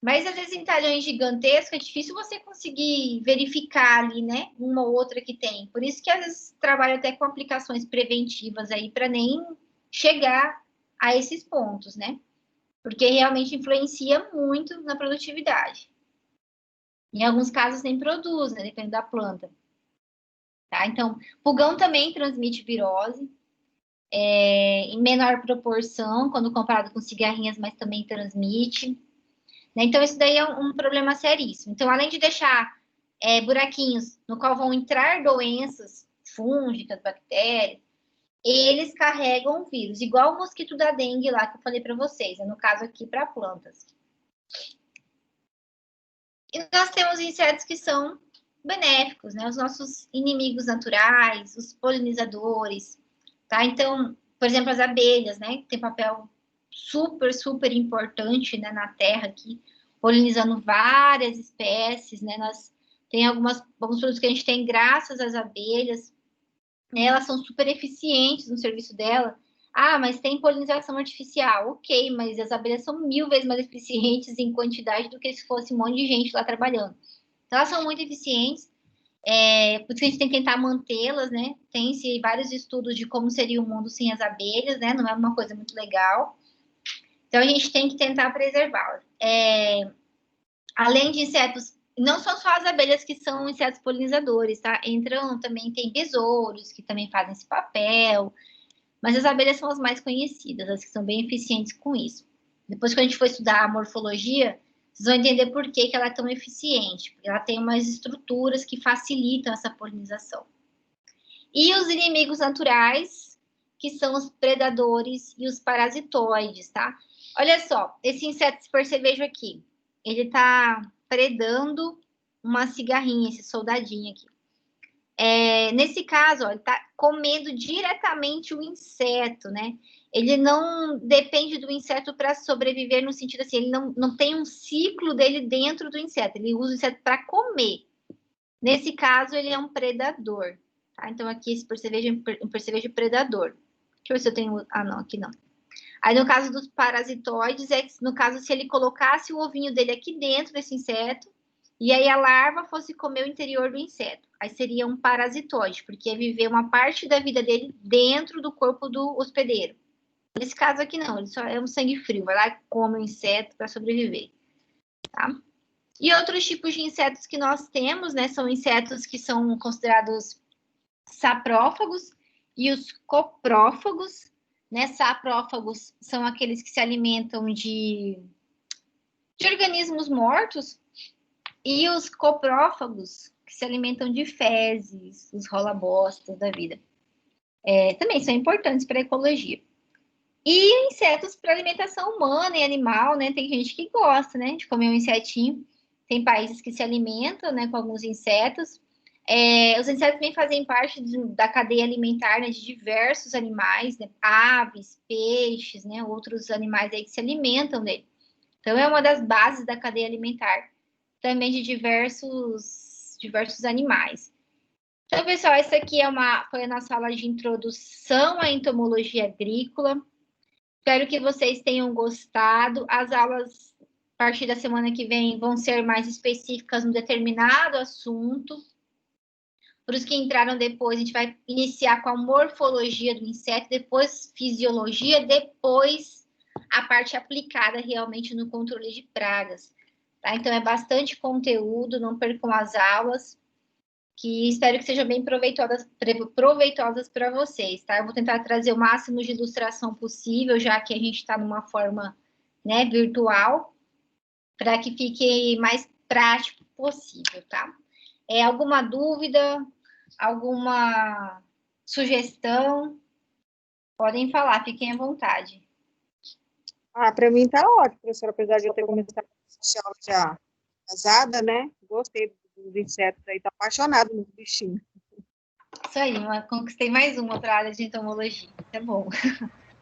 Mas às vezes em talhões gigantescos é difícil você conseguir verificar ali, né, uma ou outra que tem. Por isso que às vezes trabalho até com aplicações preventivas aí para nem chegar a esses pontos, né? Porque realmente influencia muito na produtividade. Em alguns casos nem produz, né? Depende da planta. Tá? Então, pulgão também transmite virose, em menor proporção, quando comparado com cigarrinhas, mas também transmite. Né? Então, isso daí é um problema seríssimo. Então, além de deixar buraquinhos no qual vão entrar doenças fúngicas, bactérias, eles carregam o vírus, igual o mosquito da dengue lá que eu falei para vocês, no caso aqui para plantas. E nós temos insetos que são benéficos, né? Os nossos inimigos naturais, os polinizadores, tá? Então, por exemplo, as abelhas, né? Que tem papel super, super importante, né, na Terra aqui, polinizando várias espécies, né? Tem alguns produtos que a gente tem graças às abelhas, né? Elas são super eficientes no serviço dela. Ah, mas tem polinização artificial. Ok, mas as abelhas são 1000 vezes mais eficientes em quantidade do que se fosse um monte de gente lá trabalhando. Então, elas são muito eficientes. Por isso a gente tem que tentar mantê-las, né? Tem-se vários estudos de como seria o mundo sem as abelhas, né? Não é uma coisa muito legal. Então, a gente tem que tentar preservá-las. Além de insetos, não são só as abelhas que são insetos polinizadores, tá? Entram também, tem besouros que também fazem esse papel, mas as abelhas são as mais conhecidas, as que são bem eficientes com isso. Depois, quando a gente for estudar a morfologia, vocês vão entender por que ela é tão eficiente, porque ela tem umas estruturas que facilitam essa polinização. E os inimigos naturais, que são os predadores e os parasitoides, tá? Olha só, esse inseto, esse percevejo aqui, ele tá predando uma cigarrinha, esse soldadinho aqui. Nesse caso, ó, ele tá comendo diretamente o inseto, né? Ele não depende do inseto para sobreviver, no sentido assim, ele não tem um ciclo dele dentro do inseto, ele usa o inseto para comer. Nesse caso, ele é um predador. Tá? Então, aqui esse percevejo é um percevejo predador. Deixa eu ver se eu tenho... Ah, não, aqui não. Aí, no caso dos parasitoides, no caso, se ele colocasse o ovinho dele aqui dentro desse inseto, e aí a larva fosse comer o interior do inseto. Aí seria um parasitoide, porque ia viver uma parte da vida dele dentro do corpo do hospedeiro. Nesse caso aqui não, ele só é um sangue frio, vai lá e come o inseto para sobreviver. Tá? E outros tipos de insetos que nós temos, né, são insetos que são considerados saprófagos e os coprófagos, né? Saprófagos são aqueles que se alimentam de organismos mortos, e os coprófagos, que se alimentam de fezes, os rola-bostas da vida. também são importantes para a ecologia. E insetos para alimentação humana e animal, né? Tem gente que gosta, né, de comer um insetinho. Tem países que se alimentam, né, com alguns insetos. Os insetos também fazem parte da cadeia alimentar, né, de diversos animais, né, aves, peixes, né, outros animais aí que se alimentam dele. Então, é uma das bases da cadeia alimentar, também de diversos animais. Então, pessoal, essa aqui foi a nossa aula de introdução à entomologia agrícola. Espero que vocês tenham gostado. As aulas, a partir da semana que vem, vão ser mais específicas num determinado assunto. Para os que entraram depois, a gente vai iniciar com a morfologia do inseto, depois fisiologia, depois a parte aplicada realmente no controle de pragas. Tá? Então, é bastante conteúdo, não percam as aulas, que espero que sejam bem proveitosas para vocês, tá? Eu vou tentar trazer o máximo de ilustração possível, já que a gente está numa forma, né, virtual, para que fique mais prático possível, tá? Alguma dúvida, alguma sugestão? Podem falar, fiquem à vontade. Para mim tá ótimo, professora, apesar de eu ter começado a aula já casada, né? Gostei dos insetos aí, tô apaixonada nos bichinhos. Isso aí, conquistei mais uma para a área de entomologia. É bom.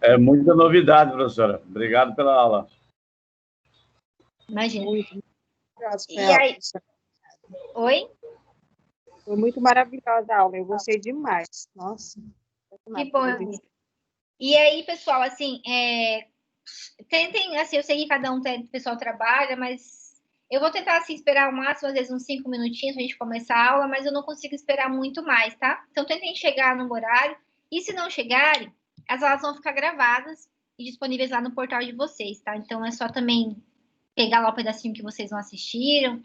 É muita novidade, professora. Obrigado pela aula. Imagina. Muito E aí? Oi? Foi muito maravilhosa a aula, eu gostei demais. Nossa. Que bom. E aí, pessoal, assim, tentem, assim, eu sei que cada pessoal trabalha, mas eu vou tentar, assim, esperar o máximo, às vezes uns 5 minutinhos pra gente começar a aula, mas eu não consigo esperar muito mais, tá? Então, tentem chegar no horário, e se não chegarem, as aulas vão ficar gravadas e disponíveis lá no portal de vocês, tá? Então, é só também pegar lá o pedacinho que vocês não assistiram,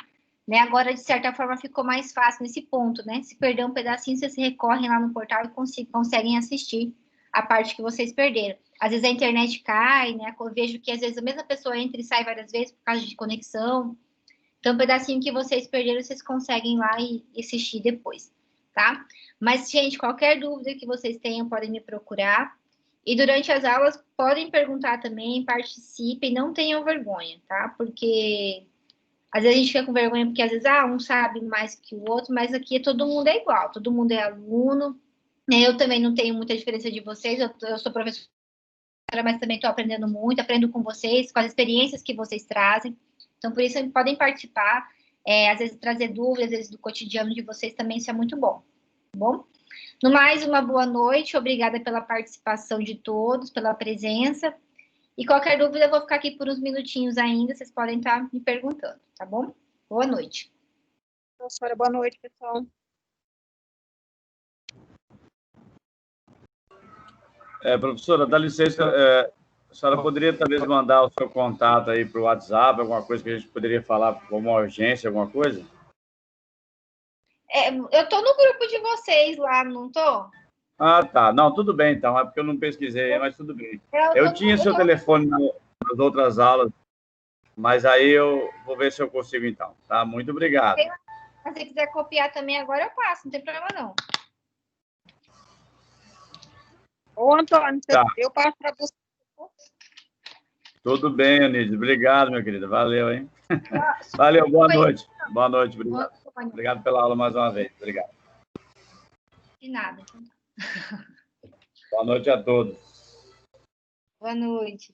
né? Agora, de certa forma, ficou mais fácil nesse ponto, né? Se perder um pedacinho, vocês recorrem lá no portal e conseguem assistir a parte que vocês perderam. Às vezes a internet cai, né? Eu vejo que às vezes a mesma pessoa entra e sai várias vezes por causa de conexão. Então, um pedacinho que vocês perderam, vocês conseguem lá e assistir depois, tá? Mas, gente, qualquer dúvida que vocês tenham, podem me procurar. E durante as aulas, podem perguntar também, participem, não tenham vergonha, tá? Porque às vezes a gente fica com vergonha porque às vezes um sabe mais que o outro, mas aqui todo mundo é igual, todo mundo é aluno. Eu também não tenho muita diferença de vocês, eu sou professora, mas também estou aprendendo muito, aprendo com vocês, com as experiências que vocês trazem. Então, por isso, podem participar, às vezes trazer dúvidas, às vezes do cotidiano de vocês também, isso é muito bom, tá bom? No mais, uma boa noite, obrigada pela participação de todos, pela presença. E qualquer dúvida, eu vou ficar aqui por uns minutinhos ainda, vocês podem estar me perguntando, tá bom? Boa noite. Professora, boa noite, pessoal. Professora, dá licença, a senhora poderia talvez mandar o seu contato aí para o WhatsApp, alguma coisa que a gente poderia falar como uma urgência, alguma coisa? Eu estou no grupo de vocês lá, não estou? Ah, tá. Não, tudo bem, então. É porque eu não pesquisei, mas tudo bem. Eu tinha seu telefone nas outras aulas, mas aí eu vou ver se eu consigo, então. Tá? Muito obrigado. Se você quiser copiar também agora, eu passo, não tem problema, não. Ô, Antônio, Tá. Eu passo para você. Tudo bem, Anísio. Obrigado, meu querido. Valeu, hein? Valeu, boa noite. Boa noite, obrigado. Obrigado pela aula mais uma vez. Obrigado. De nada. Boa noite a todos. Boa noite.